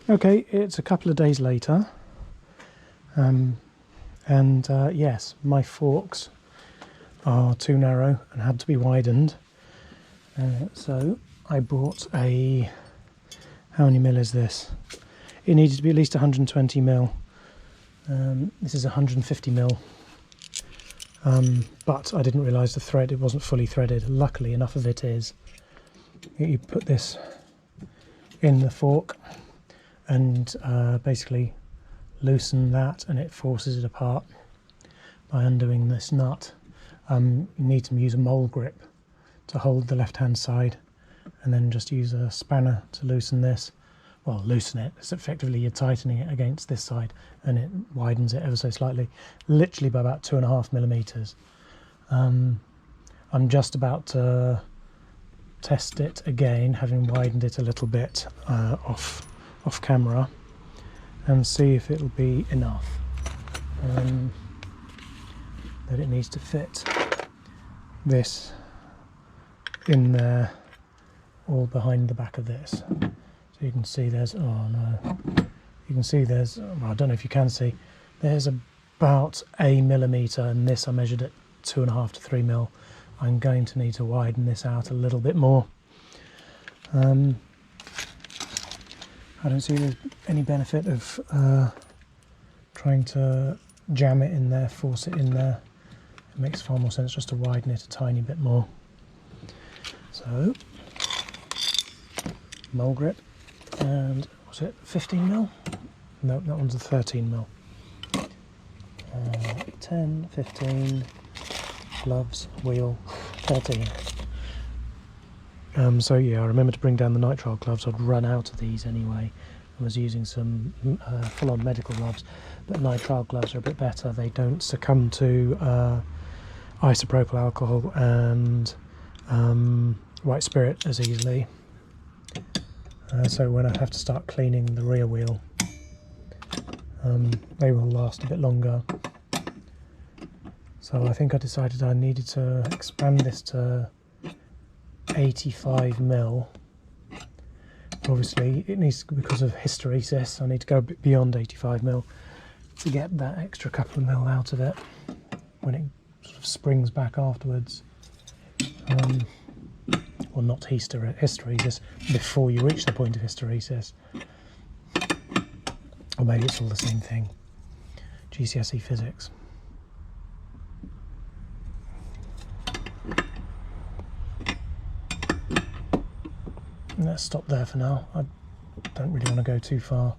Okay, it's a couple of days later, and yes, my forks are too narrow and had to be widened. So I bought a, how many mil is this? It needed to be at least 120 mil. This is 150 mil. But I didn't realise the thread, it wasn't fully threaded. Luckily enough of it is. You put this in the fork and basically loosen that, and it forces it apart by undoing this nut. You need to use a mole grip to hold the left hand side, and then just use a spanner to loosen this. Well, loosen it, it's effectively you're tightening it against this side, and it widens it ever so slightly, literally by about 2.5 millimeters. I'm just about to test it again, having widened it a little bit off camera, and see if it'll be enough. That it needs to fit this in there, all behind the back of this. So you can see there's, oh no, you can see there's, well, I don't know if you can see, there's about a millimetre, and this I measured at 2.5 to 3 mil. I'm going to need to widen this out a little bit more. I don't see there's any benefit of trying to jam it in there, force it in there. It makes far more sense just to widen it a tiny bit more. So, mole grip, and was it 15 mil? No, that one's a 13 mil. 10, 15, gloves, wheel, 13. So yeah, I remember to bring down the nitrile gloves. I'd run out of these anyway. I was using some full-on medical gloves, but nitrile gloves are a bit better. They don't succumb to isopropyl alcohol and white spirit as easily. So when I have to start cleaning the rear wheel, they will last a bit longer. So I think I decided I needed to expand this to 85 mil. Obviously it needs, because of hysteresis, I need to go a bit beyond 85 mil to get that extra couple of mil out of it when it sort of springs back afterwards. Well, not hysteresis, before you reach the point of hysteresis. Or maybe it's all the same thing. GCSE physics. Let's stop there for now. I don't really want to go too far.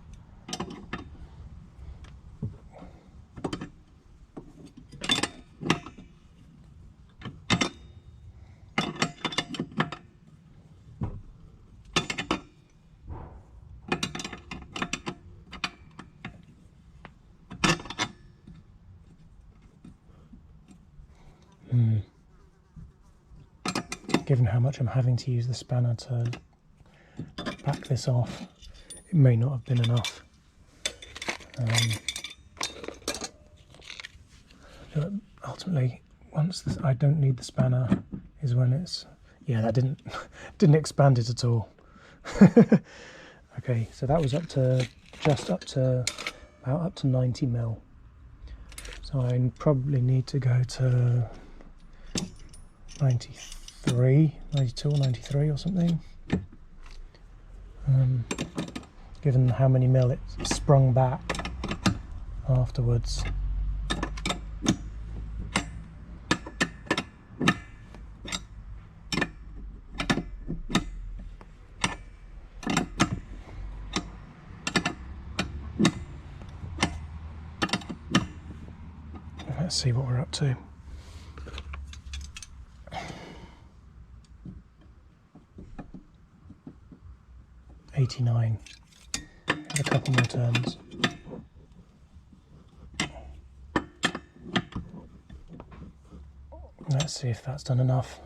Given how much I'm having to use the spanner to back this off, it may not have been enough. But ultimately, once I don't need the spanner is when it's, yeah, that didn't expand it at all. Okay, so that was just up to about up to 90 mil. So I probably need to go to 92 or 93 or something. Given how many mil it sprung back afterwards. Let's see what we're up to. $89. A couple more turns. Let's see if that's done enough.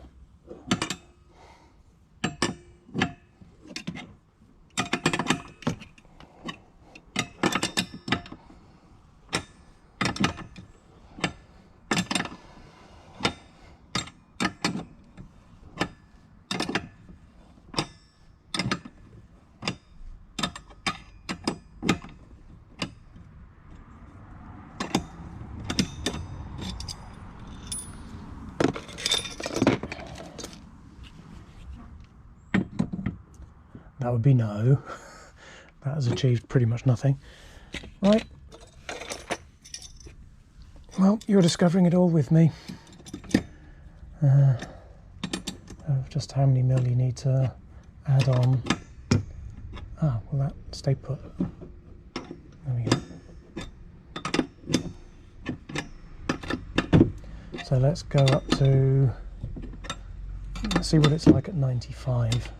that would be no. That has achieved pretty much nothing. Right. Well, you're discovering it all with me. Of just how many mil you need to add on. Ah, well, that stay put. There we go. So let's go up to, let's see what it's like at 95.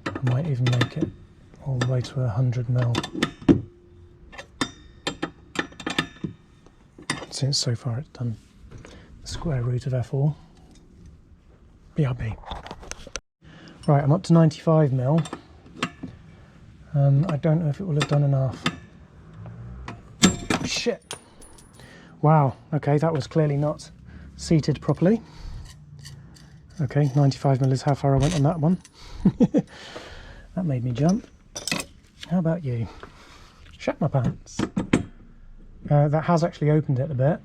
I might even make it all the way to 100 mil. Since so far it's done the square root of F4. BRB. Right, I'm up to 95 mil. I don't know if it will have done enough. Shit! Wow, okay, that was clearly not seated properly. Okay, 95 mil is how far I went on that one. That made me jump. How about you? Shut my pants. That has actually opened it a bit.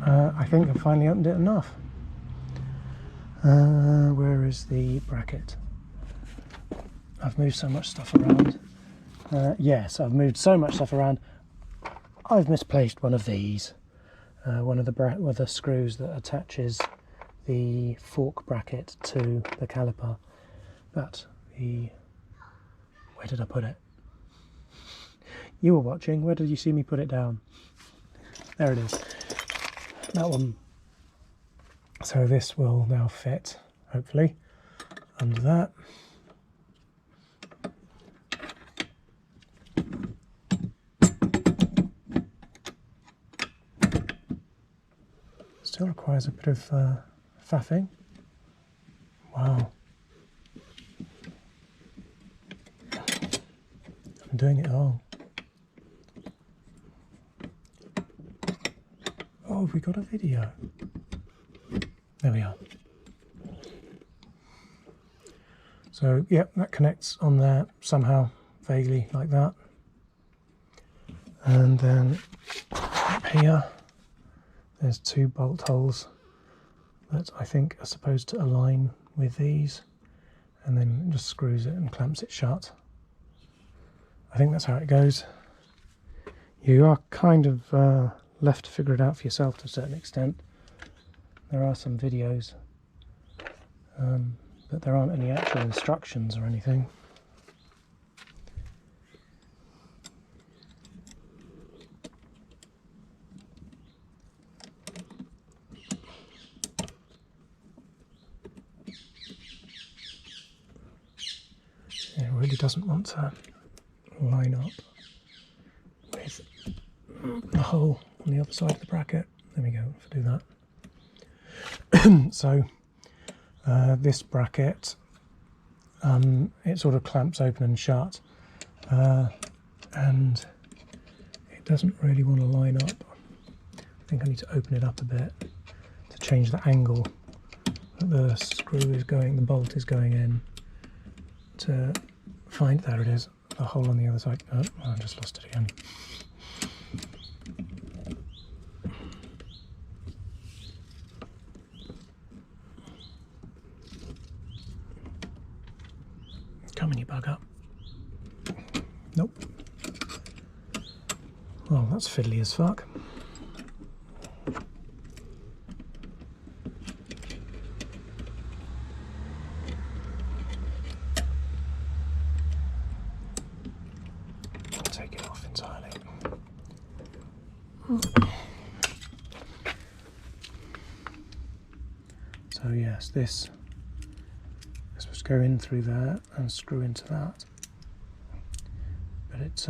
I think I've finally opened it enough. Where is the bracket? I've moved so much stuff around. Yes, I've moved so much stuff around. I've misplaced one of these. One of the screws that attaches the fork bracket to the caliper. But where did I put it? You were watching. Where did you see me put it down? There it is. That one. So this will now fit, hopefully, under that. Still requires a bit of faffing. Wow. I'm doing it all. Oh, have we got a video? There we are. So, yeah, that connects on there somehow, vaguely like that. And then up here, there's two bolt holes that I think are supposed to align with these, and then it just screws it and clamps it shut. I think that's how it goes. You are kind of left to figure it out for yourself to a certain extent. There are some videos, but there aren't any actual instructions or anything. It really doesn't want to line up with the hole on the other side of the bracket. There we go, if I do that. So this bracket, it sort of clamps open and shut, and it doesn't really want to line up. I think I need to open it up a bit to change the angle that the screw is going, the bolt is going in, to find, there it is, the hole on the other side. Oh, I just lost it again. Come on, you bug up. Nope. Well, that's fiddly as fuck. I'll take it off entirely. So yes, this must go in through there and screw into that, but it's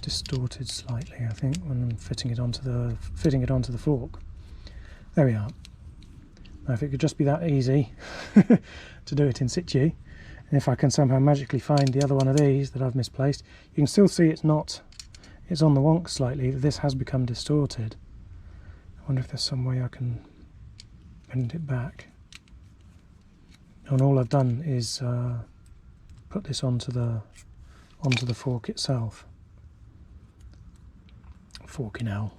distorted slightly, I think, when I'm fitting it onto the fork. There we are. Now, if it could just be that easy to do it in situ, and if I can somehow magically find the other one of these that I've misplaced, you can still see it's on the wonk slightly. This has become distorted. I wonder if there's some way I can bend it back. And all I've done is put this onto the fork itself. Fork in L.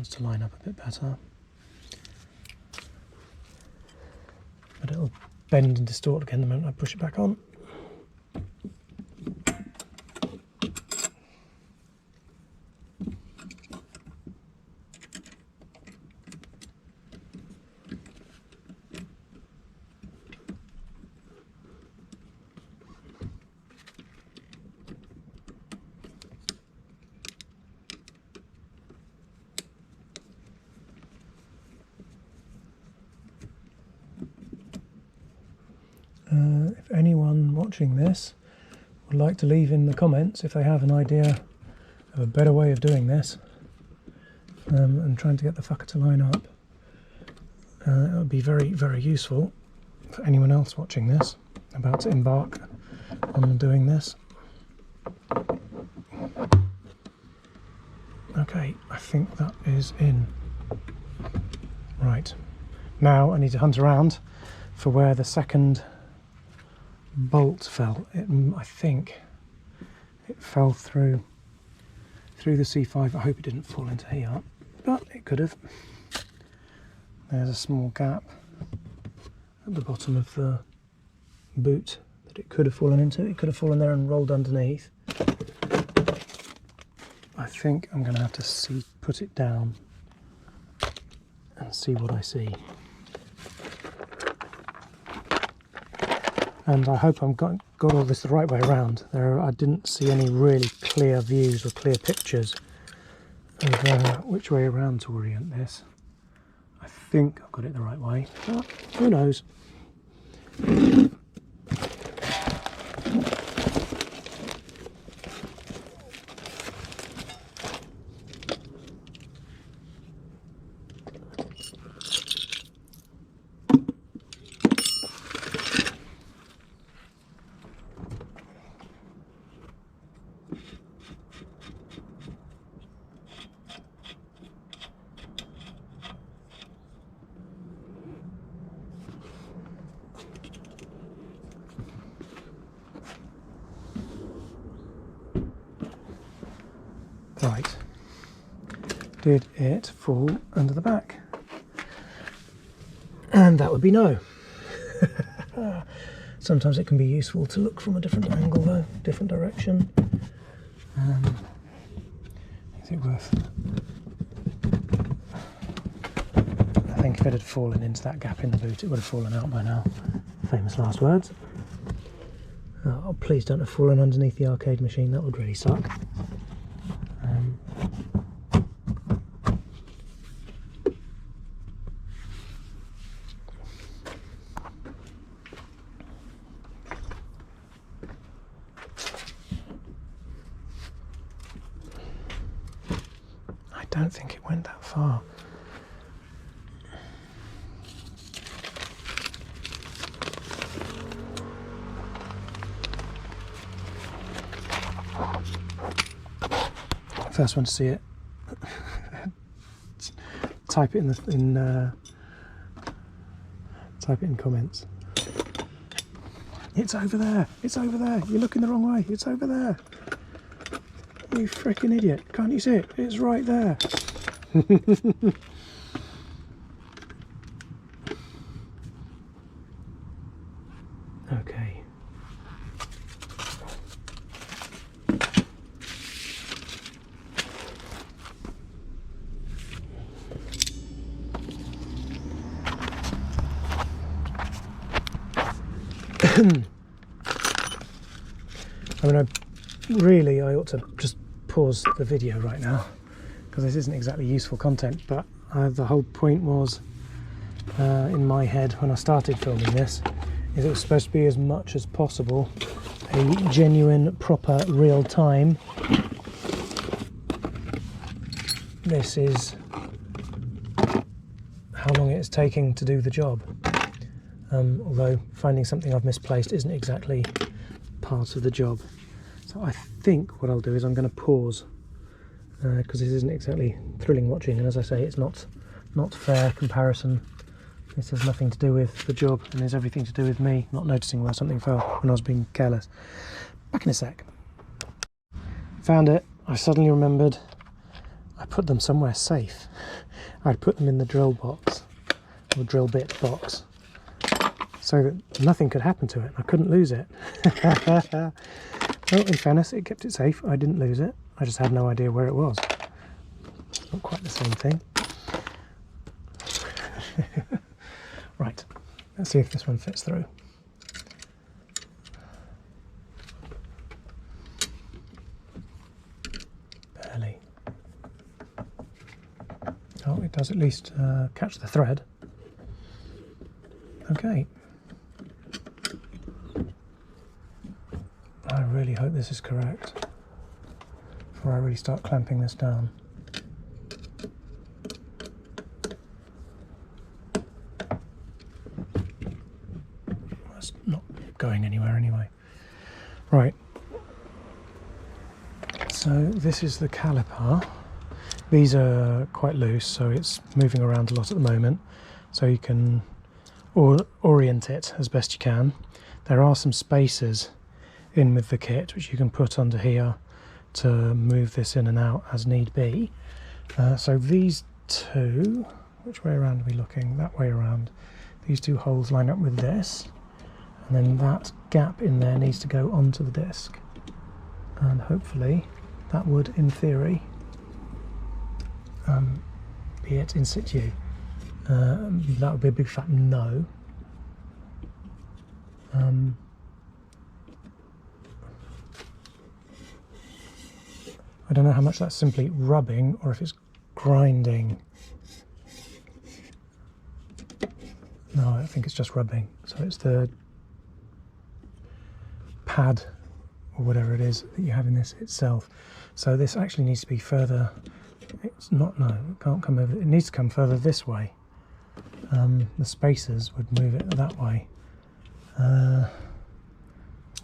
chance to line up a bit better. But it'll bend and distort again the moment I push it back on. If anyone watching this would like to leave in the comments if they have an idea of a better way of doing this and trying to get the fucker to line up, it would be very, very useful for anyone else watching this about to embark on doing this. Okay, I think that is in. Right, now I need to hunt around for where the second bolt fell. I think it fell through the C5. I hope it didn't fall into here, but it could have. There's a small gap at the bottom of the boot that it could have fallen into. It could have fallen there and rolled underneath. I think I'm going to have to put it down and see what I see. And I hope I've got all this the right way around. I didn't see any really clear views or clear pictures of which way around to orient this. I think I've got it the right way, but who knows. Right, did it fall under the back? And that would be no. Sometimes it can be useful to look from a different angle though, different direction. Is it worth? I think if it had fallen into that gap in the boot, it would have fallen out by now. Famous last words. Oh, please don't have fallen underneath the arcade machine, that would really suck. I don't think it went that far. First one to see it. Type it type it in comments. It's over there. It's over there. You're looking the wrong way. It's over there. You freaking idiot. Can't you see it? It's right there. Okay. I mean, I ought to just pause the video right now because this isn't exactly useful content, but the whole point was in my head when I started filming this is it was supposed to be as much as possible a genuine, proper, real time. This is how long it's taking to do the job. Although finding something I've misplaced isn't exactly part of the job. So I think what I'll do is I'm going to pause because this isn't exactly thrilling watching, and as I say, it's not fair comparison. This has nothing to do with the job and has everything to do with me not noticing where something fell when I was being careless. Back in a sec. Found it. I suddenly remembered I put them somewhere safe. I'd put them in the drill box, or drill bit box, so that nothing could happen to it. I couldn't lose it. Well, in fairness, it kept it safe. I didn't lose it. I just had no idea where it was. Not quite the same thing. Right, let's see if this one fits through. Barely. Oh, it does at least catch the thread. Okay. I really hope this is correct before I really start clamping this down. It's not going anywhere anyway. Right. So this is the caliper. These are quite loose, so it's moving around a lot at the moment. So you can orient it as best you can. There are some spacers in with the kit which you can put under here to move this in and out as need be. So these two, which way around are we looking? That way around. These two holes line up with this, and then that gap in there needs to go onto the disc, and hopefully that would, in theory, be it in situ. That would be a big fat no. I don't know how much that's simply rubbing or if it's grinding. No, I think it's just rubbing. So it's the pad or whatever it is that you have in this itself. So this actually needs to be further. It's not, no, it can't come over. It needs to come further this way. The spacers would move it that way.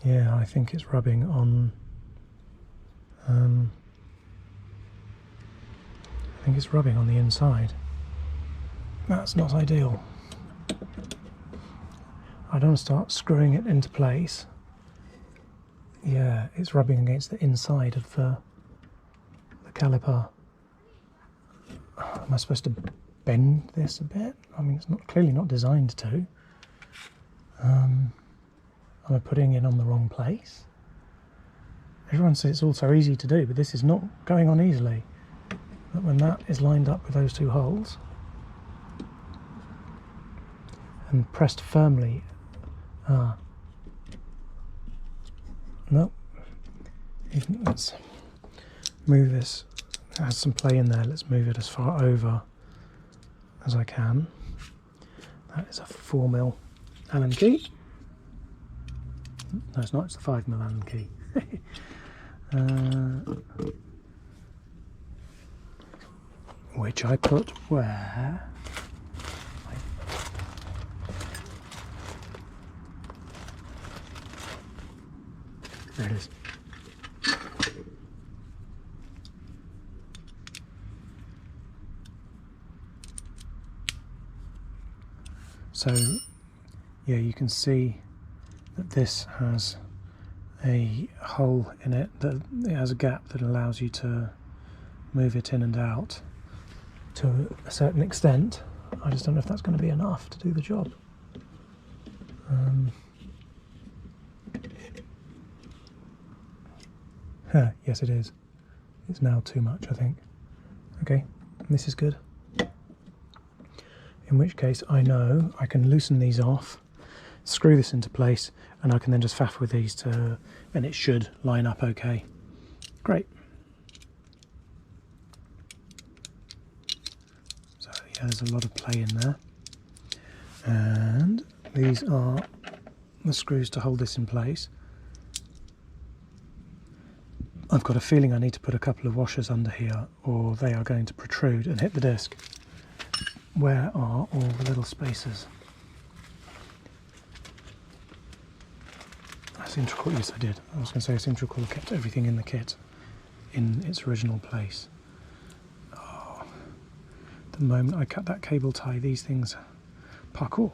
Yeah, I think it's rubbing on. I think it's rubbing on the inside. That's not ideal. I don't want to start screwing it into place. Yeah, it's rubbing against the inside of the caliper. Am I supposed to bend this a bit? I mean, it's not clearly not designed to. Am I putting it on the wrong place? Everyone says it's all so easy to do, but this is not going on easily. But when that is lined up with those two holes and pressed firmly, no. Let's move this. It has some play in there. Let's move it as far over as I can. That is a 4mm Allen key. No, it's not. It's the 5mm Allen key. Which I put where? There it is. So, yeah, you can see that this has a hole in it, that it has a gap that allows you to move it in and out to a certain extent. I just don't know if that's going to be enough to do the job. Yes, it is. It's now too much, I think. Okay, this is good. In which case I know I can loosen these off, screw this into place, and I can then just faff with these and it should line up okay. Great. So yeah, there's a lot of play in there. And these are the screws to hold this in place. I've got a feeling I need to put a couple of washers under here, or they are going to protrude and hit the disc. Where are all the little spacers? I seem to recall, yes I did. I was going to say I seem to recall I kept everything in the kit in its original place. Oh, the moment I cut that cable tie, these things parkour.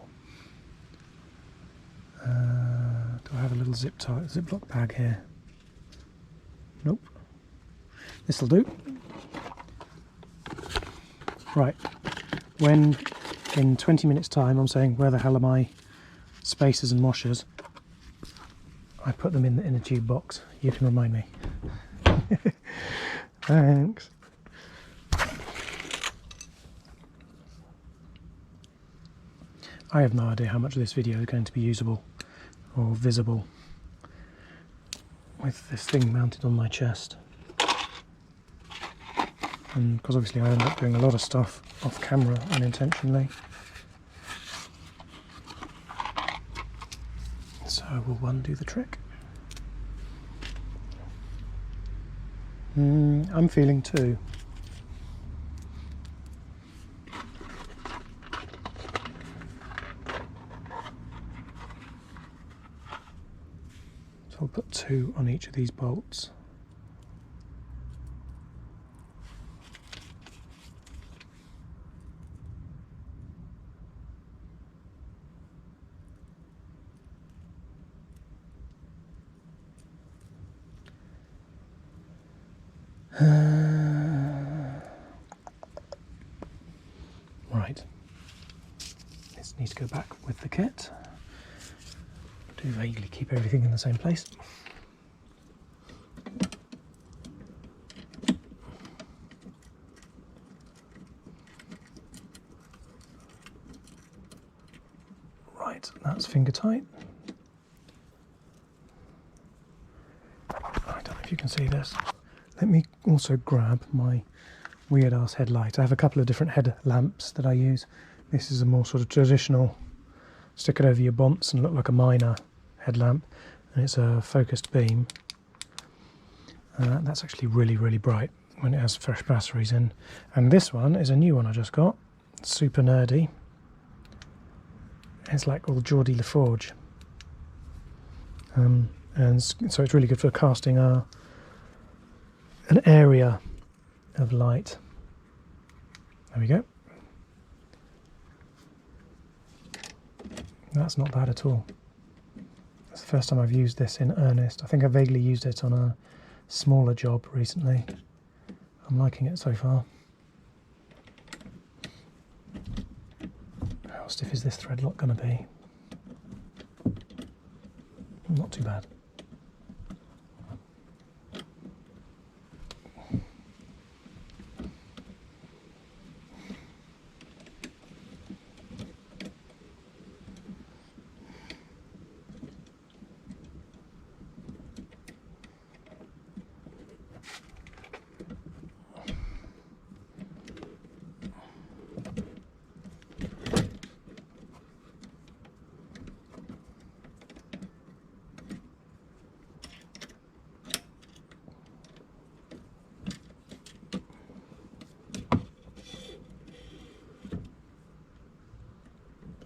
Do I have a little Ziploc bag here? Nope. This'll do. Right, when in 20 minutes time I'm saying where the hell are my spacers and washers, I put them in the inner tube box. You can remind me. Thanks. I have no idea how much of this video is going to be usable or visible with this thing mounted on my chest. And because obviously I end up doing a lot of stuff off camera unintentionally. So will one do the trick? I'm feeling 2. So I'll put 2 on each of these bolts. Right, this needs to go back with the kit. Do vaguely keep everything in the same place. Right, that's finger tight. I don't know if you can see this. Let me also grab my weird ass headlight. I have a couple of different head lamps that I use. This is a more sort of traditional, stick it over your bonce and look like a miner headlamp, and it's a focused beam. That's actually really, really bright when it has fresh batteries in. And this one is a new one I just got, super nerdy. It's like all Geordie LaForge. And so it's really good for casting an area of light. There we go. That's not bad at all. It's the first time I've used this in earnest. I think I vaguely used it on a smaller job recently. I'm liking it so far. How stiff is this thread lock going to be? Not too bad.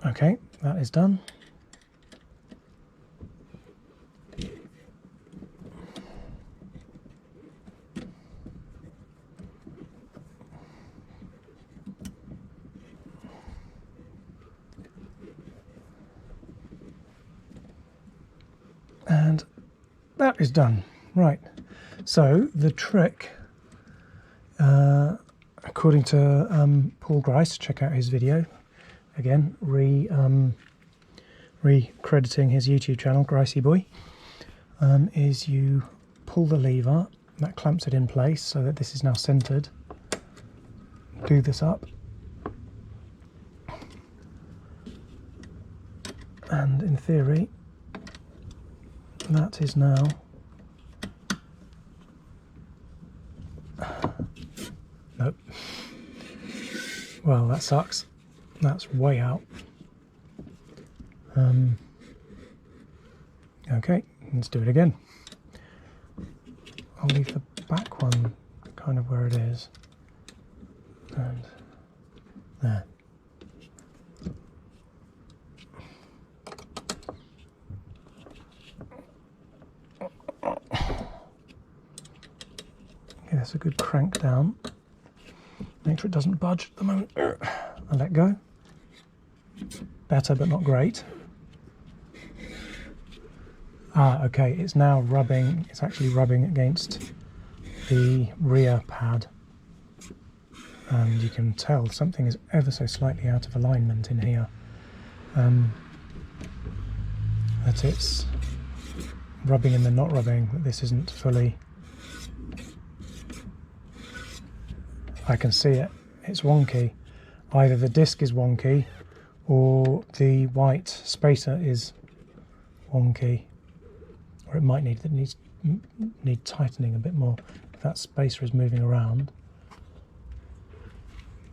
Okay, that is done. And that is done. Right, so the trick, according to Paul Grice, check out his video, again, re-crediting his YouTube channel, Gricey Boy, is you pull the lever, that clamps it in place so that this is now centered. Do this up. And in theory, that is now nope. Well, that sucks. That's way out. Okay, let's do it again. I'll leave the back one kind of where it is. And there. Give this a good crank down. Make sure it doesn't budge at the moment. I let go. Better, but not great. Ah, okay, it's now rubbing, it's actually rubbing against the rear pad. and you can tell something is ever so slightly out of alignment in here. That it's rubbing and then not rubbing, that this isn't fully... I can see it, it's wonky. Either the disc is wonky or the white spacer is wonky, or it might need tightening a bit more if that spacer is moving around.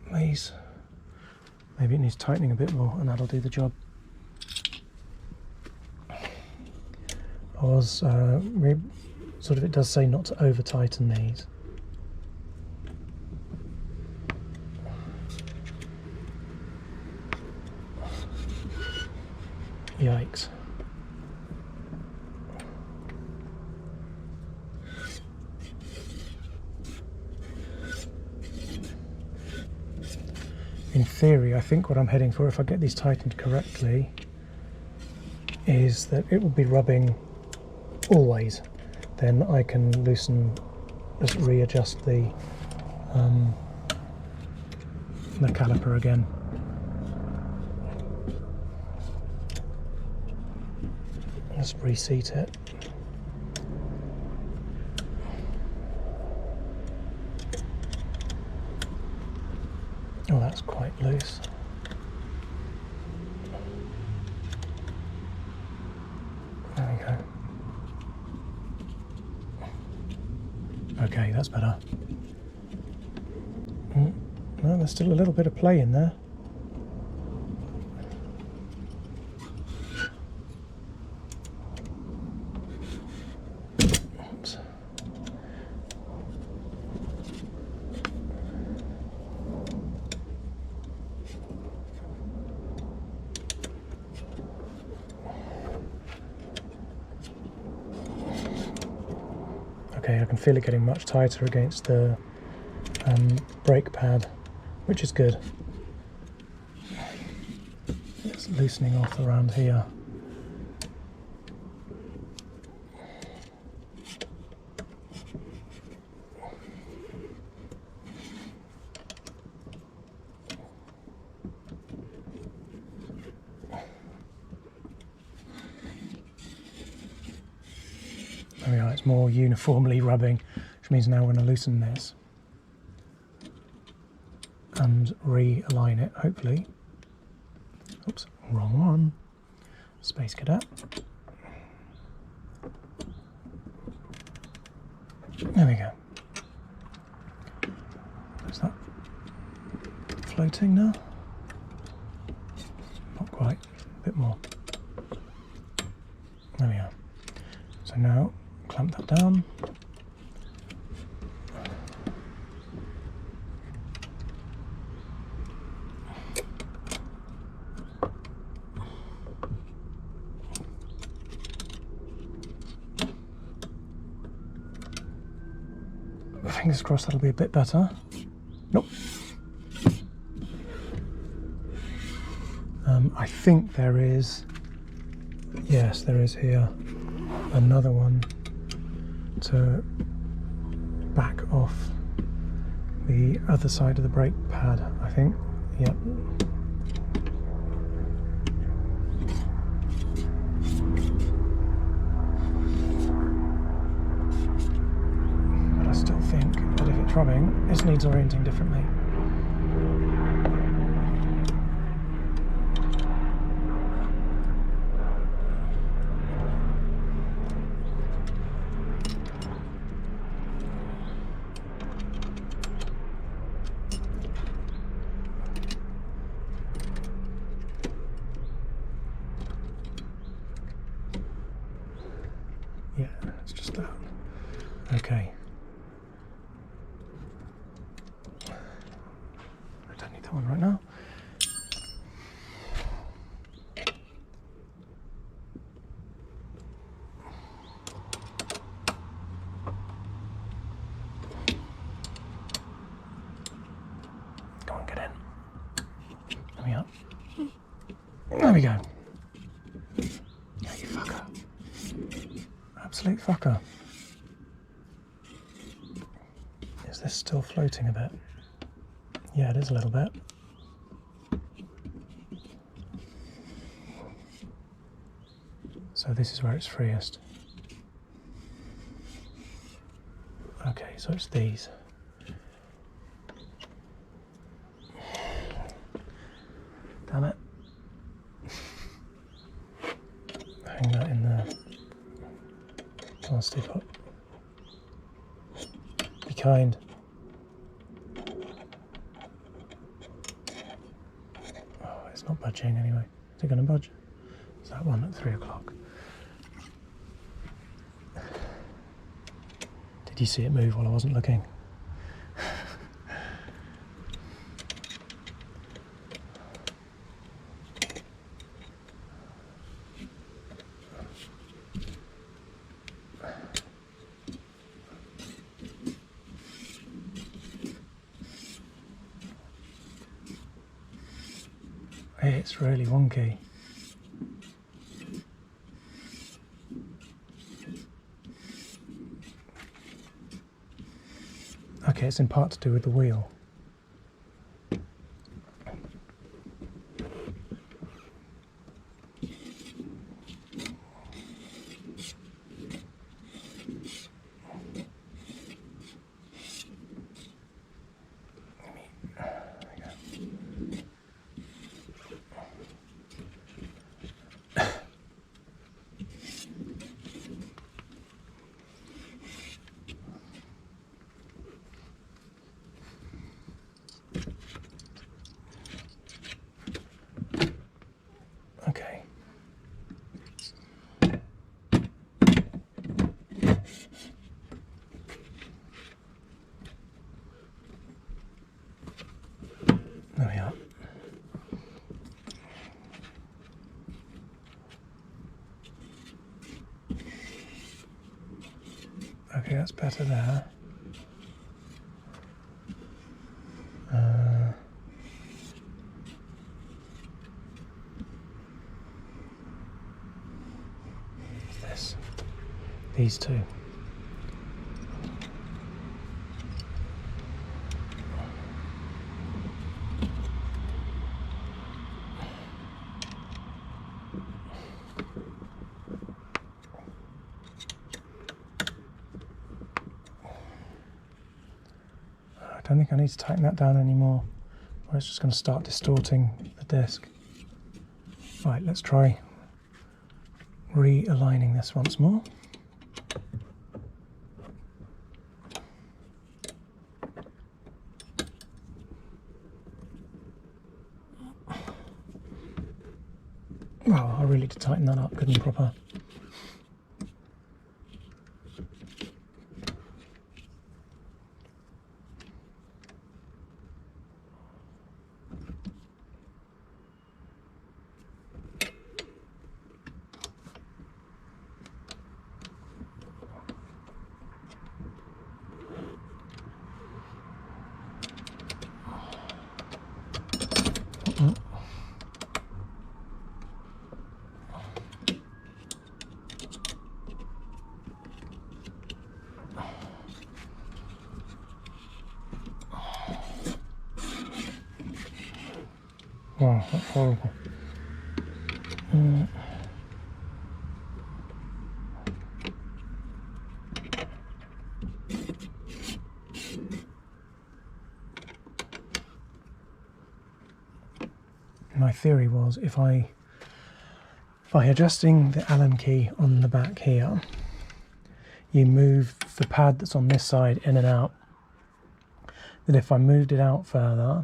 Maybe it needs tightening a bit more, and that'll do the job. It does say not to over tighten these. Yikes. In theory, I think what I'm heading for, if I get these tightened correctly, is that it will be rubbing always. Then I can just readjust the caliper again. Just reseat it. Oh, that's quite loose. There we go. Okay, that's better. No, there's still a little bit of play in there. Oops. Okay, I can feel it getting much tighter against the brake pad, which is good. It's loosening off around here. There we are, it's more uniformly rubbing, which means now we're going to loosen this and realign it, hopefully. Oops, wrong one. Space Cadet. There we go. Is that floating now? Not quite, a bit more. There we are. So now, clamp that down. Fingers crossed that'll be a bit better. Nope. I think there is, yes, there is here another one to back off the other side of the brake pad, I think. Yep. But I still think that if it's rubbing, this needs orienting differently. Yeah, it's just that. Okay. I don't need that one right now. Go on, get in. There we are. There we go. Yeah, you fucker. Absolute fucker. Is this still floating a bit? Yeah, it is a little bit. So this is where it's freest. Okay, so it's these. Damn it. Hang that in there. I'll stick up. Be kind. Oh, it's not budging anyway. Is it going to budge? It's that one at 3 o'clock. Did you see it move while I wasn't looking? It's really wonky. Okay, it's in part to do with the wheel. Okay. There we are. Okay, that's better there. What's this? These two. I don't think I need to tighten that down anymore, or it's just going to start distorting the disc. Right, let's try realigning this once more. Wow, I really did tighten that up good and proper. Wow, that's horrible. My theory was by adjusting the Allen key on the back here, you move the pad that's on this side in and out. That if I moved it out further,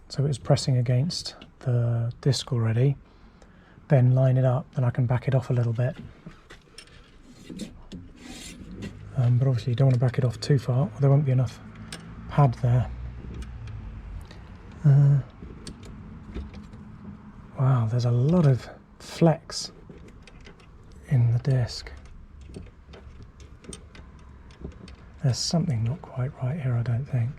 so it was pressing against the disc already, then line it up, then I can back it off a little bit. But obviously you don't want to back it off too far, or there won't be enough pad there. Wow, there's a lot of flex in the disc. There's something not quite right here, I don't think.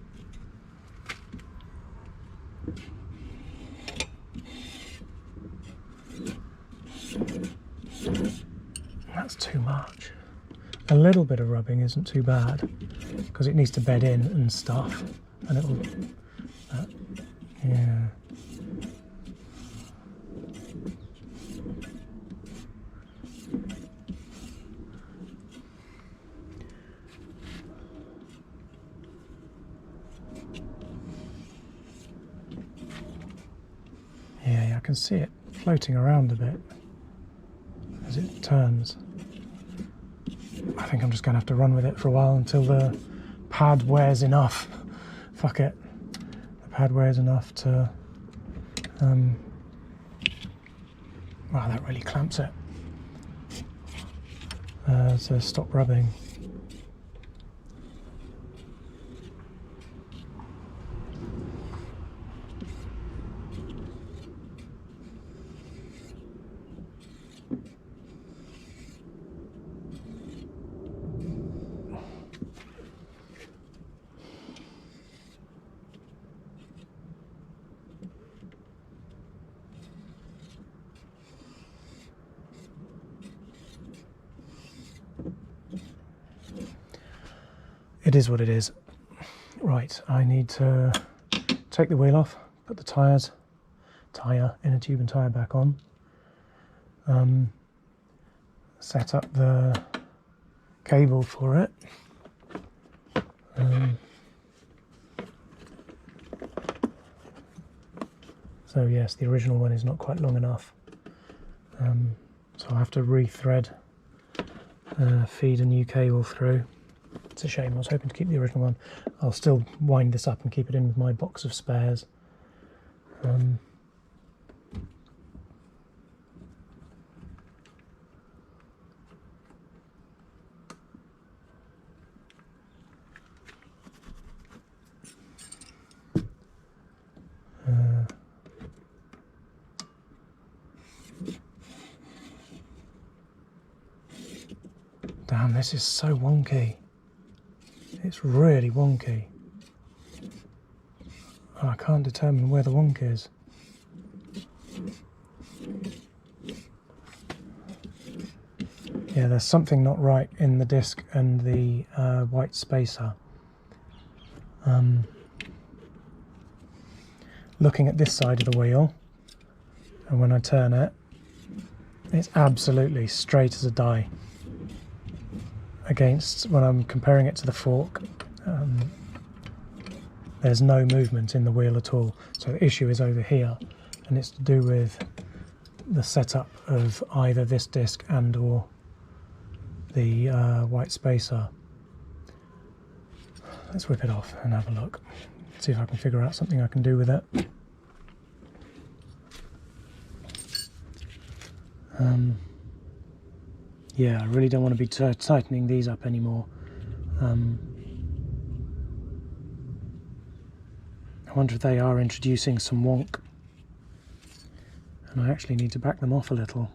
That's too much. A little bit of rubbing isn't too bad because it needs to bed in and stuff, and it'll, yeah. Yeah, I can see it floating around a bit as it turns. I think I'm just going to have to run with it for a while until the pad wears enough. Fuck it. The pad wears enough to... wow, that really clamps it. To stop rubbing. It is what it is. Right, I need to take the wheel off, put the inner tube and tyre back on, set up the cable for it. So yes, the original one is not quite long enough. So I'll have to re-thread, feed a new cable through. It's a shame, I was hoping to keep the original one. I'll still wind this up and keep it in with my box of spares. Damn, this is so wonky. It's really wonky. Oh, I can't determine where the wonk is. Yeah, there's something not right in the disc and the white spacer. Looking at this side of the wheel, and when I turn it, it's absolutely straight as a die. Against, when I'm comparing it to the fork, there's no movement in the wheel at all. So the issue is over here, and it's to do with the setup of either this disc and or the white spacer. Let's whip it off and have a look. See if I can figure out something I can do with it. Yeah, I really don't want to be tightening these up anymore. I wonder if they are introducing some wonk, and I actually need to back them off a little.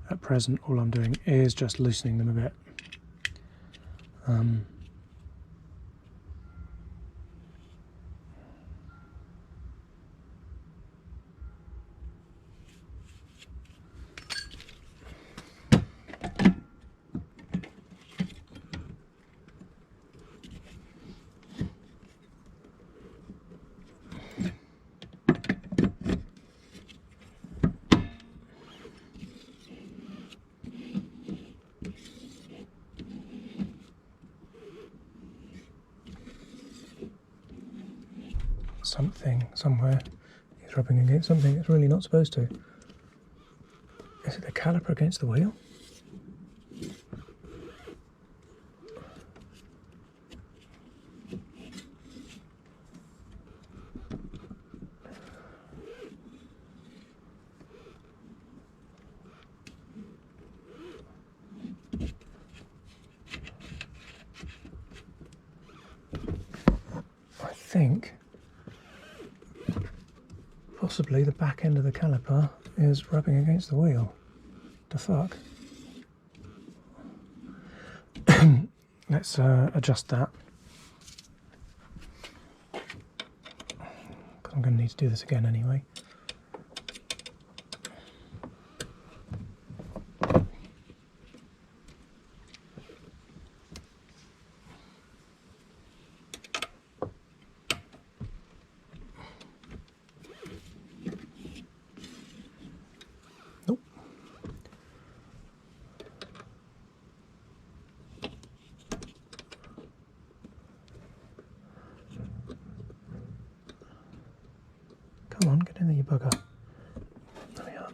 At present, all I'm doing is just loosening them a bit. Something somewhere is rubbing against something it's really not supposed to. Is it the caliper against the wheel? think possibly the back end of the caliper is rubbing against the wheel. The fuck? Let's adjust that. Because I'm going to need to do this again anyway. Come on, get in there, you bugger. There we are.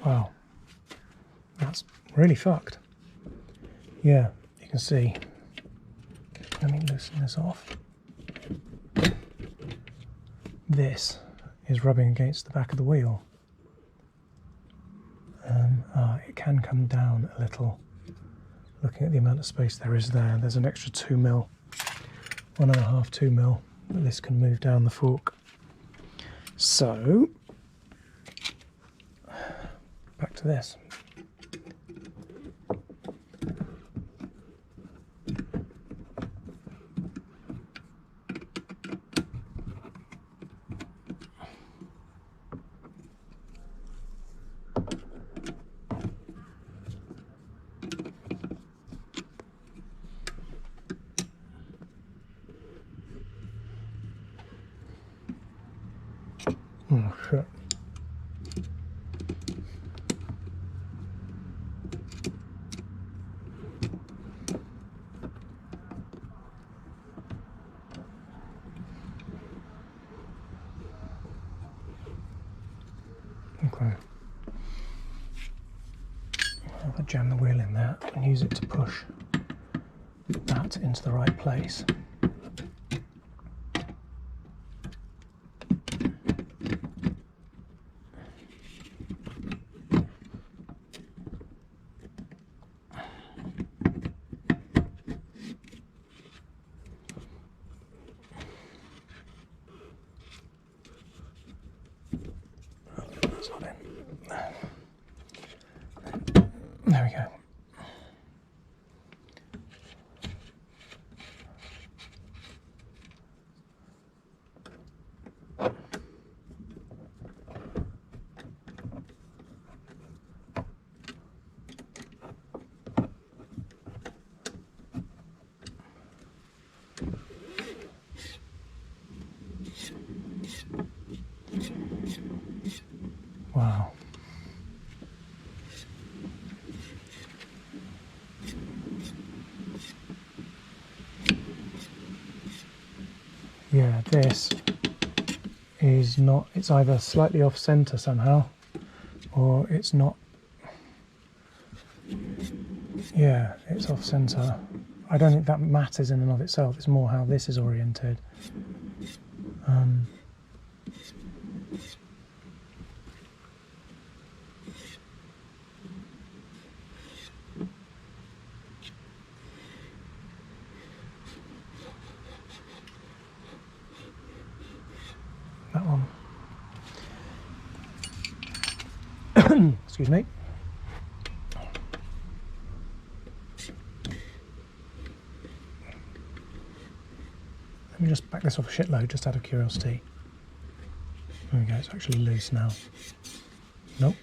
Wow. That's really fucked. Yeah, you can see. Let me loosen this off. This is rubbing against the back of the wheel. It can come down a little. Looking at the amount of space there is there, there's an extra 2mm, 1.5, 2mm, that this can move down the fork. So, back to this. Oh shit. Okay. If I jam the wheel in there and use it to push that into the right place. There we go. Wow. Yeah, this is not, it's either slightly off center somehow, or it's not. Yeah, it's off center. I don't think that matters in and of itself, it's more how this is oriented. That one. Excuse me. Let me just back this off a shitload, just out of curiosity. There we go, it's actually loose now. Nope.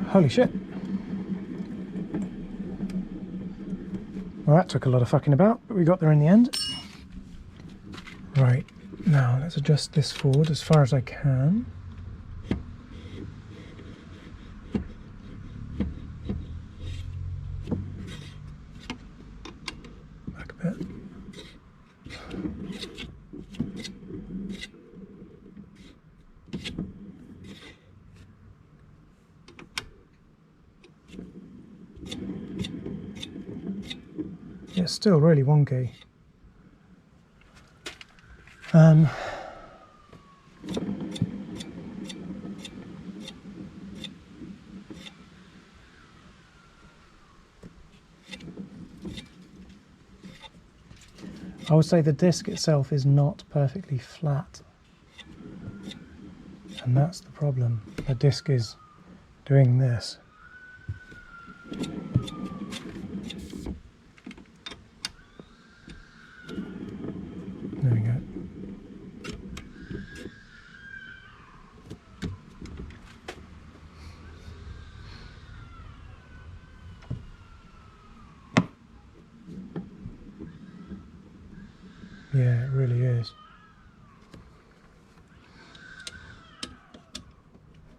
Holy shit. Well, that took a lot of fucking about, but we got there in the end. Right, now let's adjust this forward as far as I can. Back a bit. It's still really wonky. I would say the disc itself is not perfectly flat, and that's the problem. The disc is doing this. There we go. Yeah, it really is.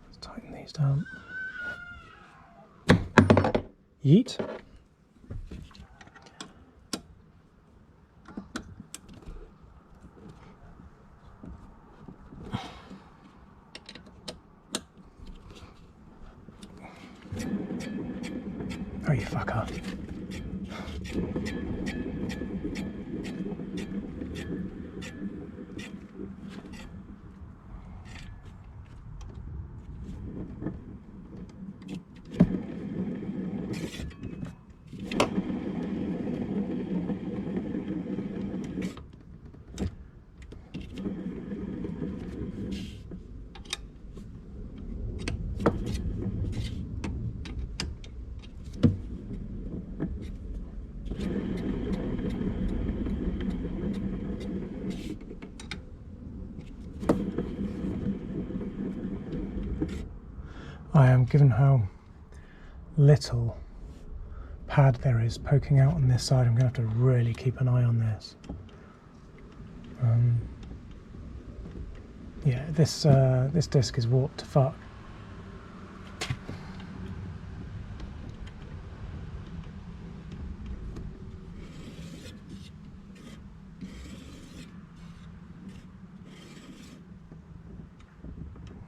Let's tighten these down. Yeet. Oh, you fucker. I am, given how little pad there is poking out on this side, I'm going to have to really keep an eye on this. Yeah, this disc is warped to fuck.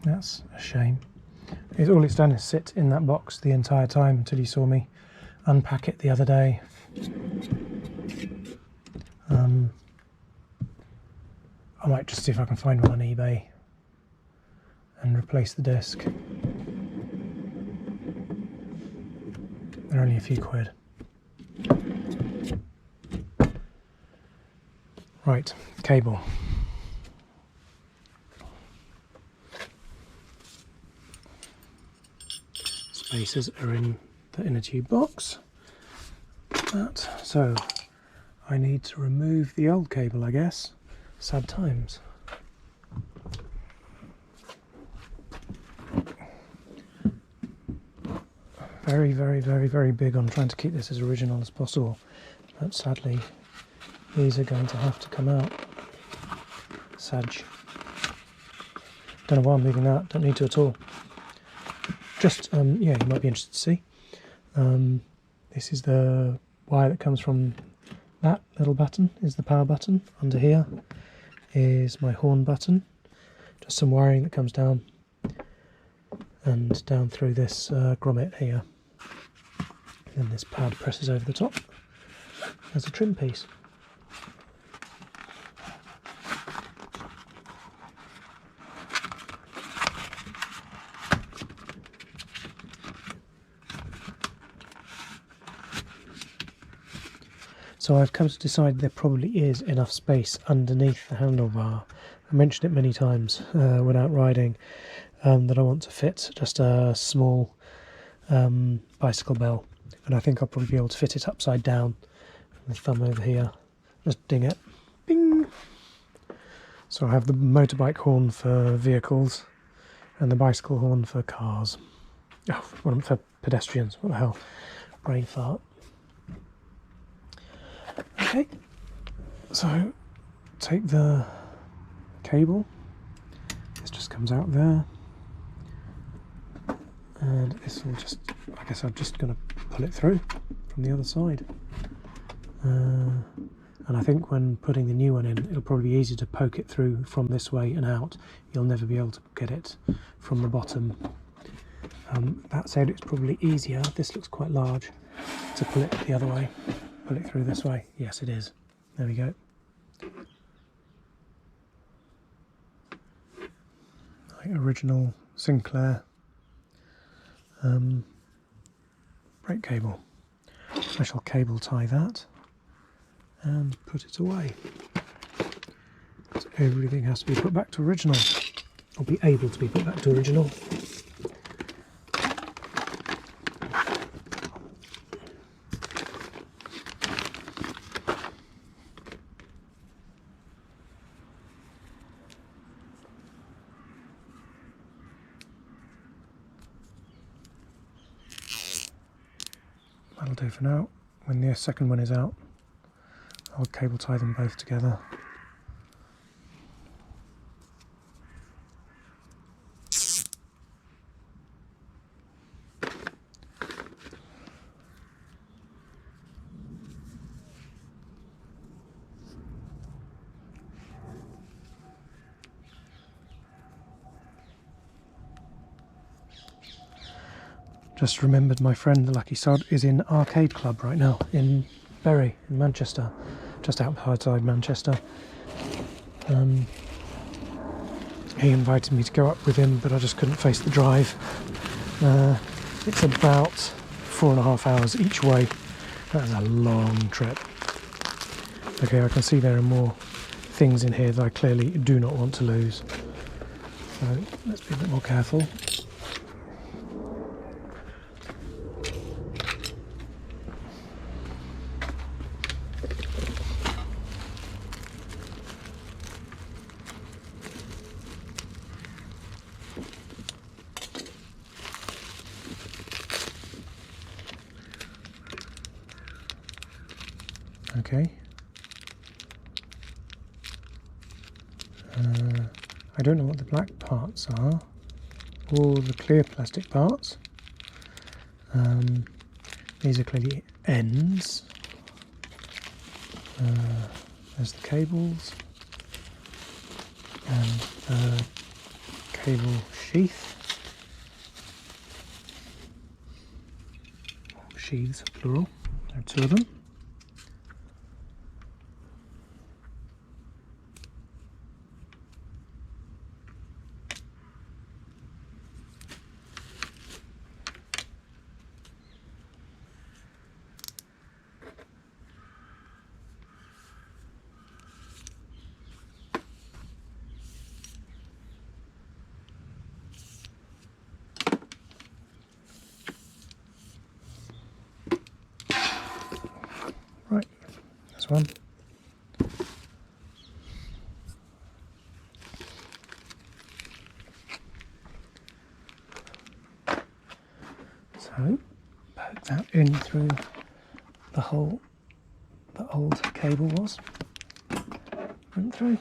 That's a shame. All it's done is sit in that box the entire time until you saw me unpack it the other day. I might just see if I can find one on eBay and replace the disc. They're only a few quid. Right, cable. Spacers are in the inner tube box. So I need to remove the old cable, I guess. Sad times. Very, very, very, very big on trying to keep this as original as possible, but sadly these are going to have to come out. Sag. Don't know why I'm leaving that, don't need to at all. Just, yeah, you might be interested to see. This is the wire that comes from that little button, is the power button. Under here is my horn button. Just some wiring that comes down and down through this grommet here. And this pad presses over the top as a trim piece. So I've come to decide there probably is enough space underneath the handlebar. I mentioned it many times when out riding that I want to fit just a small bicycle bell, and I think I'll probably be able to fit it upside down. The thumb over here, just ding it, bing. So I have the motorbike horn for vehicles and the bicycle horn for cars. Oh, for pedestrians, what the hell, brain fart. Okay, so take the cable, this just comes out there, and this will just, I guess I'm just going to pull it through from the other side. And I think when putting the new one in, it'll probably be easier to poke it through from this way and out. You'll never be able to get it from the bottom. That said, it's probably easier, this looks quite large, to pull it the other way. pull it through this way. Yes, it is. There we go. Like original Sinclair brake cable. I shall cable tie that and put it away. So everything has to be put back to original, or be able to be put back to original. That'll do for now. When the second one is out, I'll cable tie them both together. Just remembered my friend the Lucky Sod is in Arcade Club right now in Bury in Manchester, just outside Manchester. He invited me to go up with him, but I just couldn't face the drive. It's about 4.5 hours each way. That is a long trip. Okay, I can see there are more things in here that I clearly do not want to lose. So let's be a bit more careful. Okay. I don't know what the black parts are, or the clear plastic parts. These are clearly ends. There's the cables, and the cable sheath. Sheaths, plural. There are 2 of them. Right, this one. So, poke that in through the hole the old cable was. Went through.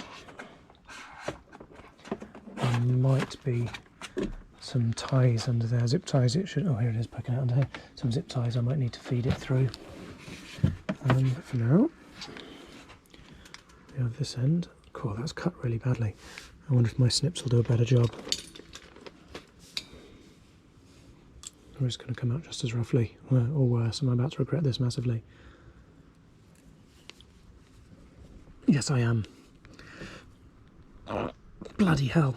There might be some ties under there, zip ties it should, oh here it is poking out under here, some zip ties I might need to feed it through. But for now, we have this end. Cool, that's cut really badly. I wonder if my snips will do a better job. Or it's going to come out just as roughly, or worse. I'm about to regret this massively. Yes, I am. Bloody hell.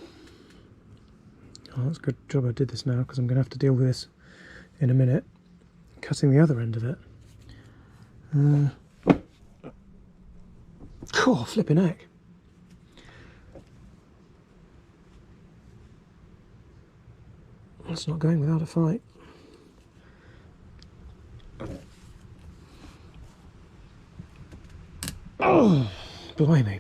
Oh, that's a good job I did this now, because I'm going to have to deal with this in a minute. Cutting the other end of it. Oh, flipping heck. That's not going without a fight. Oh, blimey.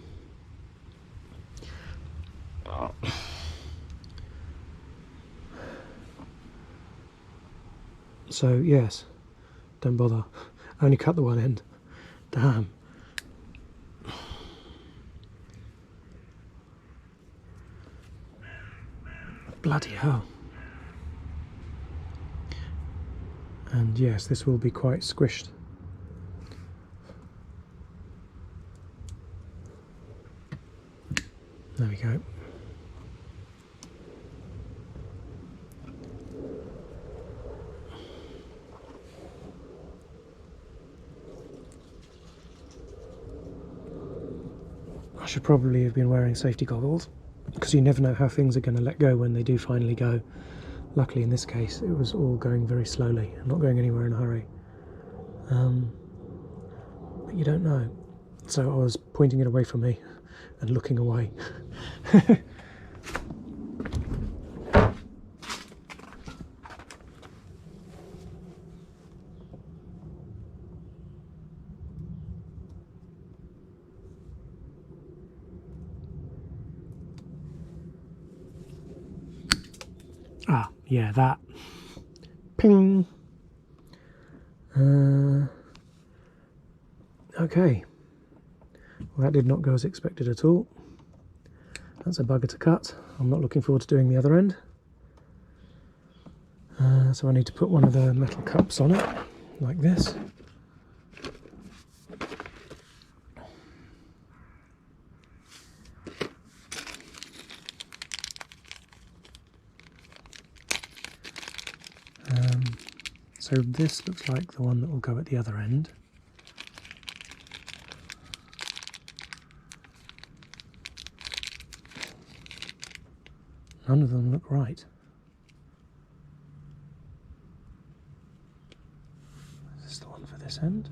So, yes, don't bother. I only cut the one end. Damn. Bloody hell. And yes, this will be quite squished. There we go. should probably have been wearing safety goggles, because you never know how things are going to let go when they do finally go. Luckily in this case it was all going very slowly and not going anywhere in a hurry. But you don't know. So I was pointing it away from me and looking away. Ah, yeah, that. Ping! Okay. Well, that did not go as expected at all. That's a bugger to cut. I'm not looking forward to doing the other end. So I need to put one of the metal cups on it, like this. So this looks like the one that will go at the other end. None of them look right. Is this the one for this end?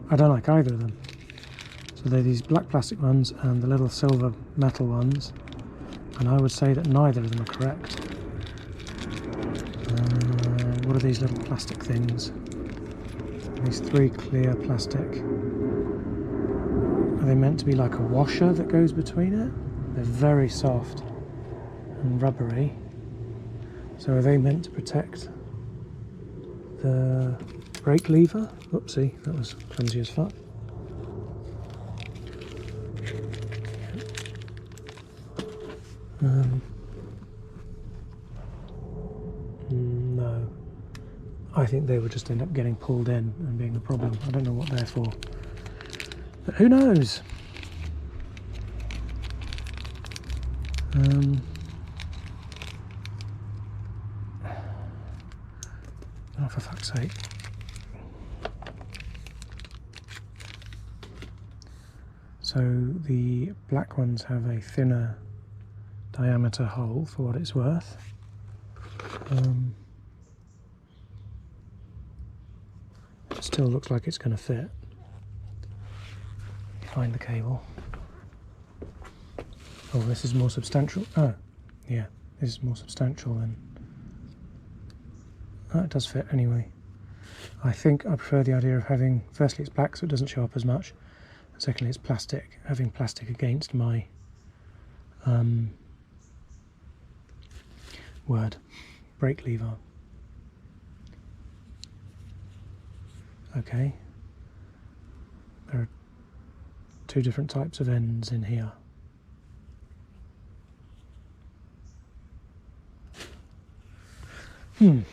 I don't like either of them. So they're these black plastic ones and the little silver metal ones, and I would say that neither of them are correct. What are these little plastic things? These three clear plastic. Are they meant to be like a washer that goes between it? They're very soft and rubbery. So are they meant to protect the brake lever? Oopsie, that was clumsy as fuck. No. I think they would just end up getting pulled in and being a problem. I don't know what they're for. But who knows? Oh, for fuck's sake. So the black ones have a thinner diameter hole for what it's worth. It still looks like it's going to fit. Find the cable. Oh, this is more substantial. Oh, yeah, this is more substantial than... Oh, it does fit anyway. I think I prefer the idea of having, firstly it's black so it doesn't show up as much, and secondly it's plastic, having plastic against my brake lever. Okay, there are two different types of ends in here. Who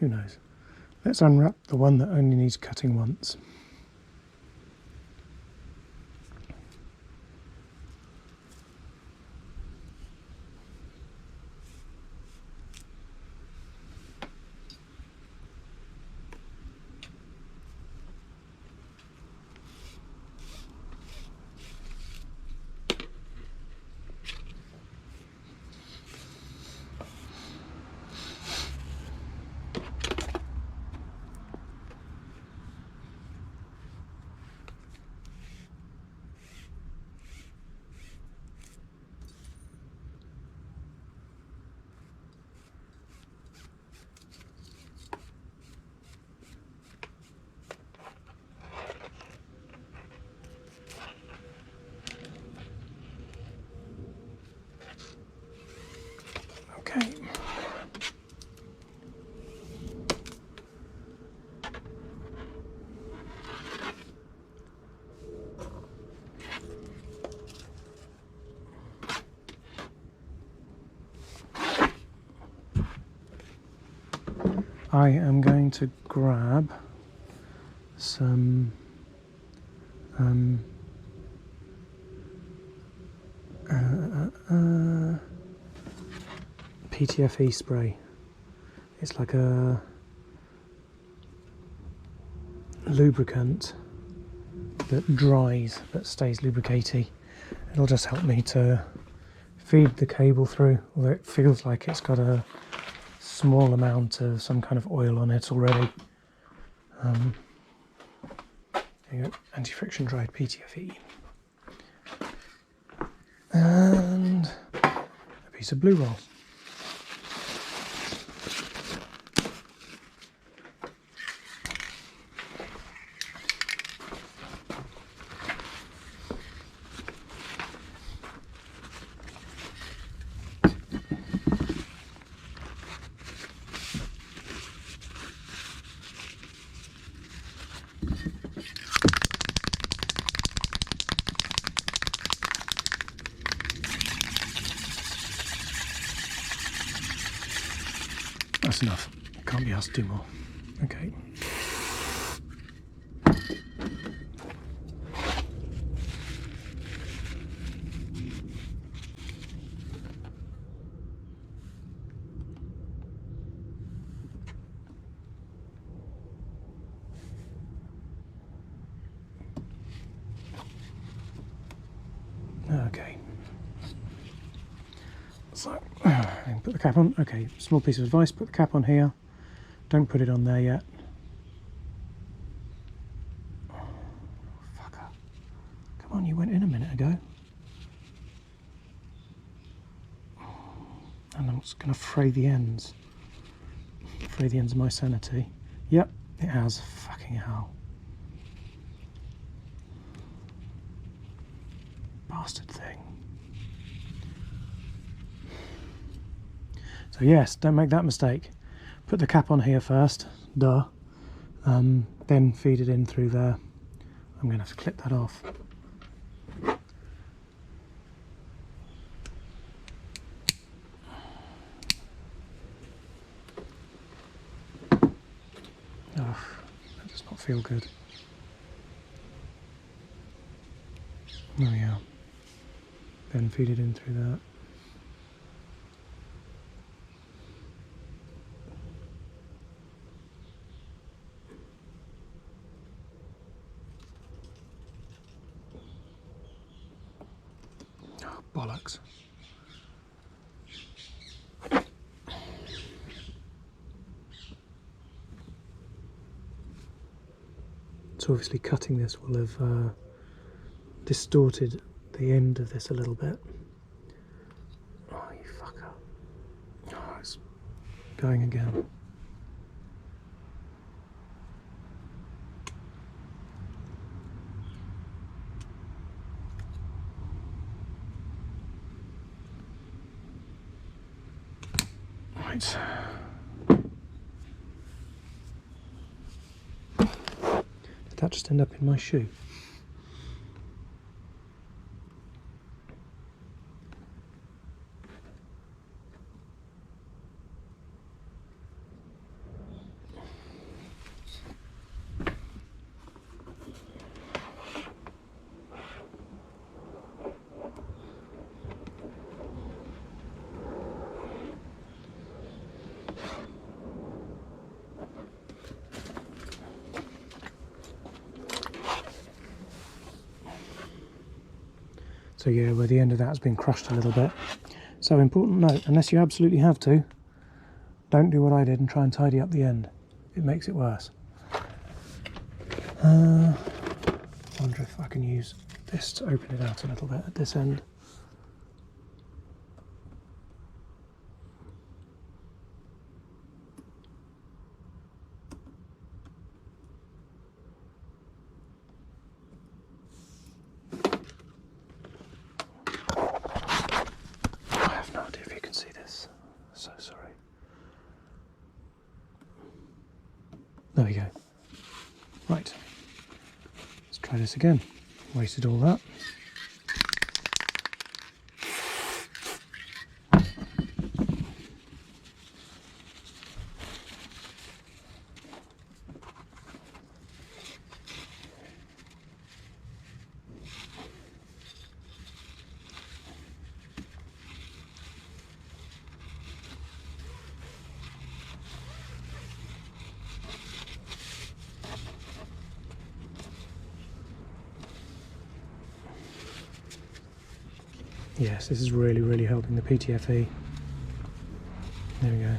knows? Let's unwrap the one that only needs cutting once. I am going to grab some Pt2 spray. It's like a lubricant that dries but stays lubricatey. It'll just help me to feed the cable through, although it feels like it's got a small amount of some kind of oil on it already. There you go, anti-friction dried Pt2 and a piece of blue roll. That's enough. Can't be asked to do more. Okay. Okay. So, put the cap on. Okay, small piece of advice, put the cap on here. Don't put it on there yet. Oh, fucker. Come on, you went in a minute ago. And I'm just going to fray the ends. Fray the ends of my sanity. Yep, it has. Fucking hell. Bastard thing. So yes, don't make that mistake. Put the cap on here first, duh. Then feed it in through there. I'm going to have to clip that off. Oh, that does not feel good. There we are. Then feed it in through that. Oh, bollocks. So obviously cutting this will have distorted the end of this a little bit. Oh, you fucker. Oh, it's going again. Right. Did that just end up in my shoe? So yeah, where the end of that has been crushed a little bit. So important note, unless you absolutely have to, don't do what I did and try and tidy up the end. It makes it worse. I wonder if I can use this to open it out a little bit at this end. There we go. Right, let's try this again. Wasted all that. Yes, this is really helping the PTFE. There we go.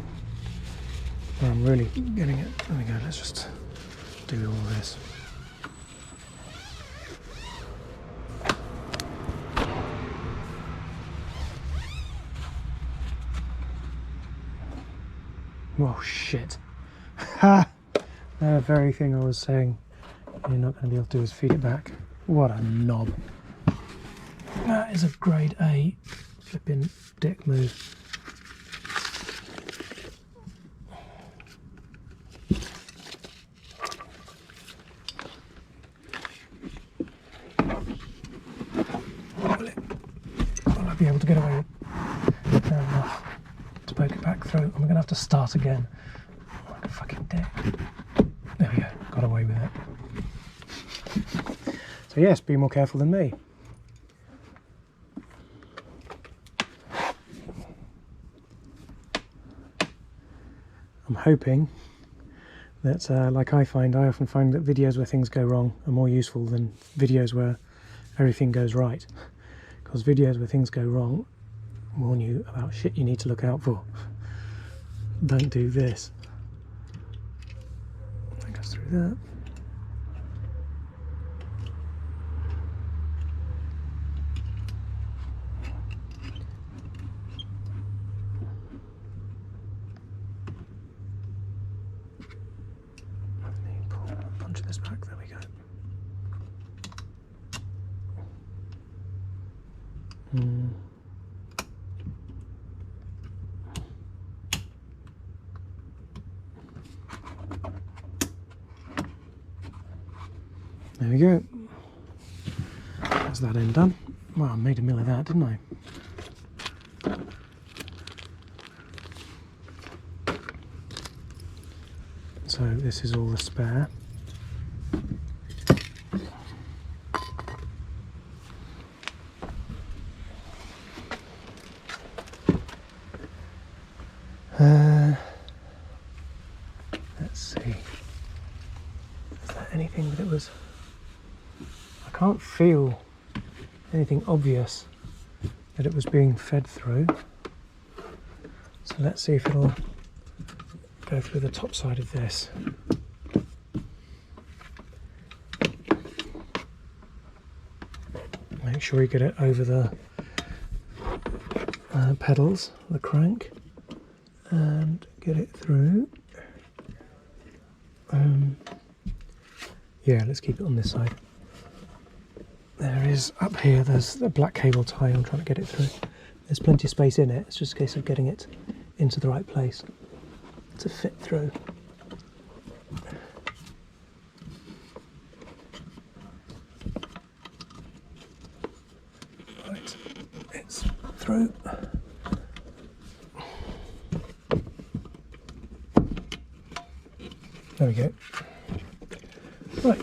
Well, I'm really getting it. There we go, let's just do all this. Oh shit. Ha! The very thing I was saying you're not going to be able to do is feed it back. What a knob. That is a grade A flipping dick move. Will I be able to get away with enough to poke it back through? I'm going to have to start again. Like a fucking dick. There we go, got away with it. So yes, be more careful than me. I'm hoping that, like I often find that videos where things go wrong are more useful than videos where everything goes right. Because videos where things go wrong warn you about shit you need to look out for. Don't do this. That goes through that. Punch this back, there we go. There we go. That's that end done. Well, I made a meal of that, didn't I? So this is all the spare. Let's see. Is there anything that it was... I can't feel anything obvious that it was being fed through. So let's see if it'll go through the top side of this. Make sure you get it over the pedals, the crank, and get it through. Yeah, let's keep it on this side. There is, up here, there's a black cable tie I'm trying to get it through. There's plenty of space in it, it's just a case of getting it into the right place to fit through. Right, it's through. There we go. Right.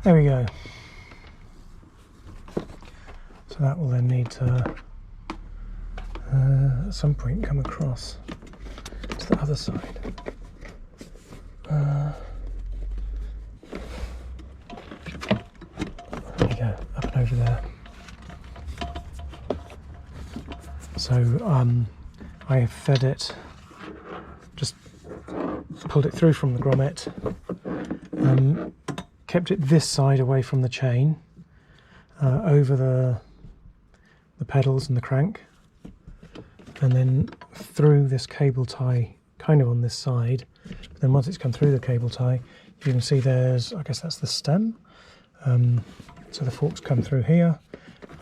There we go. So that will then need to at some point come across to the other side. There we go, up and over there. So I have fed it, just pulled it through from the grommet, kept it this side away from the chain, over the pedals and the crank, and then through this cable tie kind of on this side. But then once it's come through the cable tie, you can see there's, I guess that's the stem. So the forks come through here,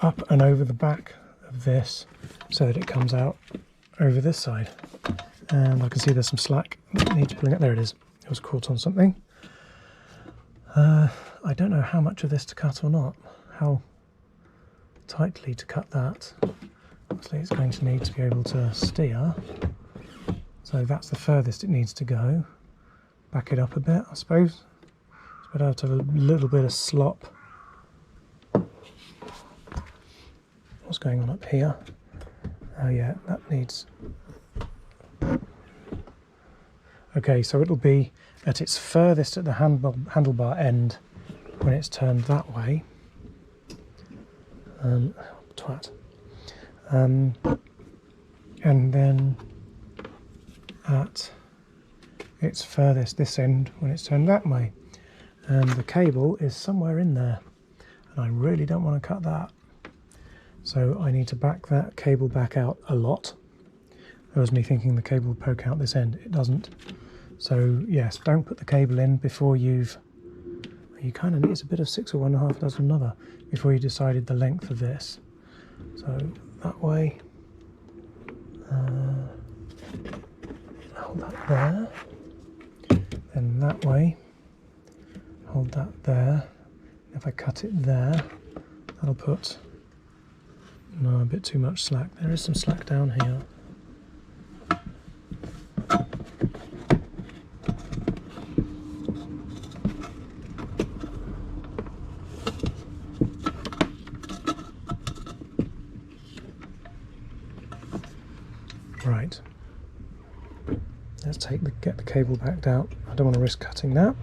up and over the back of this, so that it comes out over this side. And I can see there's some slack that needs pulling up. There it is. It was caught on something. I don't know how much of this to cut or not. How tightly to cut that. Obviously it's going to need to be able to steer. So that's the furthest it needs to go. Back it up a bit, I suppose. It's better to have a little bit of slop. what's going on up here. Oh yeah, that needs... Okay, so it'll be at its furthest at the handlebar end when it's turned that way. Twat. And then at its furthest this end when it's turned that way. And the cable is somewhere in there, and I really don't want to cut that. So I need to back that cable back out a lot. That was me thinking the cable would poke out this end. It doesn't. So yes, don't put the cable in before you kind of need a bit of 6 or 1.5 does another before you decided the length of this. So that way, hold that there, then that way, hold that there. If I cut it there, that'll put, no, a bit too much slack. There is some slack down here. Right, let's get the cable backed out. I don't want to risk cutting that.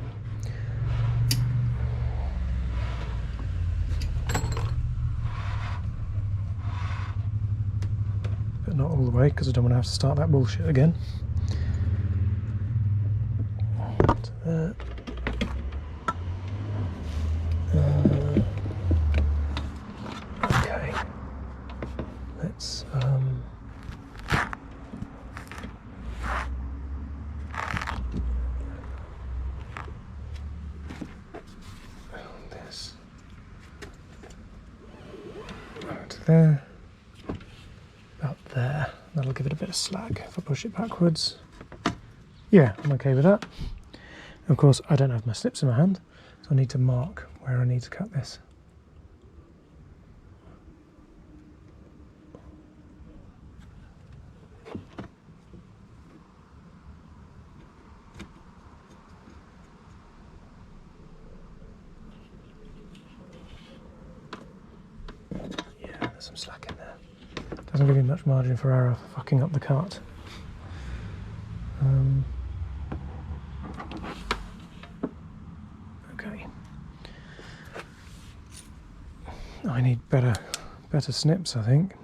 But not all the way, because I don't want to have to start that bullshit again. To there. Okay, let's this out there, about there. That'll give it a bit of slack if I push it backwards. Yeah, I'm okay with that. Of course, I don't have my snips in my hand, so I need to mark where I need to cut this. Yeah, there's some slack in there. Doesn't give me much margin for error for fucking up the cut. Okay. I need better snips, I think.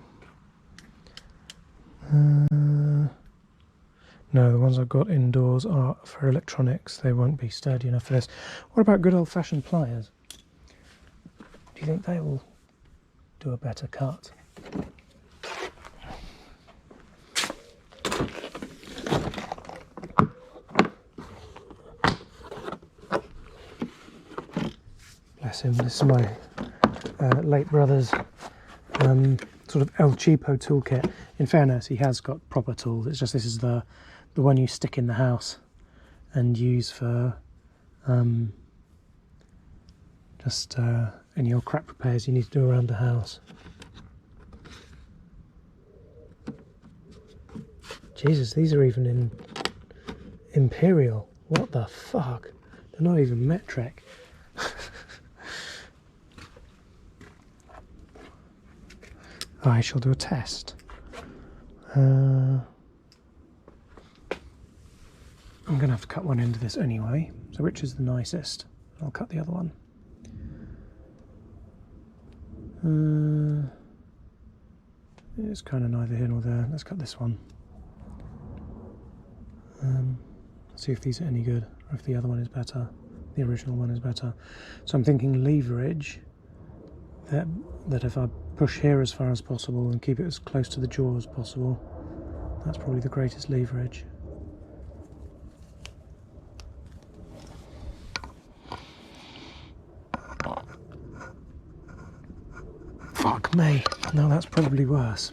No, the ones I've got indoors are for electronics. They won't be sturdy enough for this. What about good old-fashioned pliers? Do you think they will do a better cut? Bless him, this is my late brother's sort of El Cheapo toolkit. In fairness, he has got proper tools. It's just this is the one you stick in the house and use for just any old crap repairs you need to do around the house. Jesus, these are even in Imperial. What the fuck? They're not even metric. I shall do a test. I'm going to have to cut one end of this anyway. So which is the nicest? I'll cut the other one. It's kind of neither here nor there. Let's cut this one. See if these are any good, or if the other one is better. The original one is better. So I'm thinking leverage. That if I push here as far as possible and keep it as close to the jaw as possible, that's probably the greatest leverage. Fuck me. No, that's probably worse.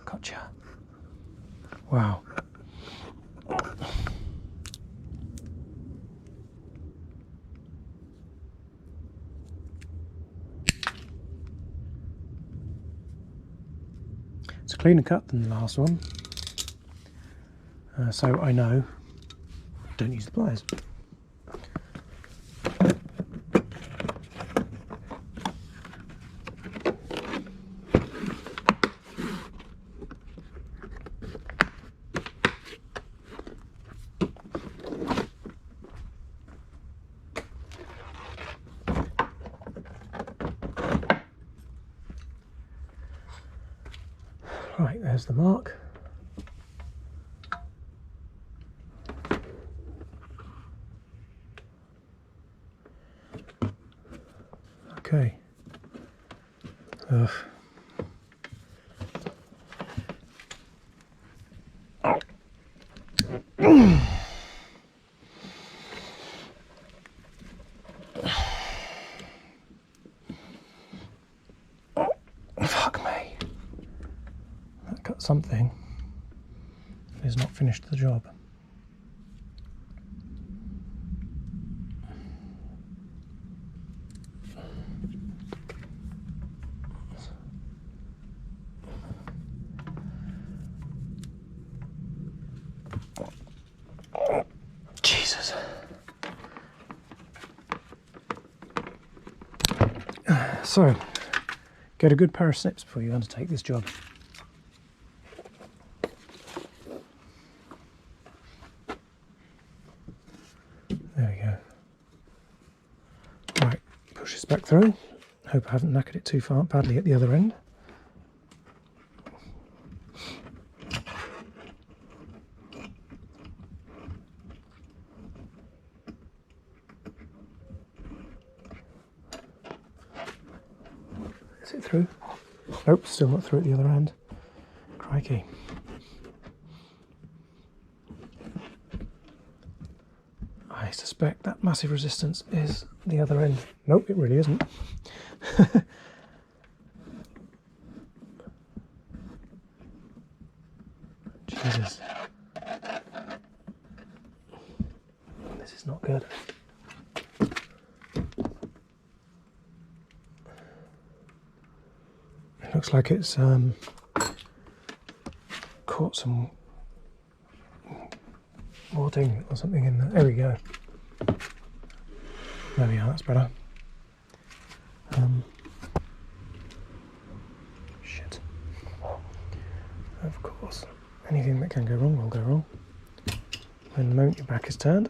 Gotcha. Wow. cleaner cut than the last one, so I know don't use the pliers. Right, there's the mark. Okay. Ugh. Fuck me. That cut something. It has not finished the job. Jesus. So, get a good pair of snips before you undertake this job. There we go. Right, push this back through. Hope I haven't knackered it too far badly at the other end. Is it through? Nope, still not through at the other end. Crikey. I suspect that massive resistance is the other end. Nope, it really isn't. Jesus. This is not good. It looks like it's caught some wadding or something in there. There we go. There we are, that's better. Shit. Of course, anything that can go wrong will go wrong. When the moment your back is turned.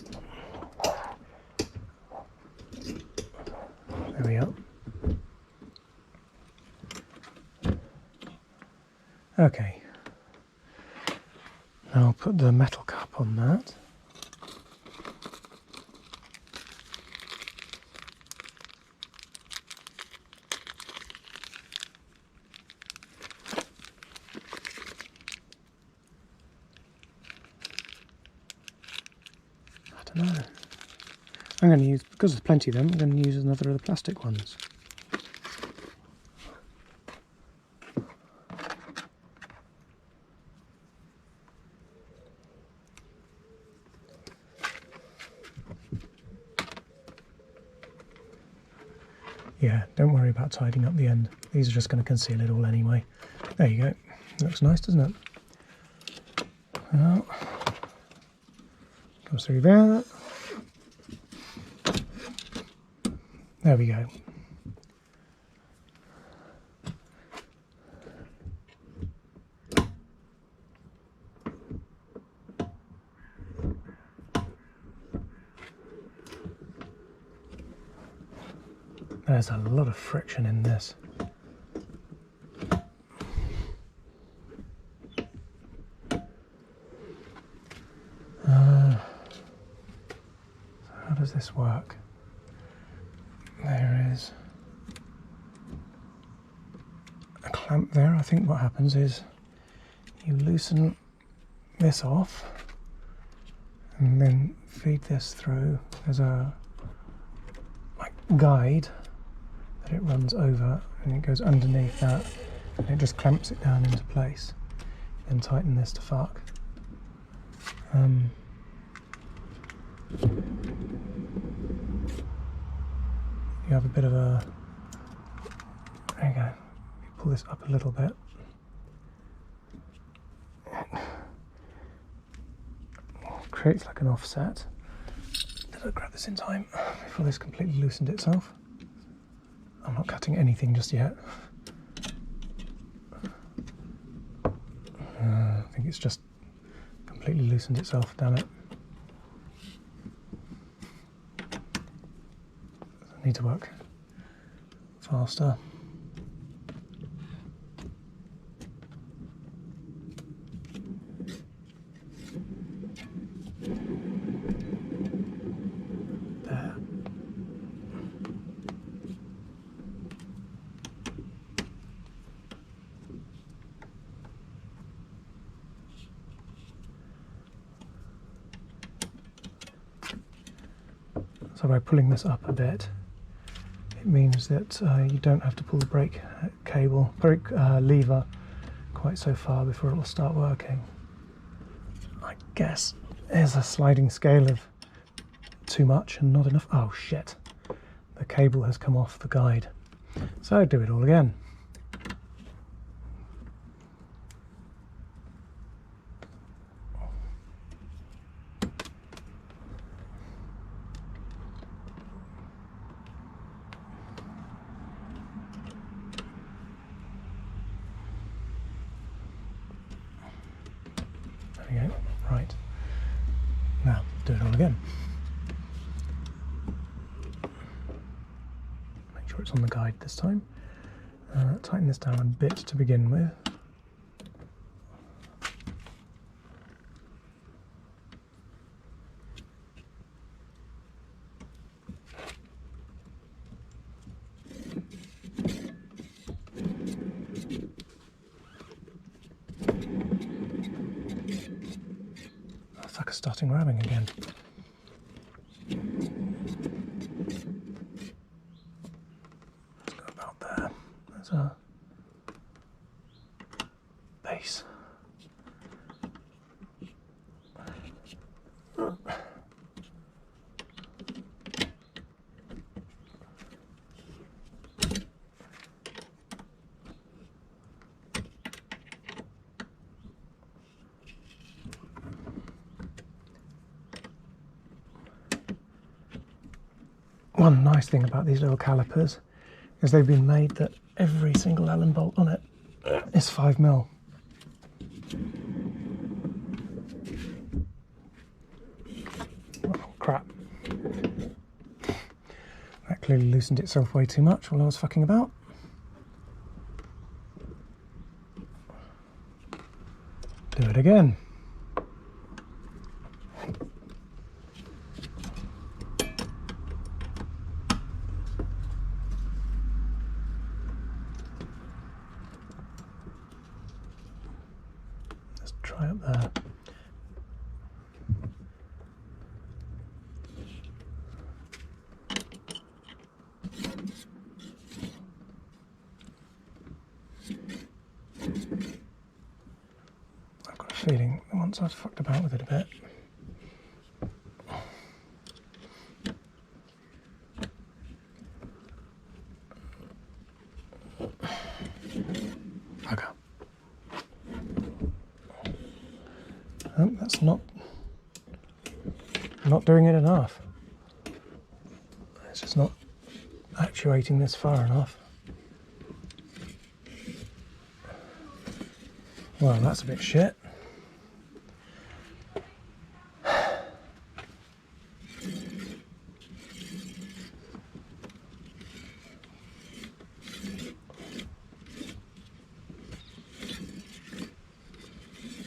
There we are. Okay. Now I'll put the metal cap on that. I don't know. I'm going to use, because there's plenty of them, I'm going to use another of the plastic ones. Yeah, don't worry about tidying up the end. These are just going to conceal it all anyway. There you go. Looks nice, doesn't it? Well, comes through there. There we go. There's a lot of friction in this. How does this work? There is a clamp there. I think what happens is you loosen this off and then feed this through. There's a guide that it runs over and it goes underneath that and it just clamps it down into place. Then tighten this to fuck. You have a bit of a, there you go, you pull this up a little bit creates like an offset. Did I grab this in time before this completely loosened itself? I'm not cutting anything just yet. I think it's just completely loosened itself, damn it. I need to work faster. There. So by pulling this up a bit, it means that you don't have to pull the brake lever quite so far before it will start working. I guess there's a sliding scale of too much and not enough. Oh shit, the cable has come off the guide. So do it all again. There we go. Right. Now, do it all again. Make sure it's on the guide this time. Tighten this down a bit to begin with. Fucker starting ramming again. Let's go about there. There's a base. One nice thing about these little calipers is they've been made that every single Allen bolt on it is 5mm. Oh crap. That clearly loosened itself way too much while I was fucking about. Do it again. Try up there. I've got a feeling that once I've fucked about with it a bit, okay. Oh, that's not doing it enough. It's just not actuating this far enough. Well, that's a bit shit.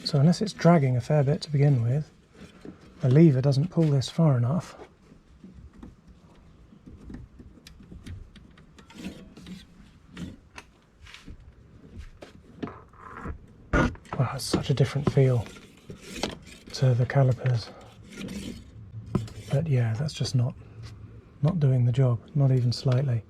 So unless it's dragging a fair bit to begin with, the lever doesn't pull this far enough. Wow, it's such a different feel to the calipers. But yeah, that's just not doing the job, not even slightly.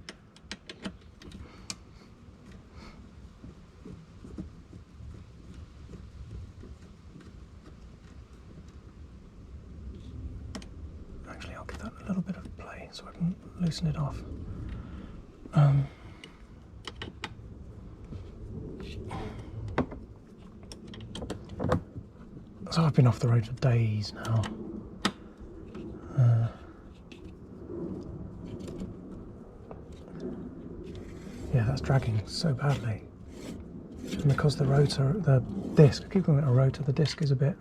Actually, I'll give that a little bit of play so I can loosen it off. So I've been off the road for days now. that's dragging so badly. And because the rotor, the disc, I keep calling it a rotor, the disc is a bit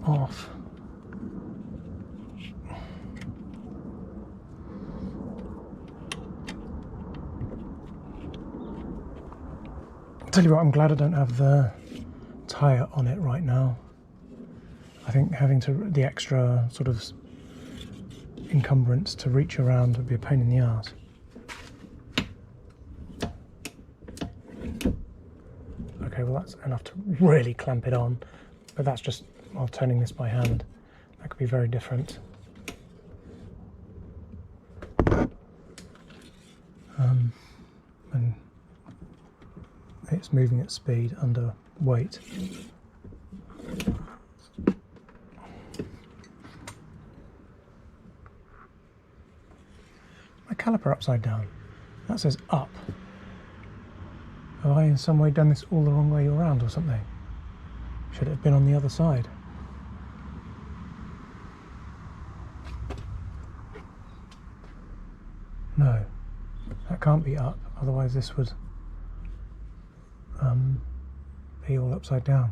off. I'll tell you what, I'm glad I don't have the tyre on it right now. I think having the extra sort of encumbrance to reach around would be a pain in the arse. Okay, well that's enough to really clamp it on, but that's just while turning this by hand. That could be very different. And it's moving at speed under weight. My caliper upside down. That says up. Have I in some way done this all the wrong way around or something? Should it have been on the other side? No, that can't be up, otherwise this would be all upside down.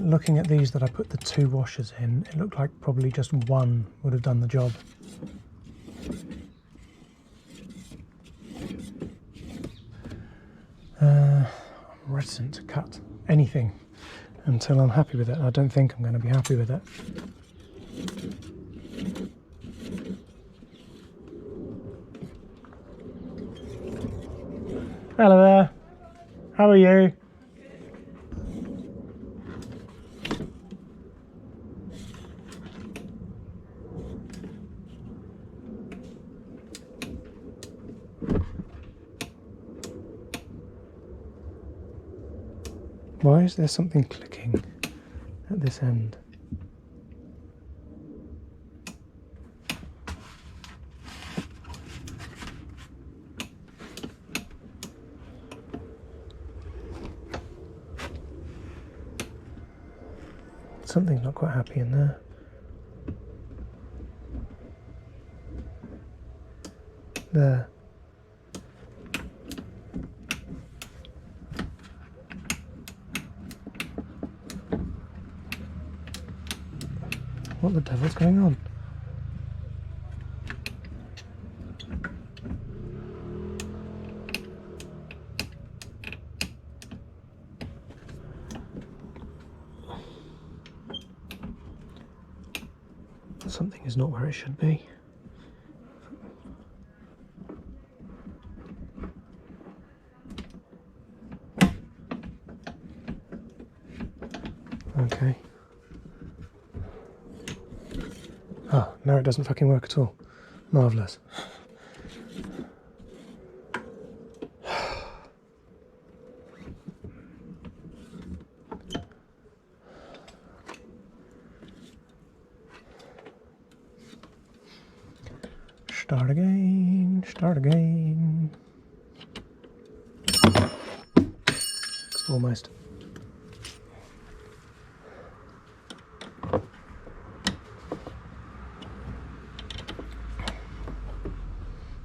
Looking at these that I put the 2 washers in, it looked like probably just one would have done the job. I'm reticent to cut anything until I'm happy with it. I don't think I'm going to be happy with it. Hello there, how are you? Why is there something clicking at this end? Something's not quite happy in there. There. What the devil's going on? Something is not where it should be. Okay. Oh, now it doesn't fucking work at all. Marvellous. Start again, start again. Almost.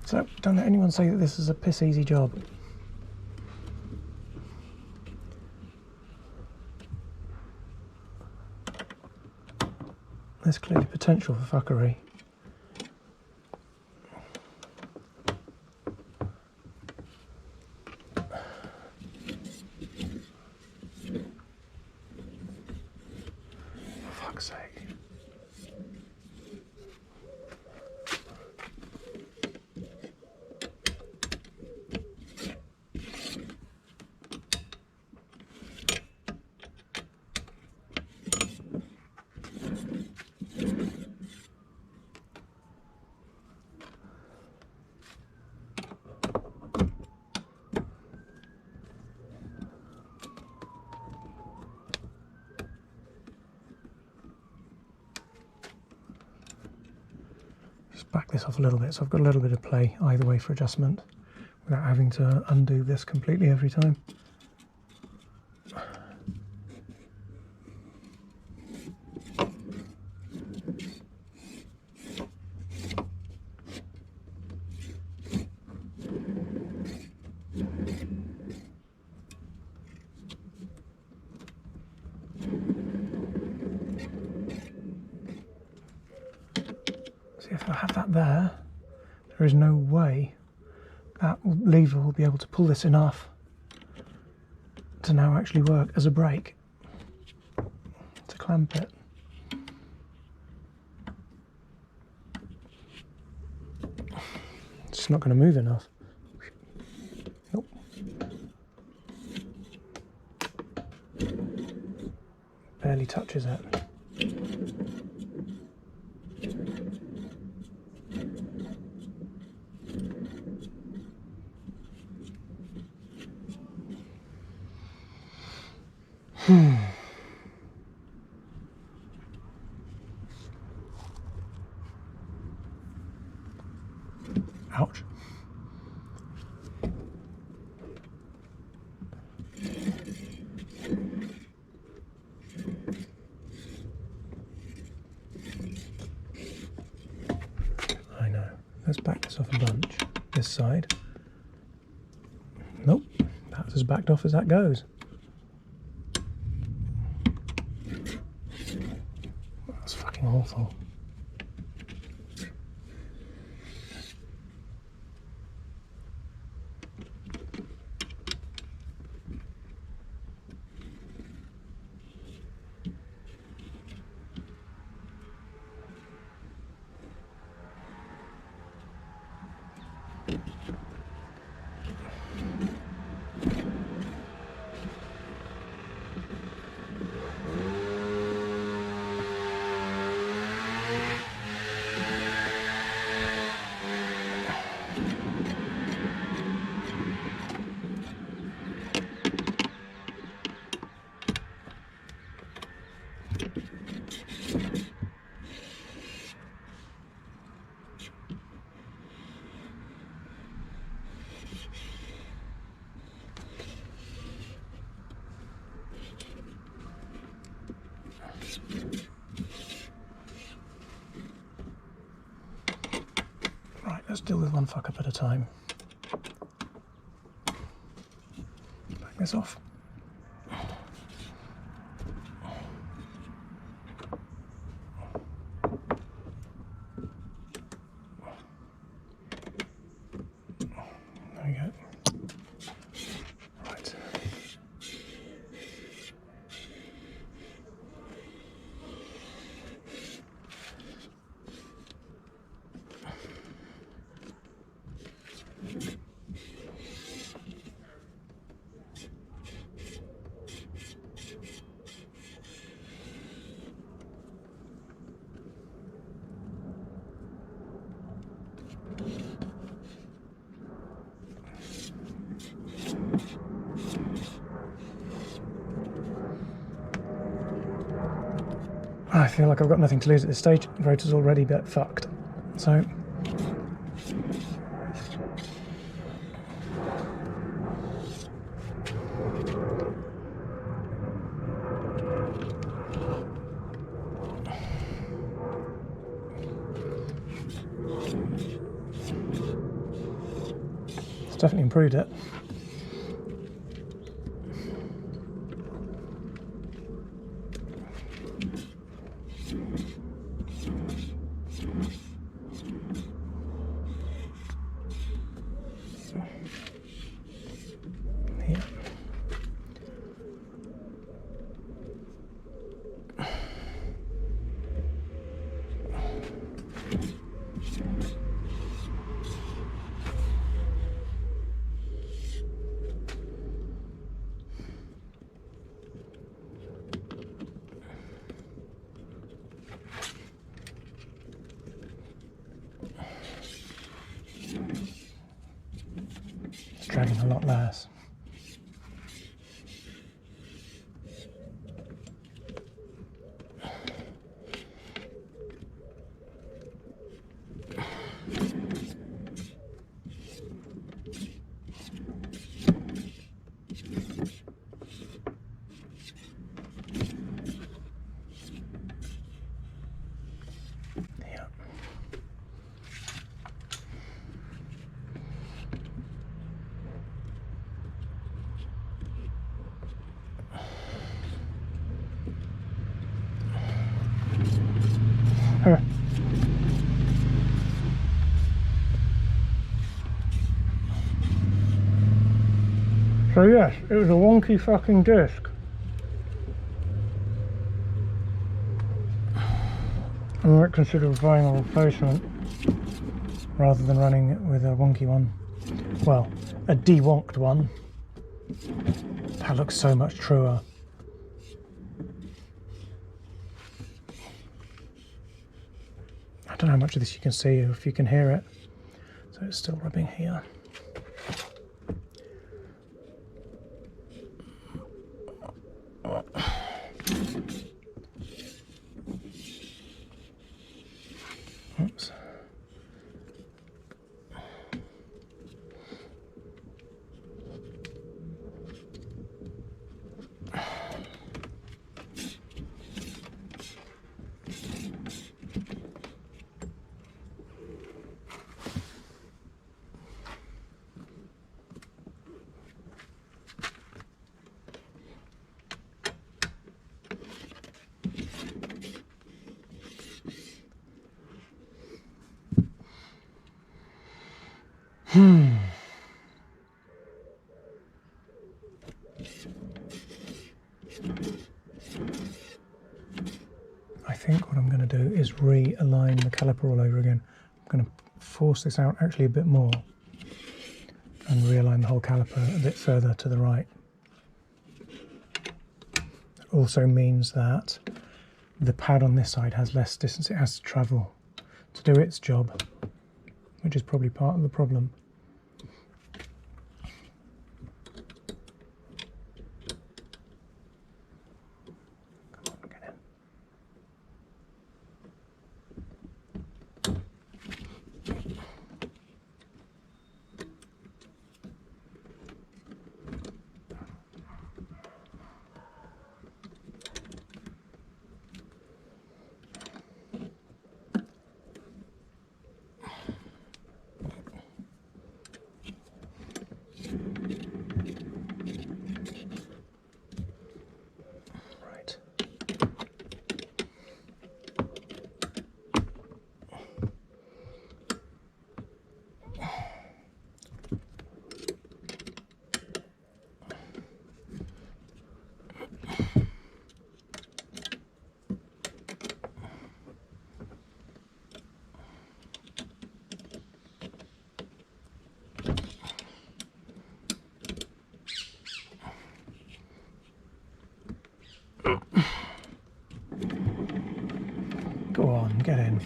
So don't let anyone say that this is a piss easy job. There's clearly potential for fuckery. For fuck's sake. Just back this off a little bit so I've got a little bit of play either way for adjustment without having to undo this completely every time. See, if I have that there is no way that lever will be able to pull this enough to now actually work as a brake to clamp it. It's just not going to move enough. Nope. Barely touches it. Ouch. I know. Let's back this off a bunch. This side. Nope. That's as backed off as that goes. That's fucking awful. Right, let's deal with one fuck up at a time. Back this off. There we go. Right. I feel like I've got nothing to lose at this stage. The rotor's already a bit fucked. So definitely improved it. Yeah. It's dragging a lot less. Yeah. So yes, it was a wonky fucking disc. I might consider buying a replacement rather than running it with a wonky one. Well, a de-wonked one. That looks so much truer. I don't know how much of this you can see, or if you can hear it. So it's still rubbing here. Oops. I think what I'm going to do is realign the caliper all over again. I'm going to force this out actually a bit more and realign the whole caliper a bit further to the right. It also means that the pad on this side has less distance it has to travel to do its job, which is probably part of the problem. Go on, get in.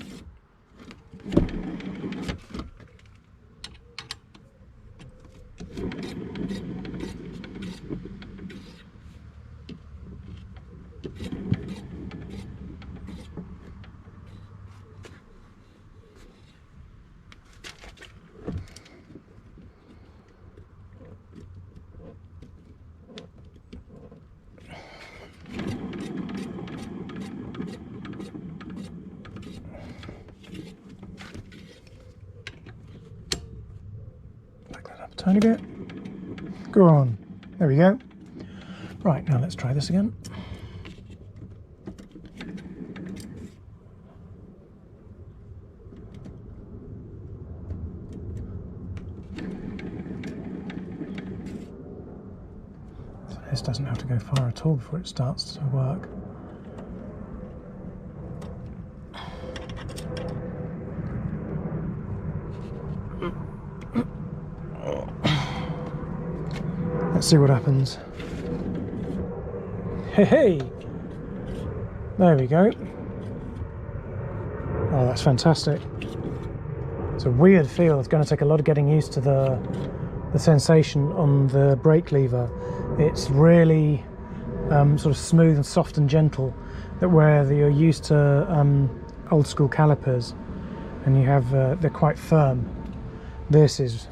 tiny bit. Go on. There we go. Right, now let's try this again. So this doesn't have to go far at all before it starts to work. Let's see what happens. Hey, hey! There we go. Oh, that's fantastic. It's a weird feel. It's going to take a lot of getting used to the sensation on the brake lever. It's really sort of smooth and soft and gentle, that where you're used to old school calipers and you have they're quite firm. This is,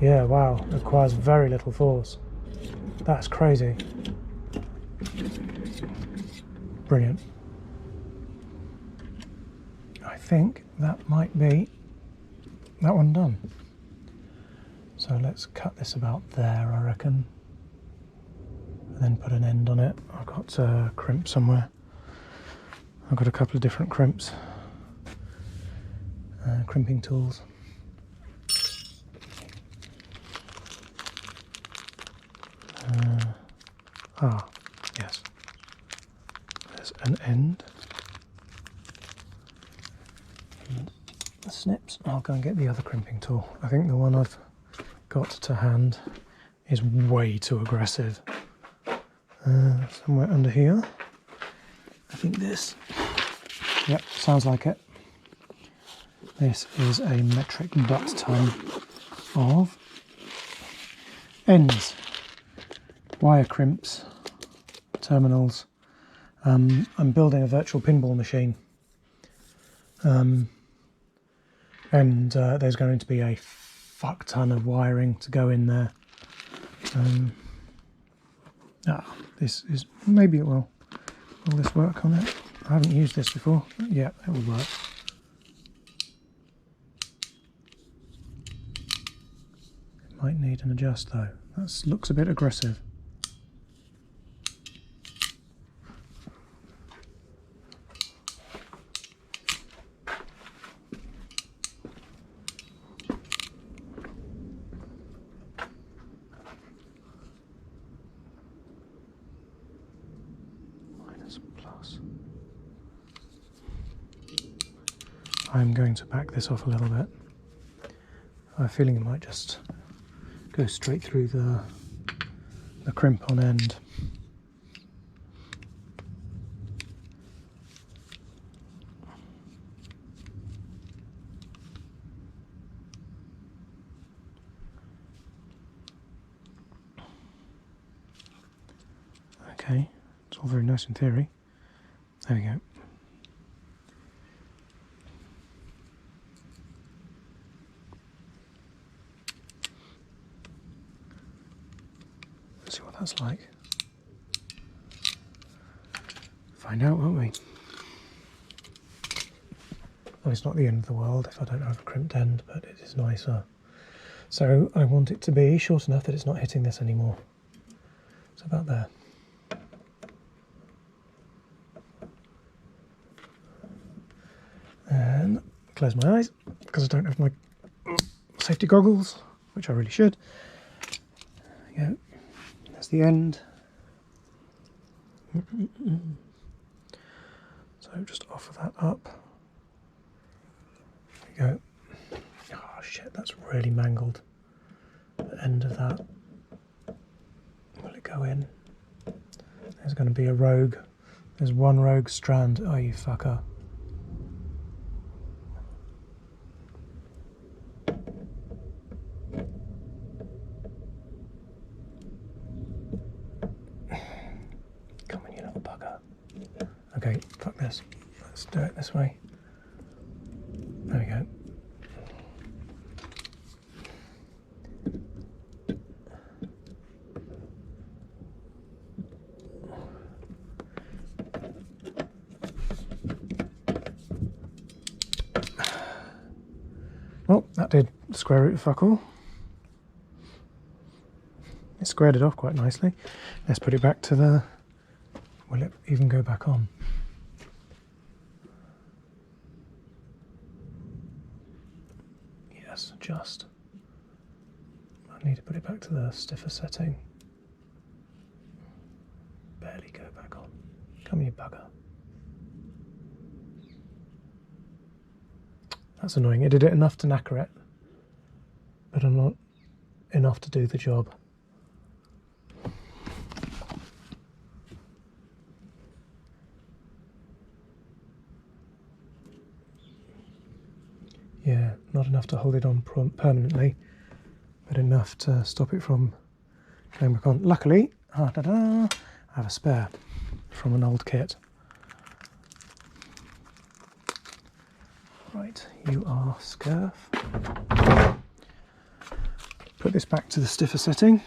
yeah, wow, it requires very little force. That's crazy. Brilliant. I think that might be that one done. So let's cut this about there, I reckon, and then put an end on it. I've got a crimp somewhere. I've got a couple of different crimps, crimping tools. Yes. There's an end. And the snips. I'll go and get the other crimping tool. I think the one I've got to hand is way too aggressive. Somewhere under here. I think this. Yep, sounds like it. This is a metric butt ton of ends, wire crimps, terminals. I'm building a virtual pinball machine, and there's going to be a fuck ton of wiring to go in there. This is, maybe it will. Will this work on it? I haven't used this before. Yeah, it will work. It might need an adjust though. That looks a bit aggressive. I'm going to back this off a little bit. I have a feeling it might just go straight through the crimp on end. Okay, it's all very nice in theory. There we go. Let's see what that's like. Find out, won't we? Well, it's not the end of the world if I don't have a crimped end, but it is nicer. So I want it to be short enough that it's not hitting this anymore. It's about there. And close my eyes because I don't have my safety goggles, which I really should. There we go. There's the end. So just offer that up. There we go. Oh shit, that's really mangled. The end of that. Will it go in? There's going to be a rogue. There's one rogue strand. Oh, you fucker. Come on, you little bugger. Okay, fuck this. Let's do it this way. There we go. Well, that did square root of fuck all. squared it off quite nicely. Let's put it back to the... Will it even go back on? Yes, just. I need to put it back to the stiffer setting. Barely go back on. Come here, bugger. That's annoying. It did it enough to knacker it, but not enough to do the job. Yeah, not enough to hold it on permanently, but enough to stop it from going back on. Luckily, I have a spare from an old kit. Right, you are scurf. Put this back to the stiffer setting.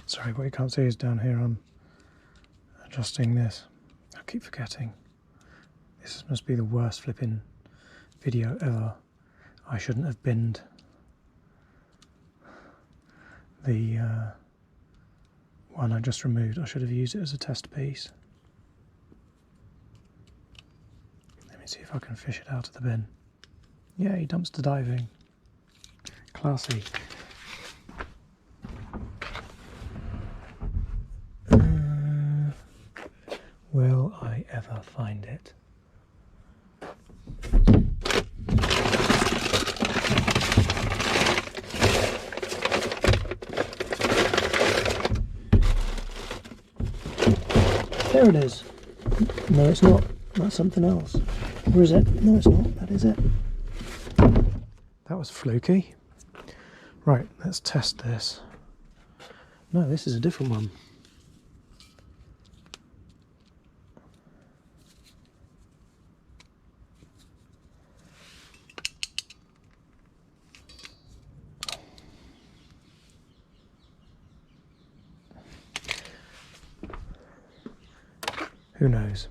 Sorry, what you can't see is down here I'm adjusting this. I keep forgetting. This must be the worst flipping video ever. I shouldn't have binned the one I just removed. I should have used it as a test piece. Let me see if I can fish it out of the bin. Yay, dumpster diving. Classy. Will I ever find it? There it is. No, it's not. That's something else. Or is it? No, it's not. That is it. That was fluky. Right, let's test this. No, this is a different one. Who knows?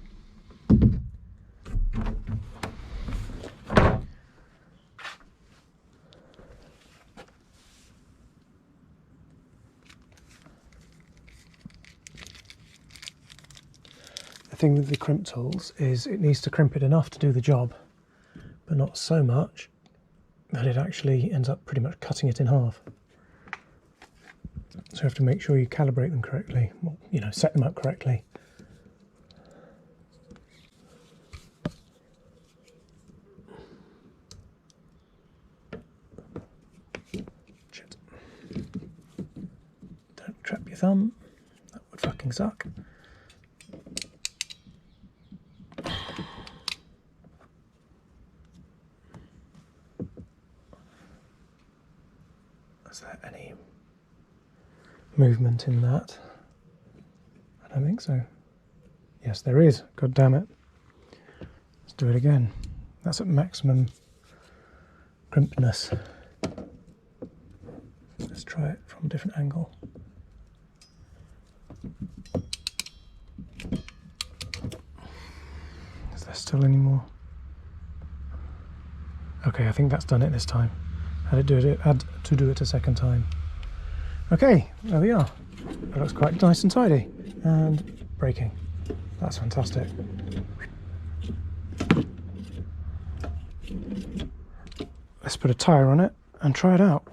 The thing with the crimp tools is it needs to crimp it enough to do the job, but not so much that it actually ends up pretty much cutting it in half. So you have to make sure you calibrate them correctly, well, you know, set them up correctly. Don't trap your thumb, that would fucking suck. Is there any movement in that? I don't think so. Yes, there is. God damn it. Let's do it again. That's at maximum crimpness. Let's try it from a different angle. Is there still any more? Okay, I think that's done it this time. Had to do it a second time. Okay, there we are. It looks quite nice and tidy. And braking. That's fantastic. Let's put a tyre on it and try it out.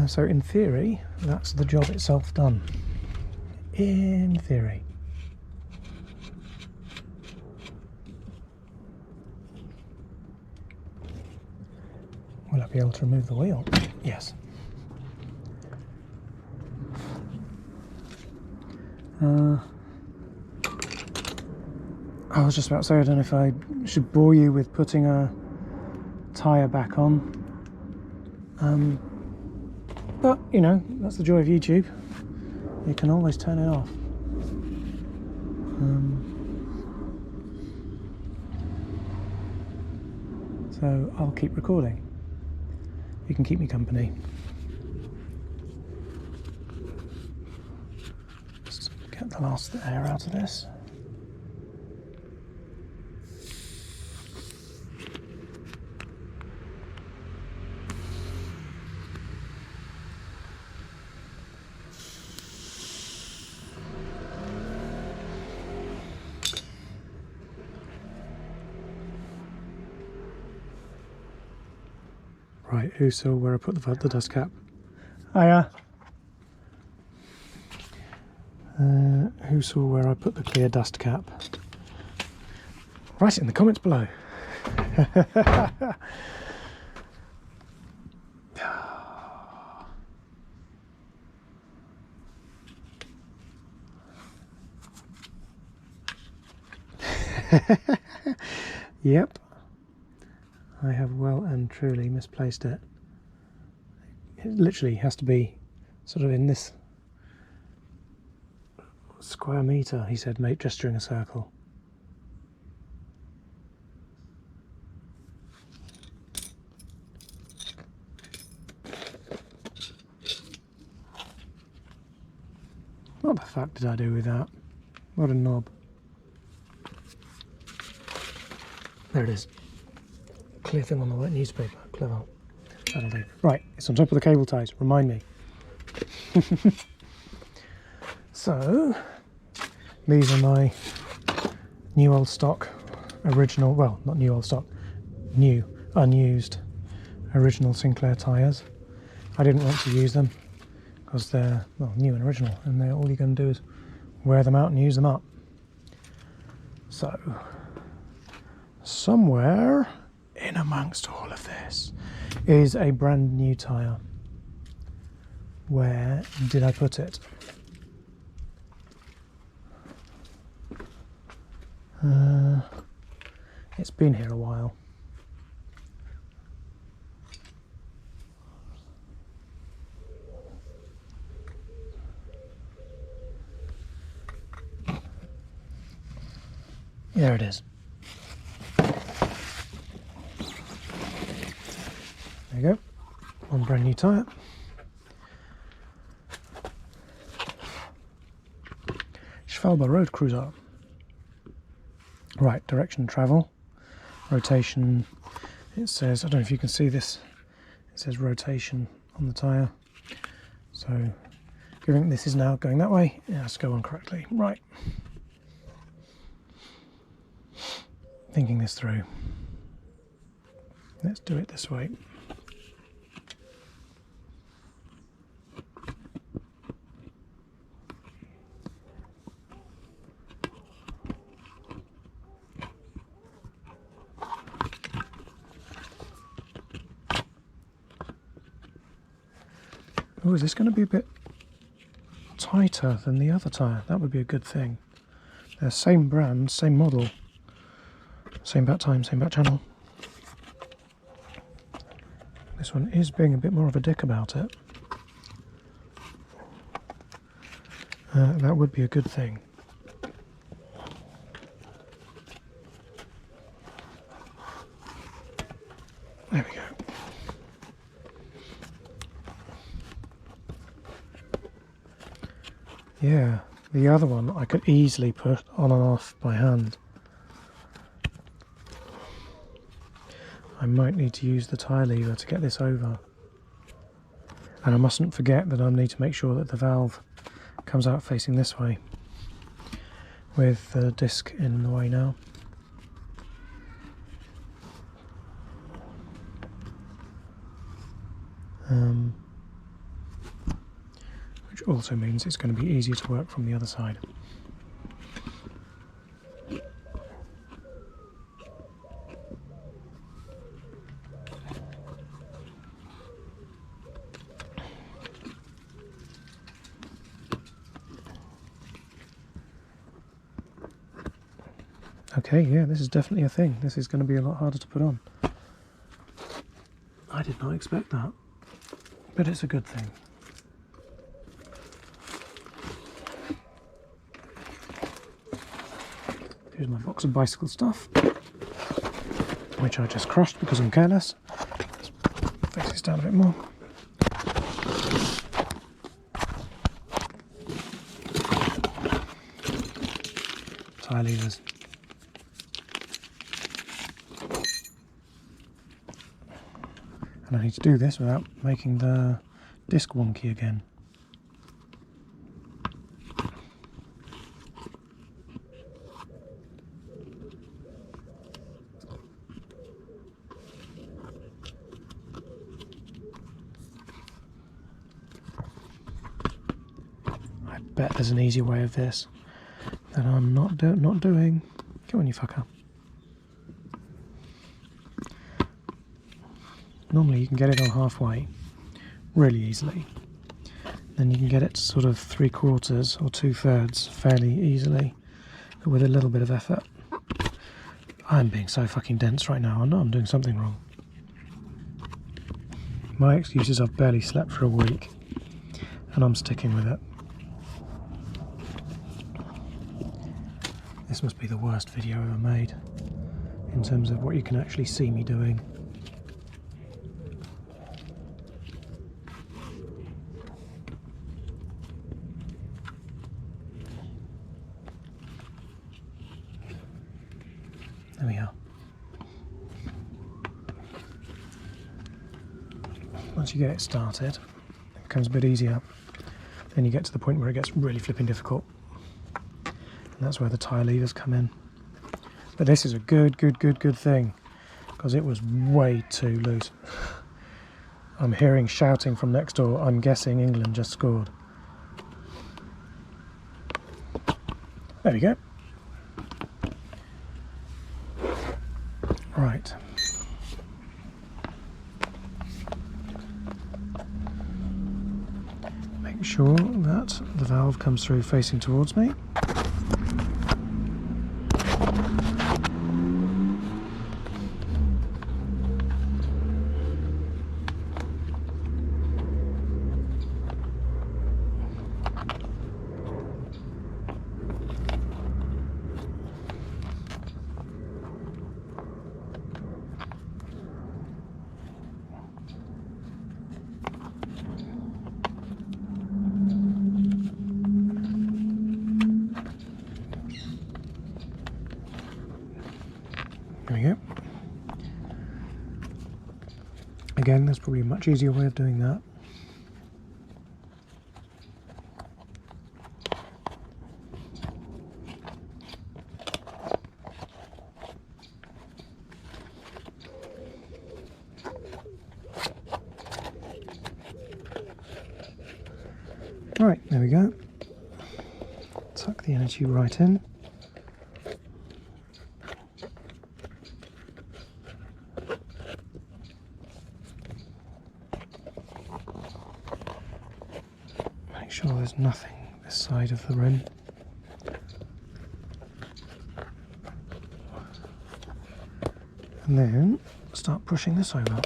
So in theory, that's the job itself done. In theory. Will I be able to remove the wheel? Yes. I was just about to say, I don't know if I should bore you with putting a tyre back on. But, you know, that's the joy of YouTube. You can always turn it off. so I'll keep recording. You can keep me company. Just get the last air out of this. Right, who saw where I put the dust cap? Hiya. Who saw where I put the clear dust cap? Write it in the comments below. Yep. I have well and truly misplaced it. It literally has to be sort of in this square metre, he said, mate, gesturing a circle. What the fuck did I do with that? What a knob. There it is. Clear thing on the white newspaper. Clever. That'll do. Right, it's on top of the cable ties. Remind me. So, these are my new old stock, original, well, not new old stock, new, unused, original Sinclair tyres. I didn't want to use them because they're, well, new and original, and they're all you're going to do is wear them out and use them up. So, somewhere in amongst all of this is a brand new tyre. Where did I put it? It's been here a while. There it is. There you go. One brand new tyre. Schwalbe Road Cruiser. Right, direction travel. Rotation, it says, I don't know if you can see this, it says rotation on the tyre. So, given this is now going that way, it has to go on correctly. Right. Thinking this through. Let's do it this way. Oh, is this going to be a bit tighter than the other tyre? That would be a good thing. They're same brand, same model, same back time, same back channel. This one is being a bit more of a dick about it. That would be a good thing. There we go. Yeah, the other one I could easily put on and off by hand. I might need to use the tyre lever to get this over. And I mustn't forget that I need to make sure that the valve comes out facing this way, with the disc in the way now. Which also means it's going to be easier to work from the other side. Okay, yeah, this is definitely a thing. This is going to be a lot harder to put on. I did not expect that, but it's a good thing. Here's my box of bicycle stuff. which I just crushed because I'm careless. Let's face this down a bit more. Tyre levers. And I need to do this without making the disc wonky again. I bet there's an easier way of this that I'm not doing. Come on, you fucker. Normally you can get it on halfway really easily. Then you can get it to sort of 3/4 or 2/3 fairly easily, but with a little bit of effort. I'm being so fucking dense right now. I know I'm doing something wrong. My excuse is I've barely slept for a week, and I'm sticking with it. This must be the worst video ever made in terms of what you can actually see me doing. There we are. Once you get it started, it becomes a bit easier. Then you get to the point where it gets really flipping difficult. And that's where the tyre levers come in. But this is a good thing, because it was way too loose. I'm hearing shouting from next door. I'm guessing England just scored. There we go. Right. Make sure that the valve comes through facing towards me. There we go. Again, there's probably a much easier way of doing that. Right, there we go. Tuck the inner tube right in. Make sure there's nothing this side of the rim. And then start pushing this over.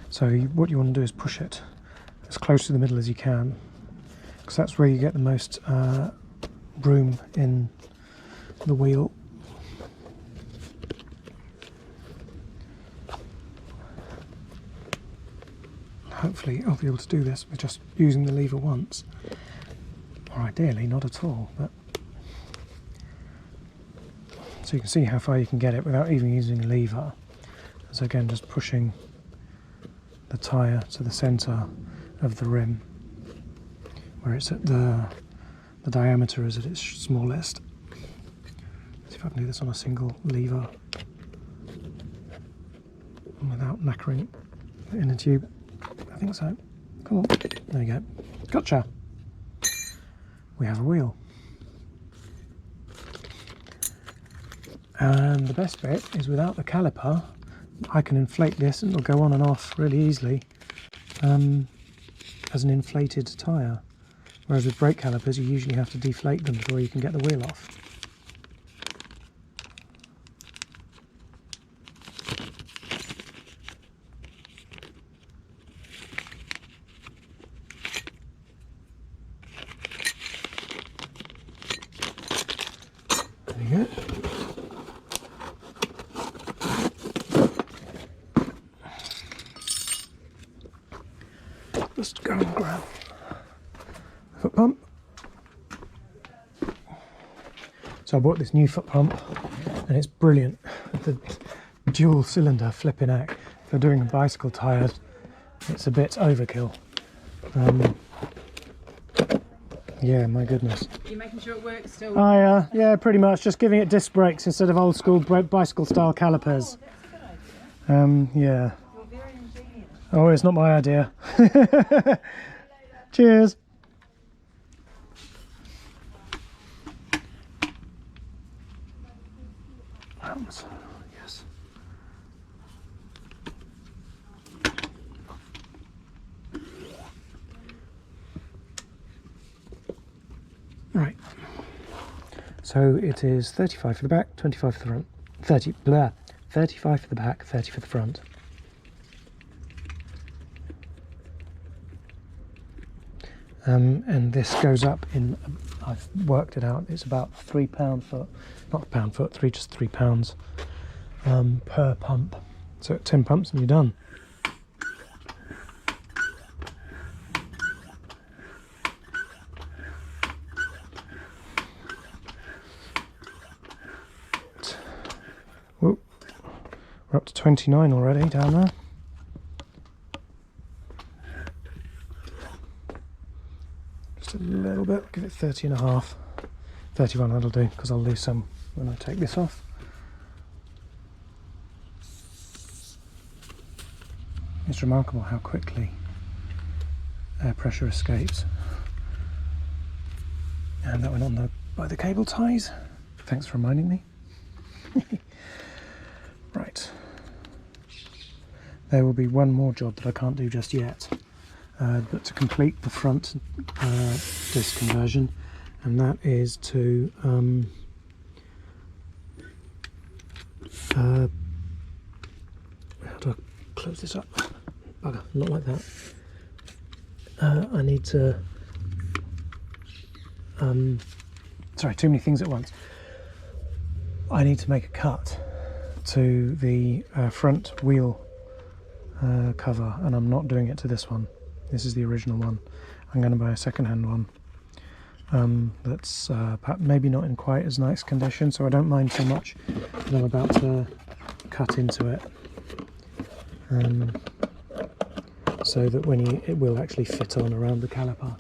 So what you want to do is push it as close to the middle as you can, because that's where you get the most room in the wheel. Hopefully I'll be able to do this with just using the lever once, or ideally not at all. But so you can see how far you can get it without even using a lever. So again, just pushing the tyre to the centre of the rim, where it's at the diameter is at its smallest. Let's see if I can do this on a single lever without knackering the inner tube. I think so. Come on. There we go. Gotcha. We have a wheel. And the best bit is without the caliper, I can inflate this and it'll go on and off really easily as an inflated tyre. Whereas with brake calipers, you usually have to deflate them before you can get the wheel off. There you go. Just go and grab the foot pump. So I bought this new foot pump and it's brilliant. The dual cylinder flipping heck. For doing bicycle tyres, it's a bit overkill. Yeah, my goodness. Are you making sure it works still? Yeah, pretty much. Just giving it disc brakes instead of old school bicycle style calipers. Yeah. You're very ingenious. Oh, it's not my idea. Cheers. Yes. Right. So it is 35 for the back, 25 for the front. 35 for the back, 30 for the front. And this goes up in, I've worked it out, it's about £3 foot, not pound foot, just £3 per pump. So 10 pumps and you're done. Whoop. We're up to 29 already down there. Just a little bit, give it 30 and a half. 31 that'll do, because I'll lose some when I take this off. It's remarkable how quickly air pressure escapes. And that went on by the cable ties. Thanks for reminding me. Right. There will be one more job that I can't do just yet. But to complete the front disc conversion, and that is to how do I close this up? Bugger, not like that. I need to sorry, too many things at once. I need to make a cut to the front wheel cover, and I'm not doing it to this one. This is the original one. I'm going to buy a second-hand one that's perhaps maybe not in quite as nice condition, so I don't mind so much that I'm about to cut into it, so that when it will actually fit on around the caliper.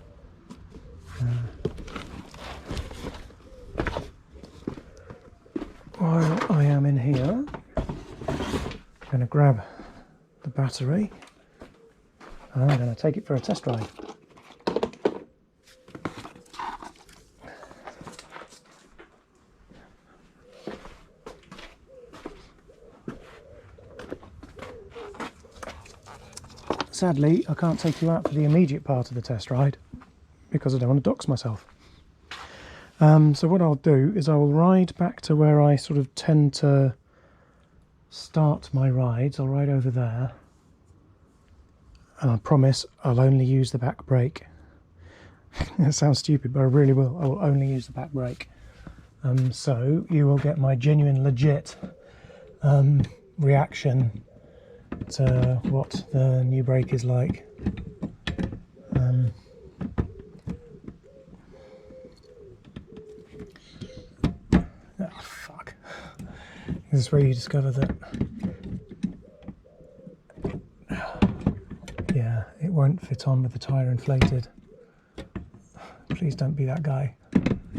While I am in here, I'm going to grab the battery and I'm going to take it for a test ride. Sadly, I can't take you out for the immediate part of the test ride because I don't want to dox myself. So what I'll do is I will ride back to where I sort of tend to start my rides. I'll ride over there, and I promise I'll only use the back brake. It sounds stupid, but I really will. I will only use the back brake. So you will get my genuine, legit reaction to what the new brake is like. Oh, fuck. This is where you discover that, yeah, it won't fit on with the tyre inflated. Please don't be that guy.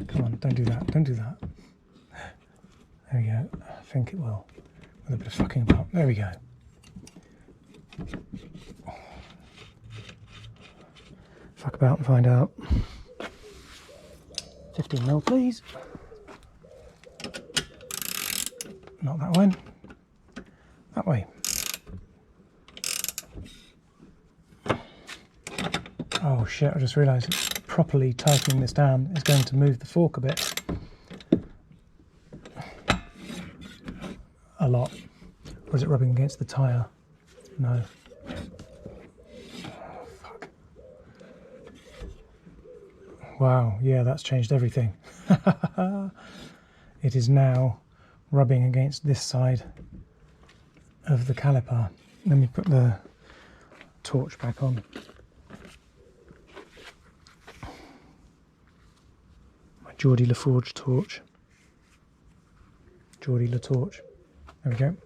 Come on, don't do that, don't do that. There we go, I think it will. With a bit of fucking about. There we go. Fuck about and find out. 15mm, please. Not that way. That way. Oh shit, I just realised properly tightening this down is going to move the fork a bit. A lot. Or is it rubbing against the tyre? No. Oh, fuck. Wow, yeah, that's changed everything. it is now rubbing against this side of the caliper. Let me put the torch back on. My Geordie LaForge torch. Geordie LaTorch. There we go.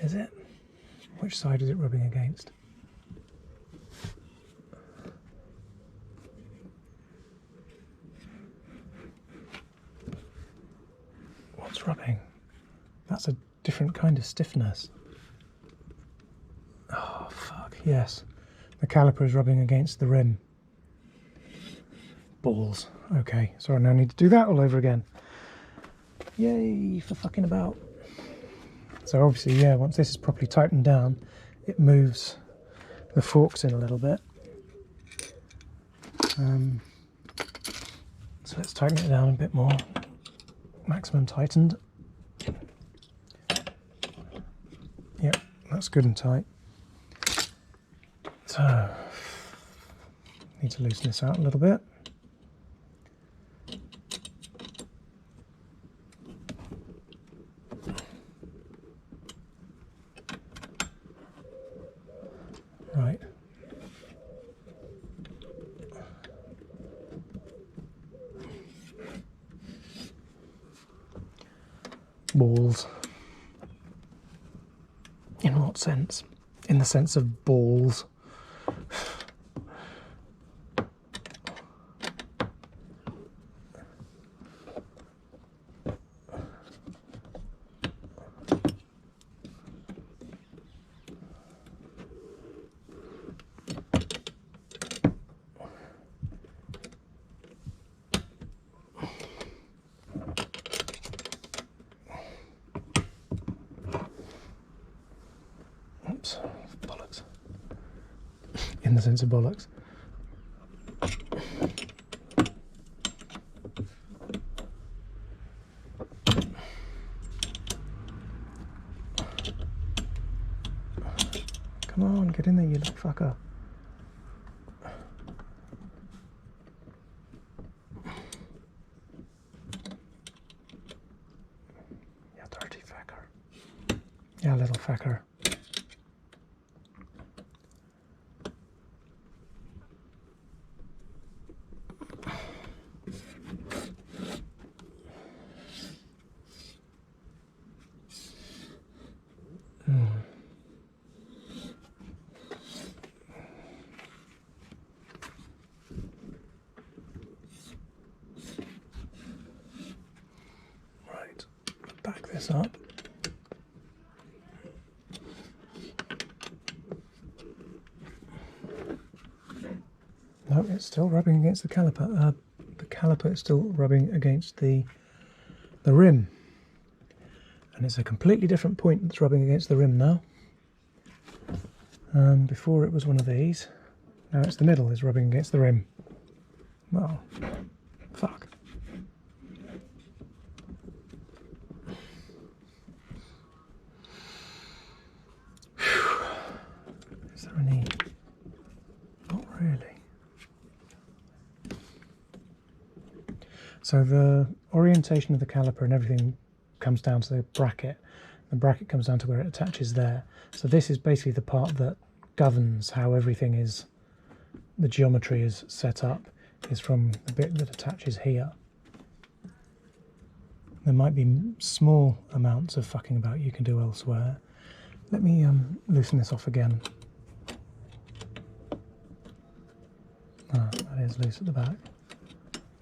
Is it? Which side is it rubbing against? What's rubbing? That's a different kind of stiffness. Oh, fuck, yes. The caliper is rubbing against the rim. Balls. Okay, so I now need to do that all over again. Yay for fucking about. So obviously, yeah, once this is properly tightened down, it moves the forks in a little bit. So let's tighten it down a bit more. Maximum tightened. Yep, that's good and tight. So, need to loosen this out a little bit. Right. Balls. In what sense? In the sense of balls. Oops, bollocks. In the sense of bollocks. Come on, get in there, you little fucker. You dirty fucker. Yeah, little fucker. Right, back this up. No, it's still rubbing against the caliper. The caliper is still rubbing against the rim. And it's a completely different point that's rubbing against the rim now. Before it was one of these. Now it's the middle is rubbing against the rim. Well, fuck. Is there any... Not really. So the orientation of the caliper and everything comes down to the bracket. The bracket comes down to where it attaches there. So this is basically the part that governs how everything is, the geometry is set up, is from the bit that attaches here. There might be small amounts of fucking about you can do elsewhere. Let me loosen this off again. Ah, that is loose at the back.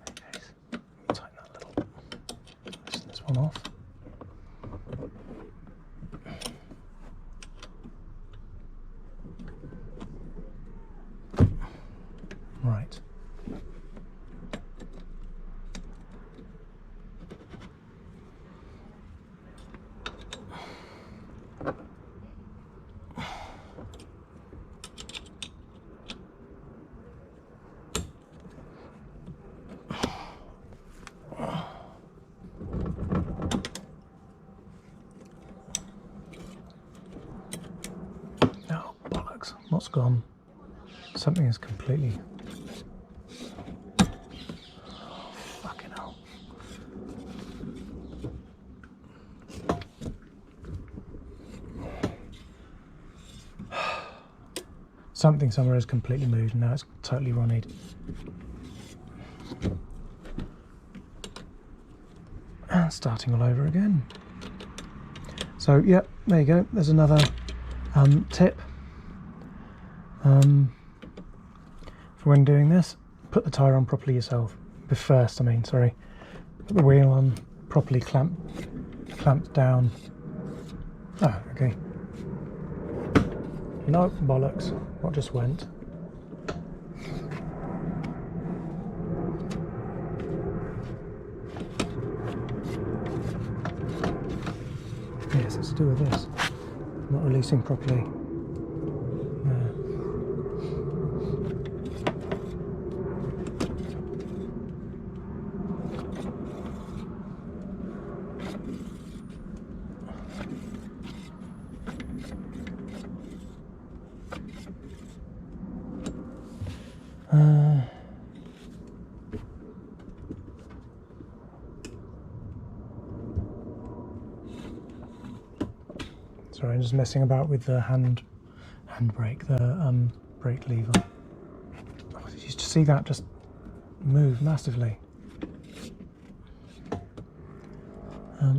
Okay, so tighten that a little. Loosen this one off. Right. Oh, bollocks. What's gone? Something is completely... something somewhere has completely moved and now it's totally ronnied. And starting all over again. So yeah, there you go. There's another tip for when doing this. Put the tyre on properly yourself. First, I mean, sorry. Put the wheel on properly, clamped down. Oh, okay. No, bollocks. What just went? Yes, it's to do with this. Not releasing properly. Sorry, I'm just messing about with the handbrake, the brake lever. Oh, did you just see that just move massively?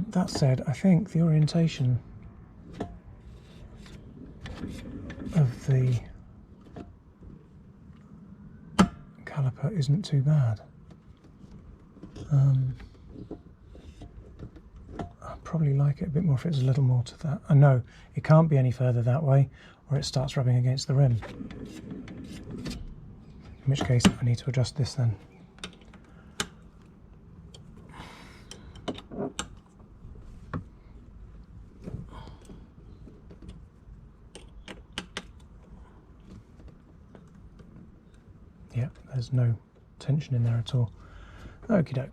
That said, I think the orientation of the caliper isn't too bad. I'd probably like it a bit more if it's a little more to that. I know it can't be any further that way or it starts rubbing against the rim. In which case I need to adjust this then. Yeah, there's no tension in there at all. Okie doke.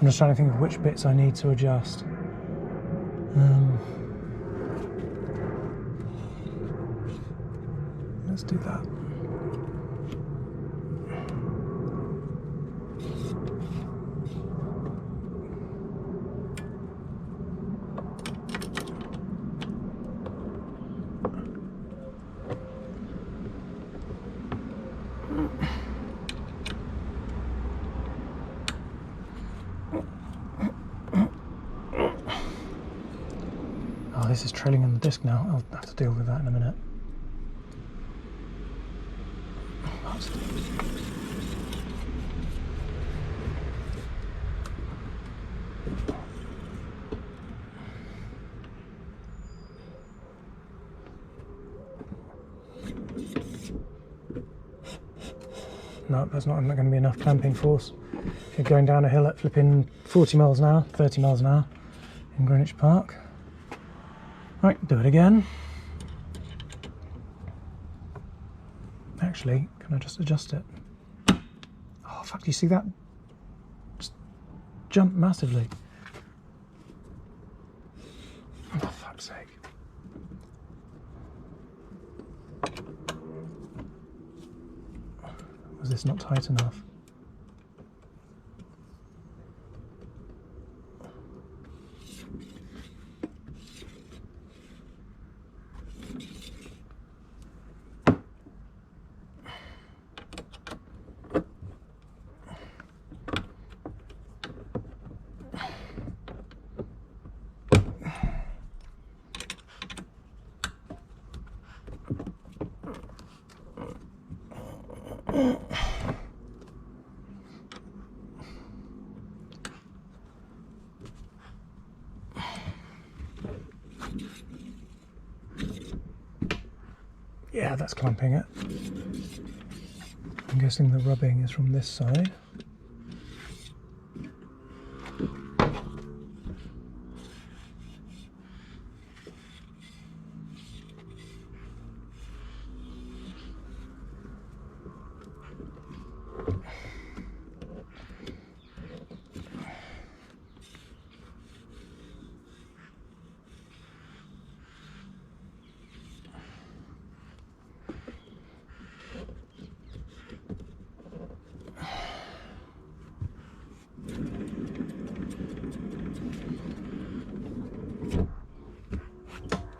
I'm just trying to think of which bits I need to adjust. Let's do that. Oh, this is trailing on the disc now. I'll have to deal with that in a minute. No, that's not going to be enough clamping force. If you're going down a hill at flipping 40 miles an hour, 30 miles an hour in Greenwich Park. Right, do it again. Actually, can I just adjust it? Oh, fuck, do you see that? Just jump massively. Oh, for fuck's sake. Was this not tight enough? Yeah, that's clamping it. I'm guessing the rubbing is from this side.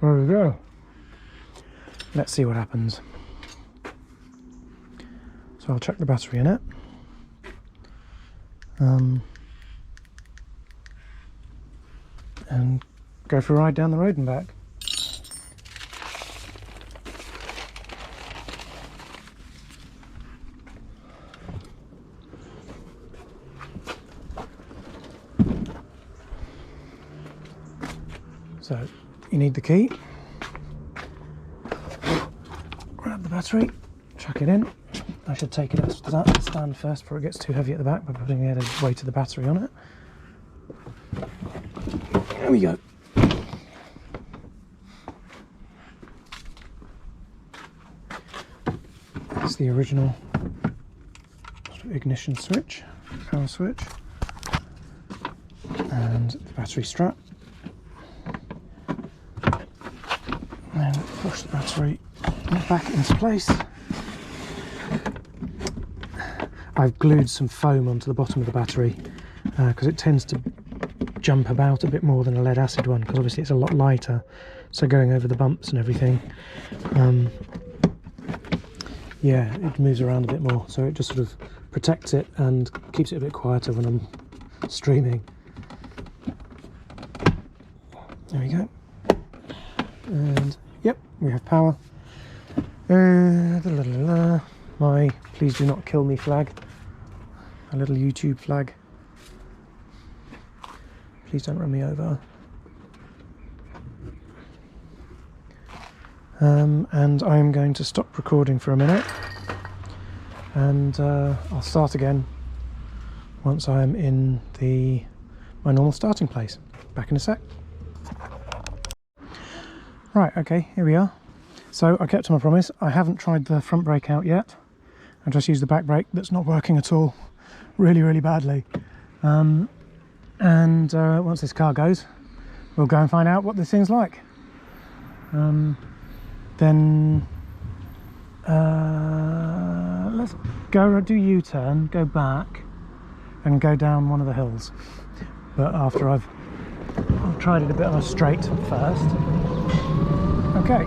There we go. Let's see what happens. So I'll chuck the battery in it. And go for a ride down the road and back. So you need the key. Grab the battery, chuck it in. I should take it off the stand first before it gets too heavy at the back by putting the weight of the battery on it. There we go. That's the original ignition switch, power switch, and the battery strap. And then push the battery back into place. I've glued some foam onto the bottom of the battery because it tends to jump about a bit more than a lead acid one, because obviously it's a lot lighter, so going over the bumps and everything, yeah, it moves around a bit more, so it just sort of protects it and keeps it a bit quieter when I'm streaming. There we go. And yep, we have power. My please do not kill me flag, a little YouTube flag. Please don't run me over. And I'm going to stop recording for a minute, and I'll start again once I'm in my normal starting place. Back in a sec. Right, okay, here we are. So I kept to my promise. I haven't tried the front brake out yet. I just used the back brake that's not working at all, really, really badly. And once this car goes, we'll go and find out what this thing's like. Then let's go do U-turn, go back, and go down one of the hills. But after I've tried it a bit on a straight first. Okay.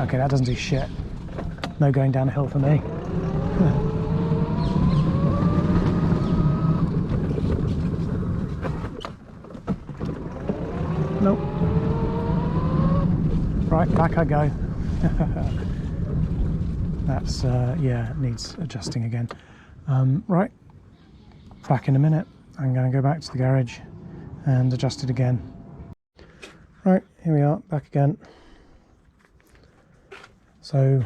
Okay, that doesn't do shit. No going down a hill for me. Nope. Right, back I go. That's, yeah, it needs adjusting again. Right, back in a minute. I'm going to go back to the garage and adjust it again. Right, here we are, back again. So,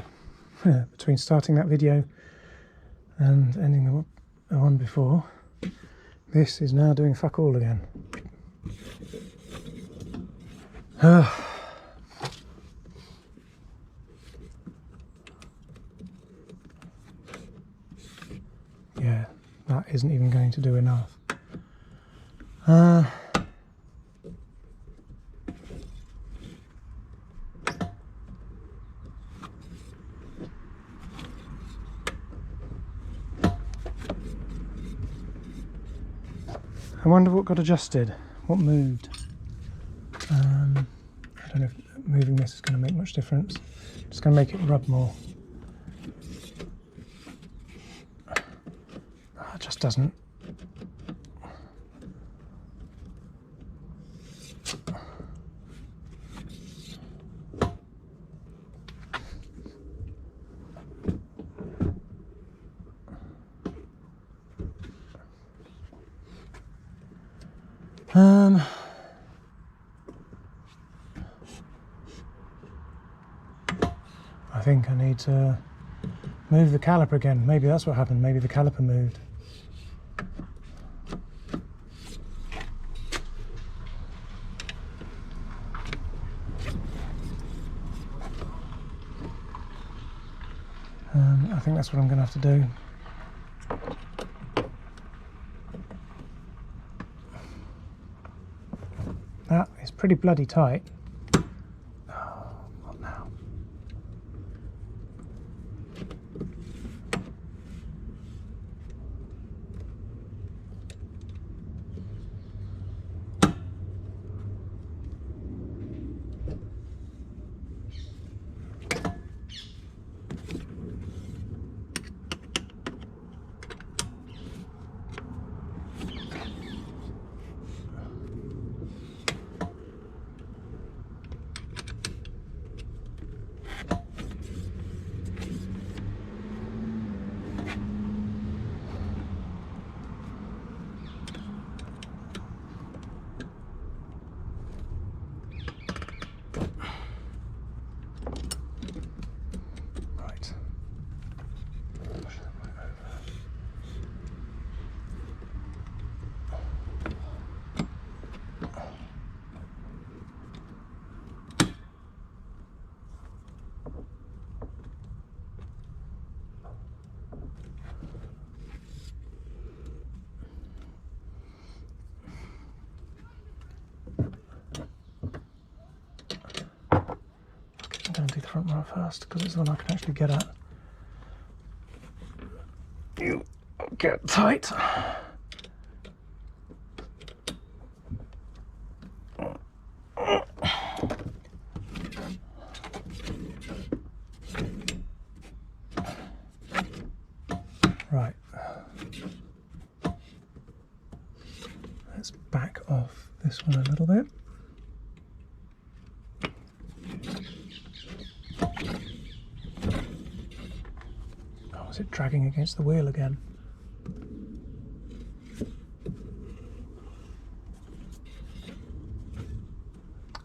between starting that video and ending the one before, this is now doing fuck all again. Yeah, that isn't even going to do enough. I wonder what got adjusted, what moved. I don't know if moving this is going to make much difference. It's going to make it rub more. It just doesn't. I think I need to move the caliper again. Maybe that's what happened. Maybe the caliper moved. I think that's what I'm going to have to do. That is pretty bloody tight. Oh, what now? front one first because it's the one I can actually get at. You get tight. Right. Let's back off this one a little bit. Oh, is it dragging against the wheel again?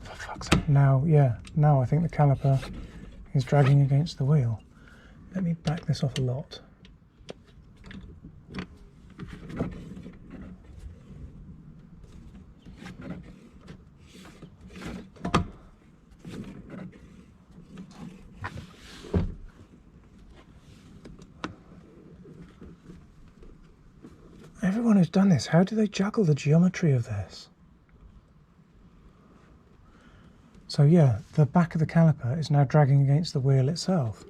For fuck's sake. Now, yeah, now I think the caliper is dragging against the wheel. Let me back this off a lot. Everyone who's done this, how do they juggle the geometry of this? So yeah, the back of the caliper is now dragging against the wheel itself.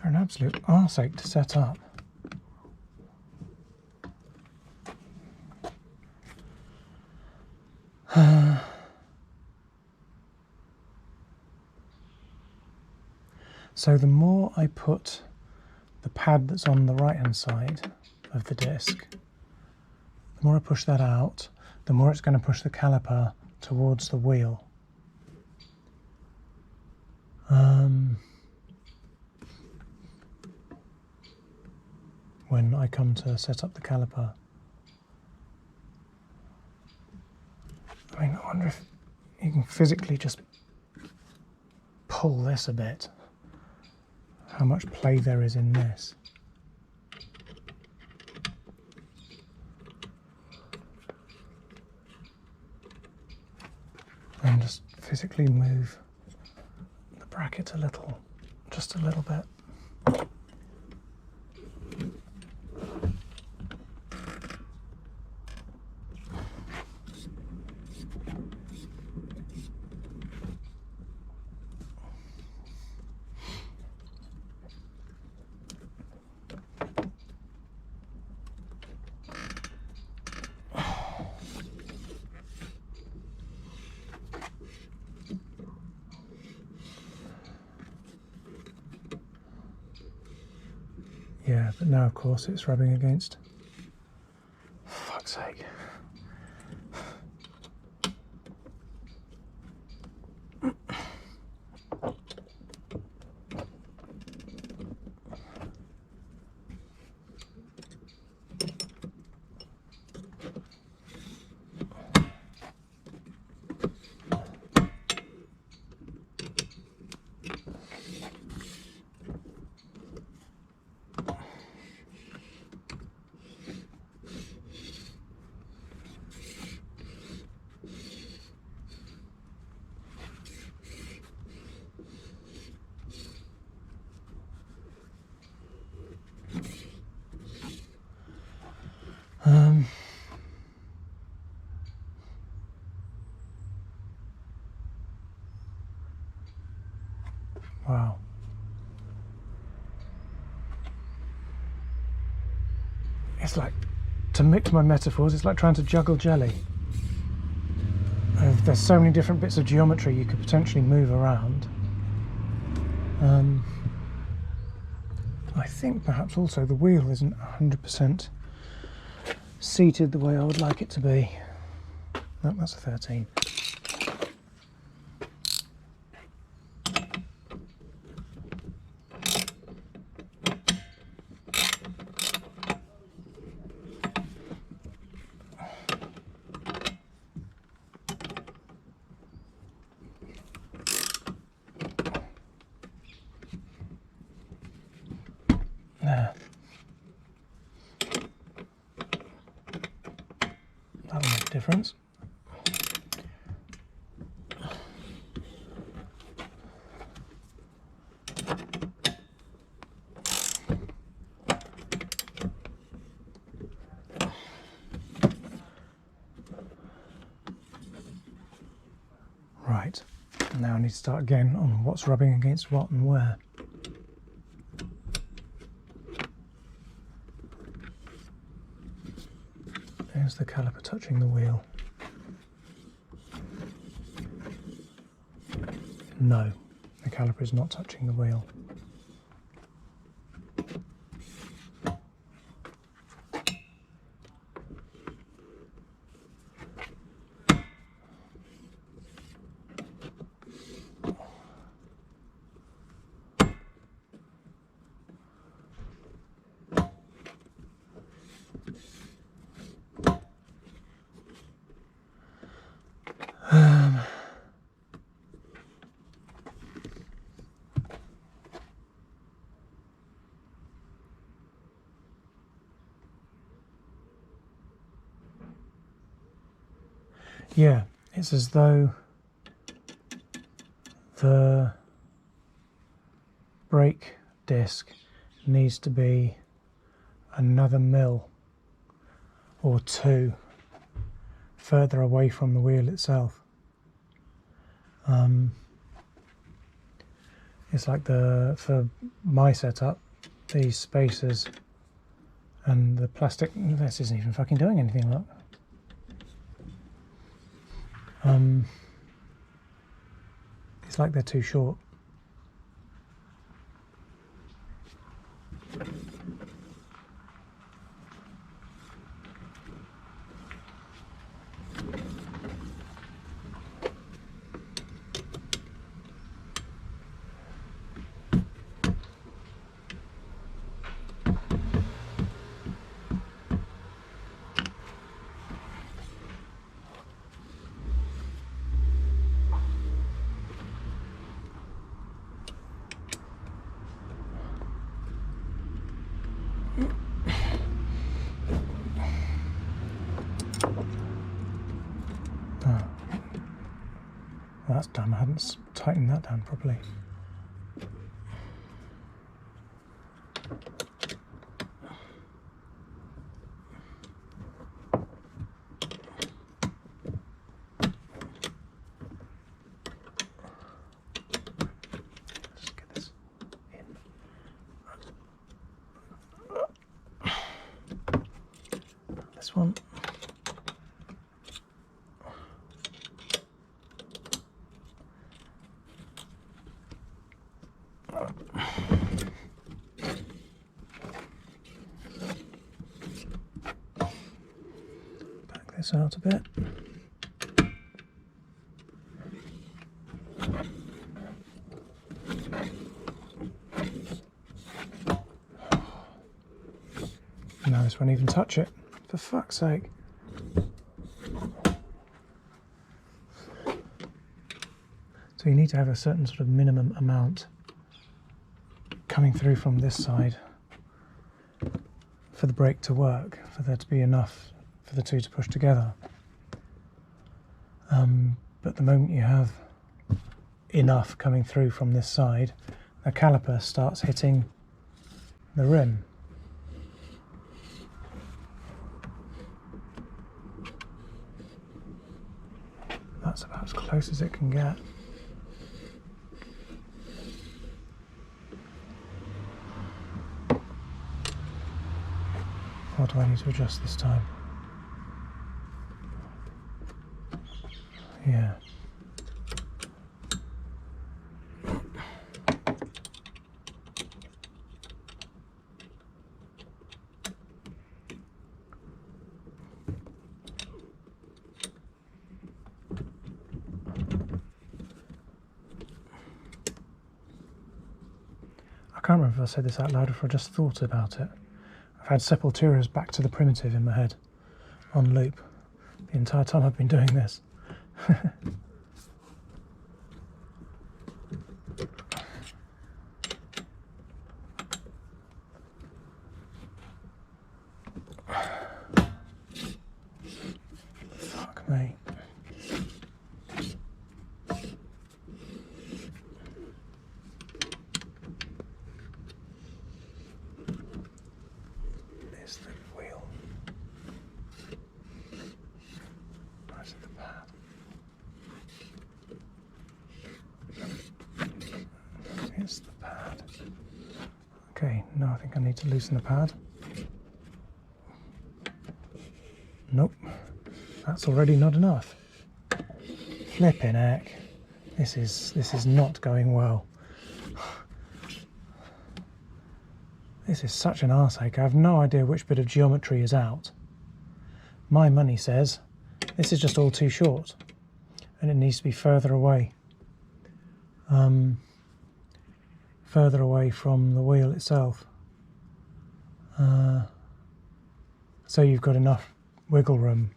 They're an absolute arseache to set up. So the more I put the pad that's on the right hand side of the disc, the more I push that out, the more it's going to push the caliper towards the wheel. When I come to set up the caliper. I mean, I wonder if you can physically just pull this a bit. How much play there is in this. And just physically move the bracket a little, just a little bit. Yeah, but now of course it's rubbing against. For fuck's sake. Wow. It's like, to mix my metaphors, it's like trying to juggle jelly. There's so many different bits of geometry you could potentially move around. I think perhaps also the wheel isn't 100% seated the way I would like it to be. Nope, that's a 13. There. That'll make a difference. Right, now I need to start again on what's rubbing against what and where. There's the caliper touching the wheel. No, the caliper is not touching the wheel. Yeah, it's as though the brake disc needs to be another mil or two further away from the wheel itself. It's like for my setup, these spacers and the plastic, this isn't even fucking doing anything, look. It's like they're too short. Oh. Well, that's dumb. I hadn't tightened that down properly. Let's get this in. This one. Back this out a bit. Now this won't even touch it, for fuck's sake. So you need to have a certain sort of minimum amount coming through from this side for the brake to work, for there to be enough for the two to push together. But the moment you have enough coming through from this side, the caliper starts hitting the rim. That's about as close as it can get. What do I need to adjust this time? Yeah. I can't remember if I said this out loud or if I just thought about it. I've had Sepultura's Back to the Primitive in my head, on loop, the entire time I've been doing this. Fuck me. There's the wheel. Right at the pad. it's the pad. Okay, now I think I need to loosen the pad. Nope, that's already not enough. Flipping heck. This is not going well. This is such an arseache. I have no idea which bit of geometry is out. My money says this is just all too short and it needs to be further away. Further away from the wheel itself. So you've got enough wiggle room.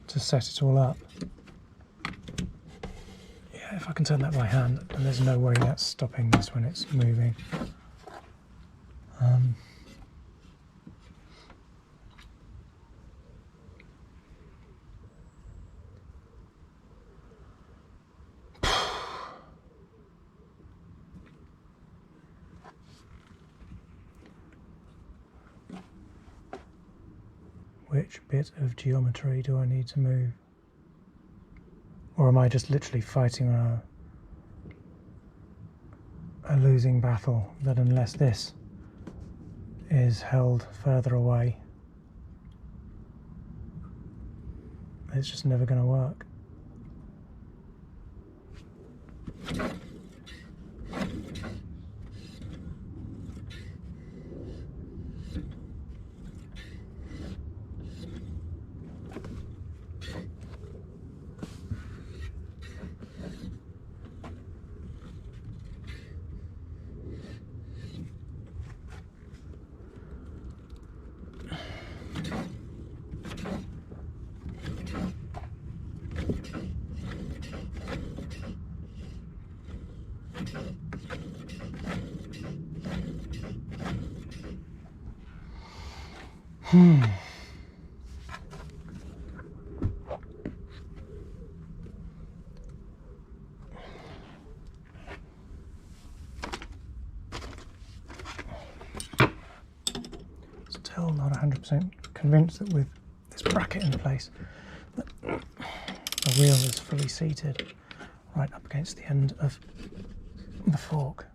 To set it all up. Yeah, if I can turn that by hand, and there's no way that's stopping this when it's moving. Which bit of geometry do I need to move? Or am I just literally fighting a losing battle, that unless this is held further away, it's just never going to work? Still not 100% convinced that with this bracket in place that the wheel is fully seated right up against the end of the fork.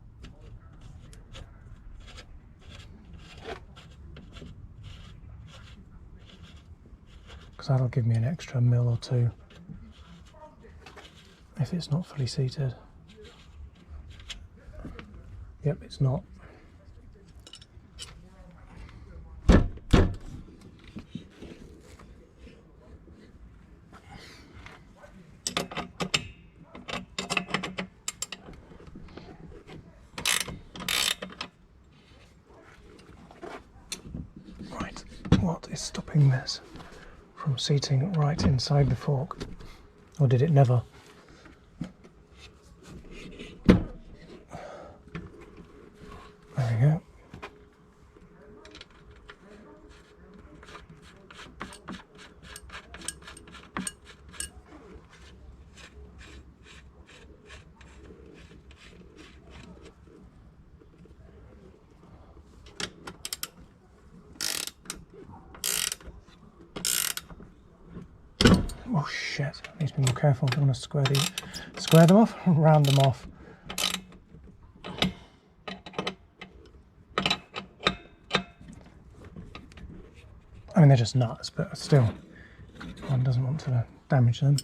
Because that'll give me an extra mil or two if it's not fully seated. Yep, it's not. Right, what is stopping this from seating right inside the fork? Or did it never? There we go. Oh shit, I need to be more careful. I don't want to square them off, round them off. I mean, they're just nuts, but still, one doesn't want to damage them.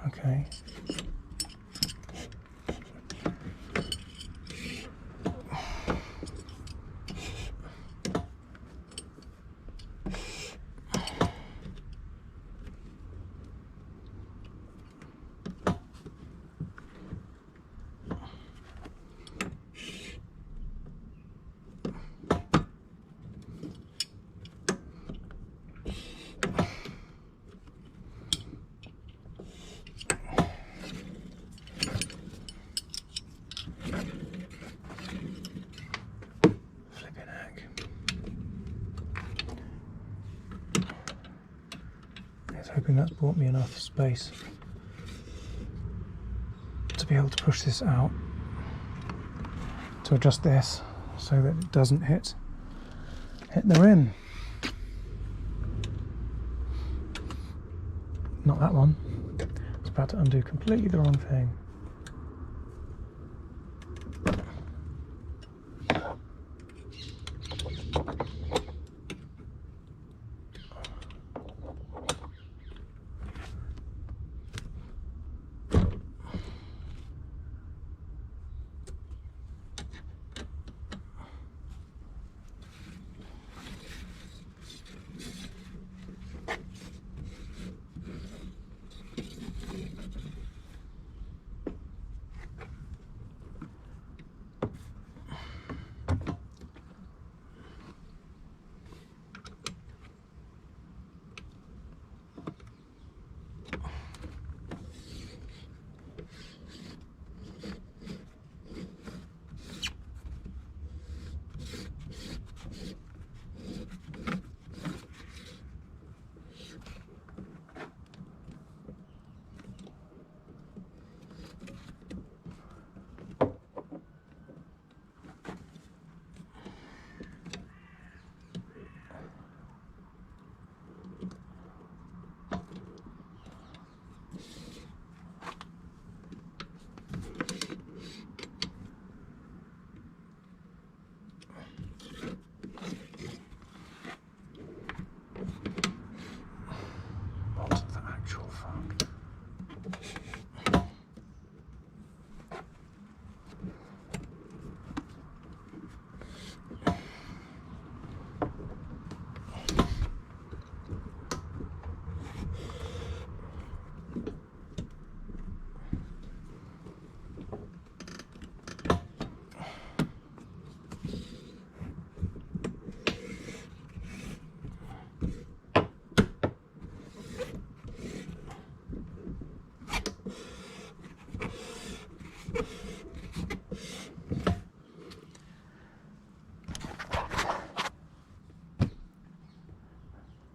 Okay. Hoping that's brought me enough space to be able to push this out, to adjust this so that it doesn't hit the rim. not that one. I was about to undo completely the wrong thing.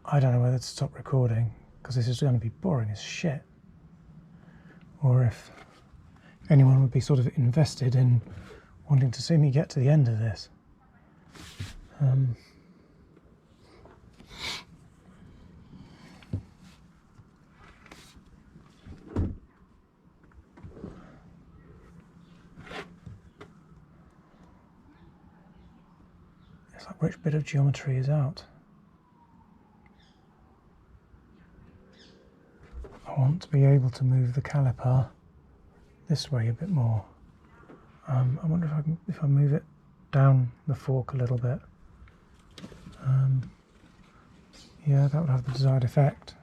I don't know whether to stop recording because this is going to be boring as shit, or if anyone would be sort of invested in wanting to see me get to the end of this. It's like, which bit of geometry is out? I want to be able to move the caliper this way a bit more. I wonder if I move it down the fork a little bit. Yeah, that would have the desired effect.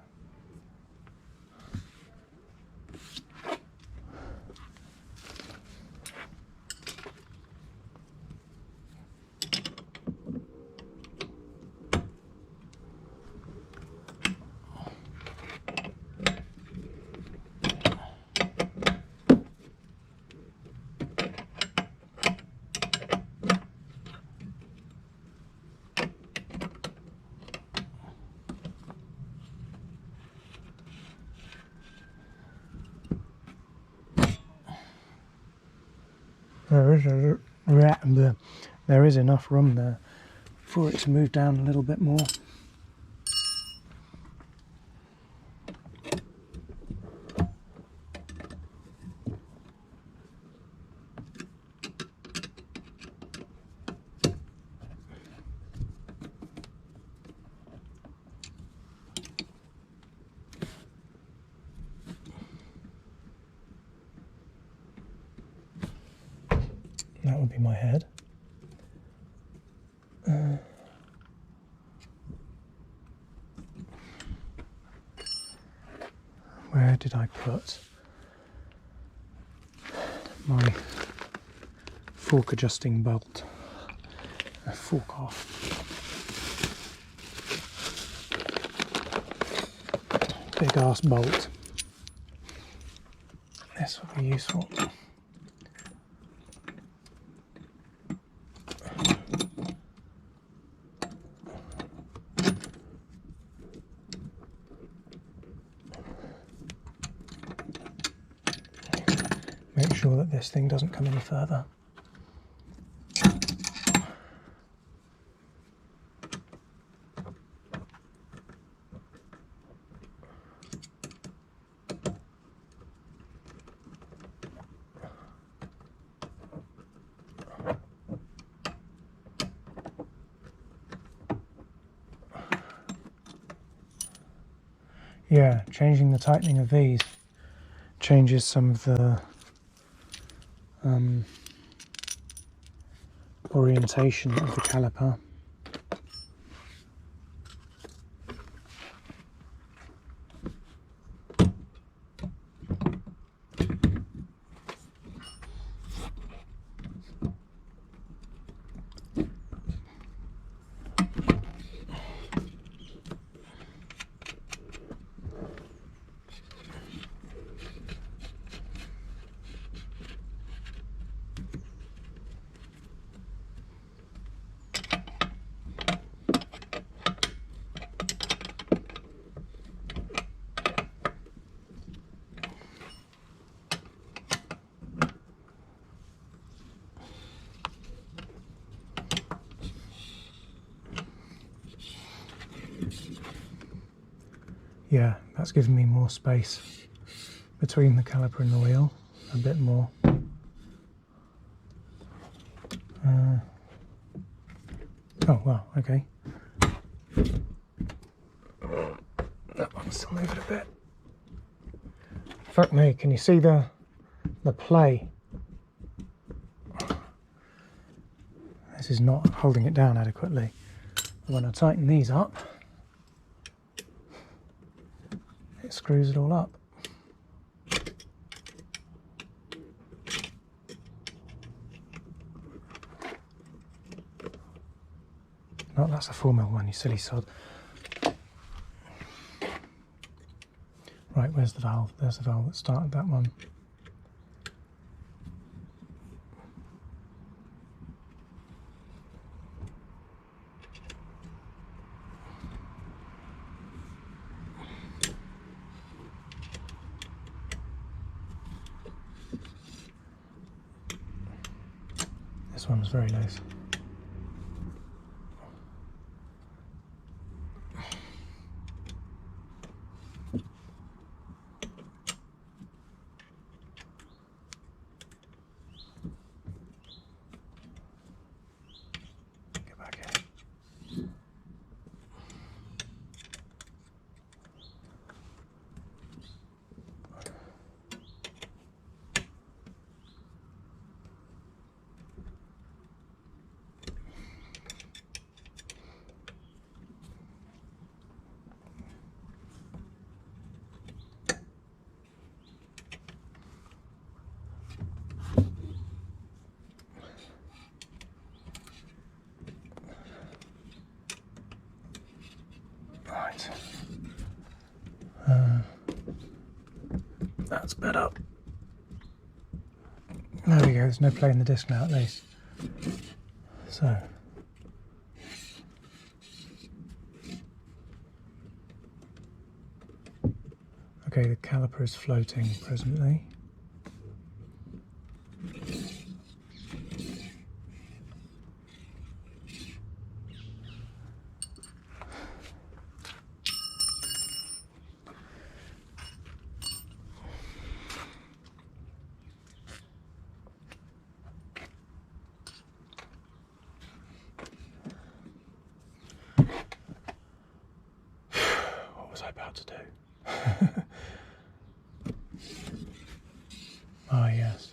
There is enough room there for it to move down a little bit more. That would be my head. Where did I put my fork adjusting bolt? Fork off. Big ass bolt. This will be useful. Make sure that this thing doesn't come any further. Yeah, changing the tightening of these changes some of the orientation of the caliper. Yeah, that's giving me more space between the caliper and the wheel, a bit more. Oh, well, okay. That one's still moving a bit. Fuck me, can you see the play? This is not holding it down adequately. When I tighten these up, it screws it all up. No, that's a 4mm one, you silly sod. Right, where's the valve? There's the valve that started that one. This one's very loose. Get back in. Right. That's better. There we go, there's no play in the disc now at least. So. Okay, the caliper is floating presently. What was I about to do? Ah, yes.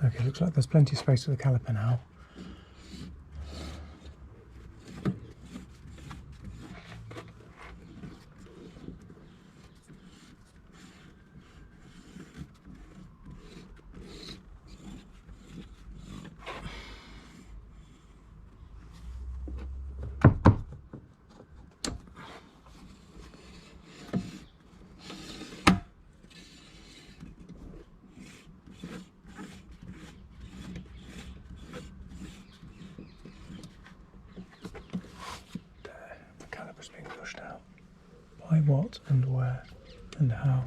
Okay, looks like there's plenty of space for the caliper now. what and where and how.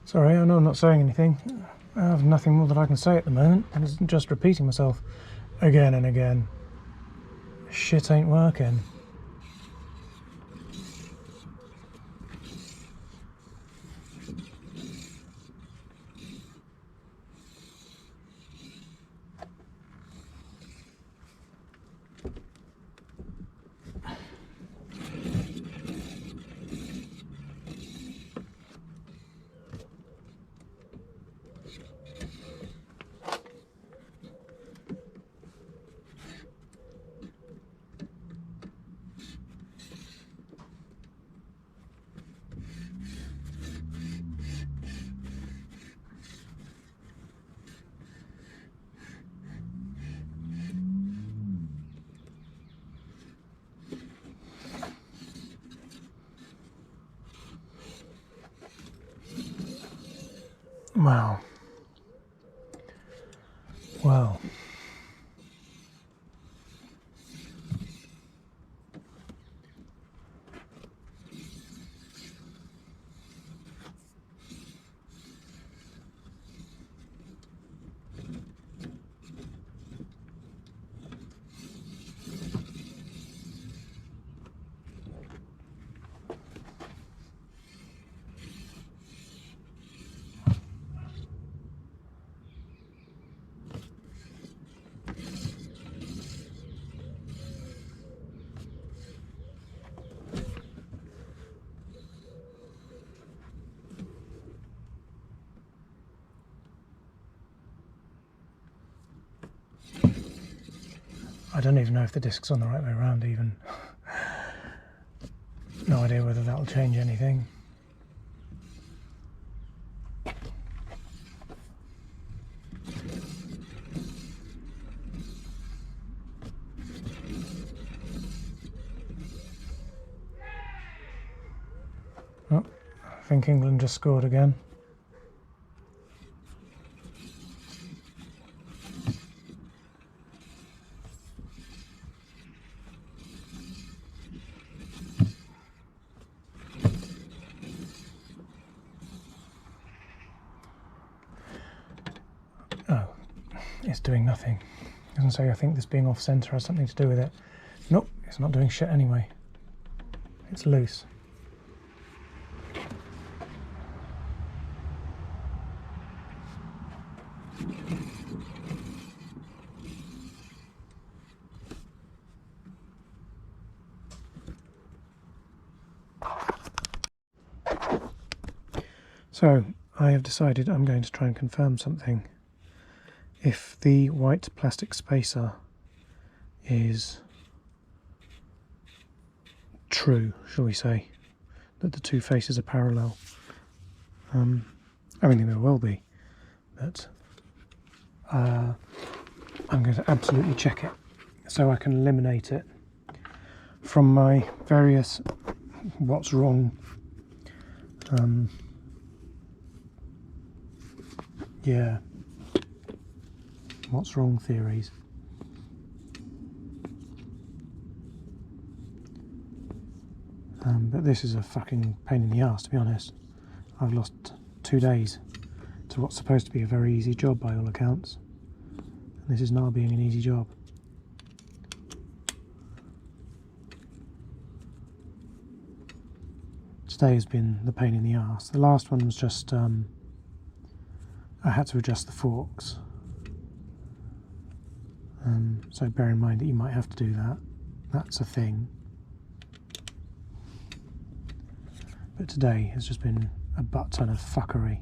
Sorry, I know I'm not saying anything. I have nothing more that I can say at the moment. I'm just repeating myself again and again. Shit ain't working. Wow. Well. I don't even know if the disc's on the right way around even. No idea whether that'll change anything. Oh, I think England just scored again. Oh, it's doing nothing. It doesn't say I think this being off centre has something to do with it. Nope, it's not doing shit anyway. It's loose. So, I have decided I'm going to try and confirm something. If the white plastic spacer is true, shall we say, that the two faces are parallel. I mean, they may well be, but I'm going to absolutely check it so I can eliminate it from my various what's wrong what's wrong theories. But this is a fucking pain in the arse, to be honest. I've lost 2 days to what's supposed to be a very easy job by all accounts. And this is not being an easy job. today has been the pain in the arse. The last one was just I had to adjust the forks. So bear in mind that you might have to do that. That's a thing. But today has just been a butt ton of fuckery.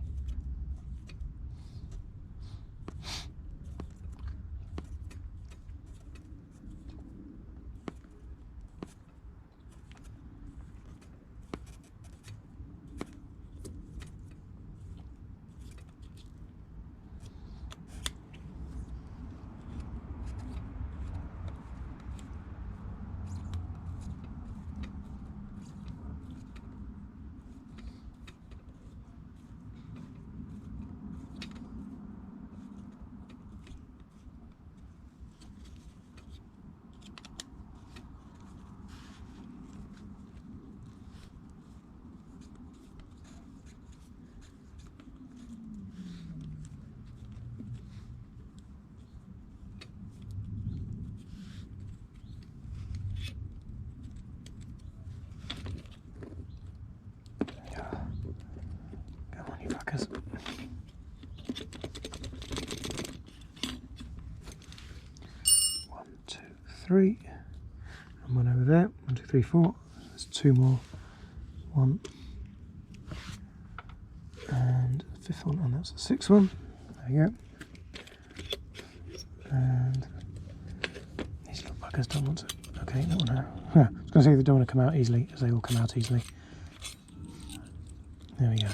Come on, you fuckers. One, two, three. And one over there. 1, 2, 3, 4. There's 2 more. 1. And the 5th one, and that's the 6th one. There you go. And these little buggers don't want to. Okay, that one now. I was going to say they don't want to come out easily, as they all come out easily. There we go.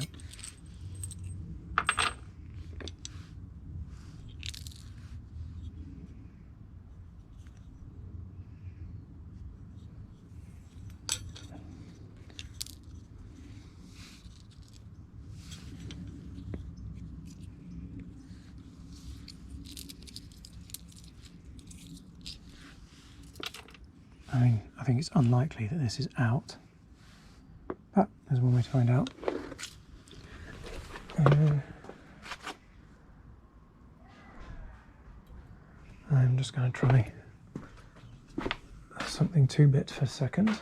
I think it's unlikely that this is out, but there's one way to find out. I'm just going to try something 2-bit for a second.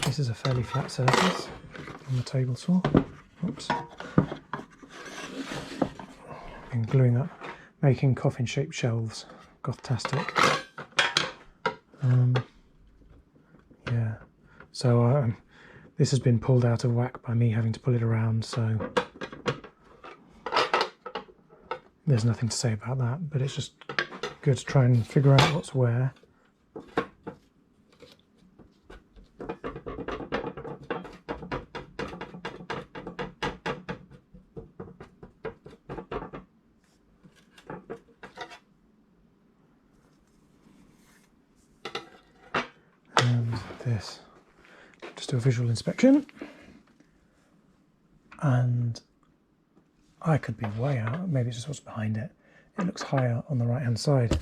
This is a fairly flat surface on the table saw. Oops. Been gluing up, making coffin-shaped shelves. Gothtastic. Yeah, so this has been pulled out of whack by me having to pull it around, so there's nothing to say about that, but it's just good to try and figure out what's where. This, just do a visual inspection, and I could be way out, maybe it's just what's behind it. It looks higher on the right hand side.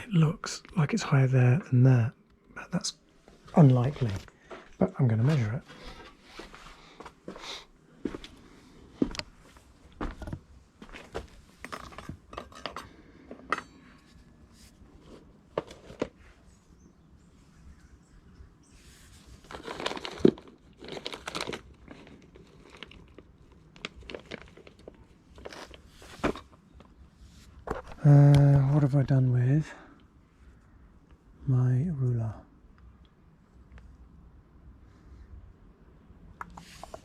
It looks like it's higher there than there, but that's unlikely, but I'm going to measure it. What have I done with my ruler?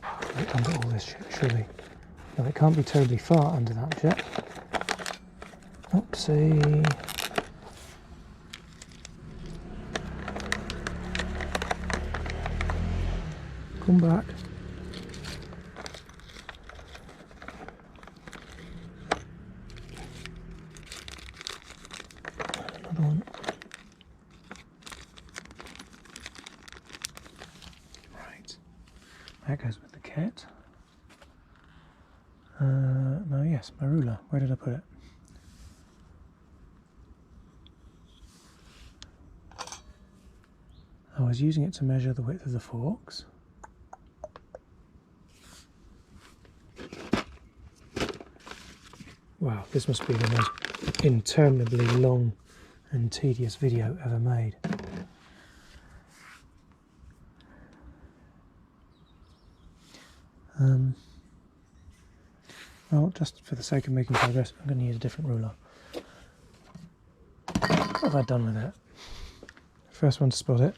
Right under all this shit, surely. No, it can't be terribly far under that jet. Oopsie. Come back. Another one. Right. That goes with the kit. No, yes, my ruler. Where did I put it? I was using it to measure the width of the forks. Wow, this must be the most interminably long and tedious video ever made. Well, just for the sake of making progress, I'm going to use a different ruler. What have I done with it? First one to spot it,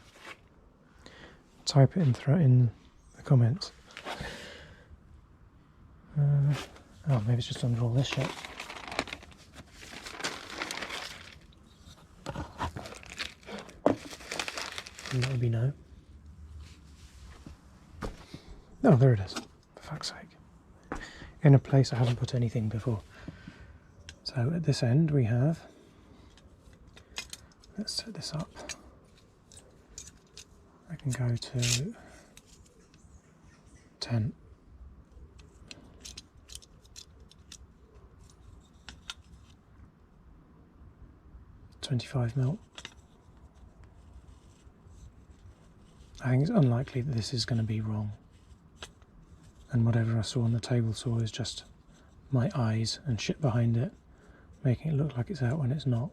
type it in the comments. Oh, maybe it's just under all this shit. And that would be no. Oh, there it is. For fuck's sake. In a place I haven't put anything before. So at this end we have, let's set this up. I can go to 10. $25 I think it's unlikely that this is going to be wrong, and whatever I saw on the table saw is just my eyes and shit behind it, making it look like it's out when it's not.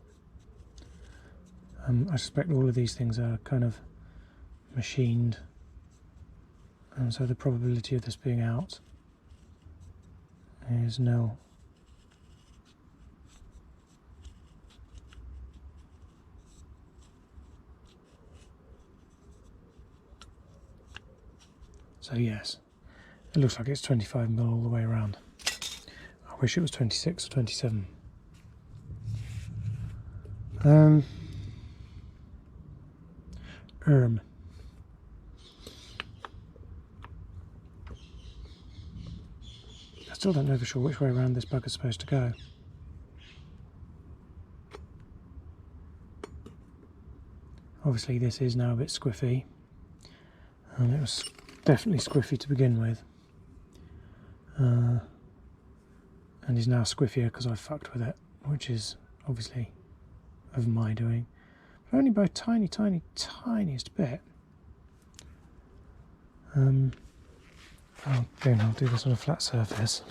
I suspect all of these things are kind of machined, and so the probability of this being out is nil. So yes, it looks like it's 25mm all the way around. I wish it was 26 or 27. I still don't know for sure which way around this bugger's supposed to go. Obviously this is now a bit squiffy, and it was definitely squiffy to begin with, and is now squiffier because I fucked with it, which is obviously of my doing, but only by a tiny, tiny, tiniest bit. Again, I'll do this on a flat surface.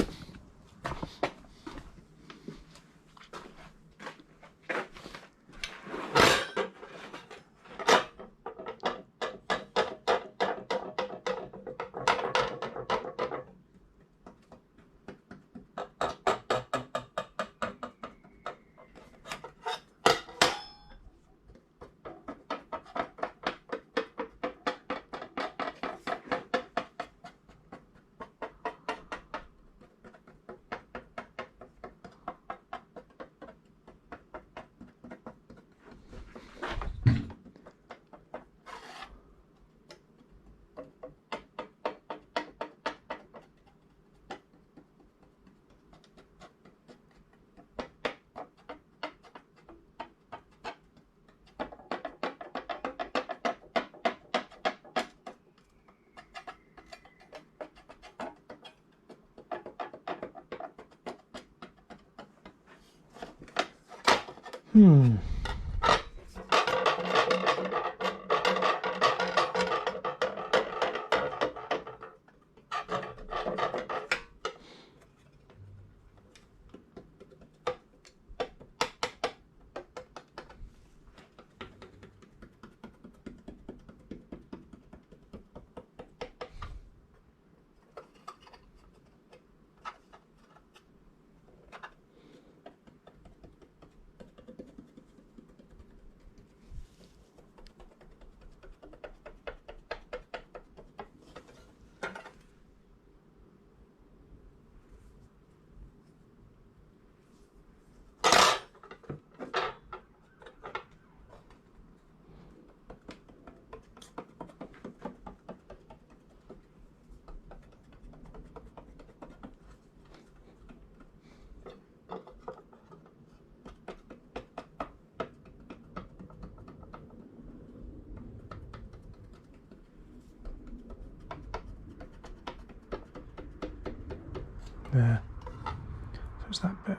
There. So it's that bit.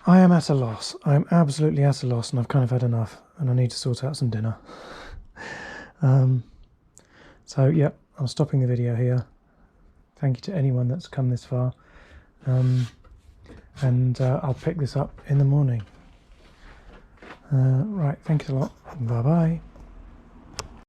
I am at a loss. I am absolutely at a loss, and I've kind of had enough, and I need to sort out some dinner. So, yeah, I'm stopping the video here. Thank you to anyone that's come this far. And I'll pick this up in the morning. Right, thank you a lot. Bye-bye.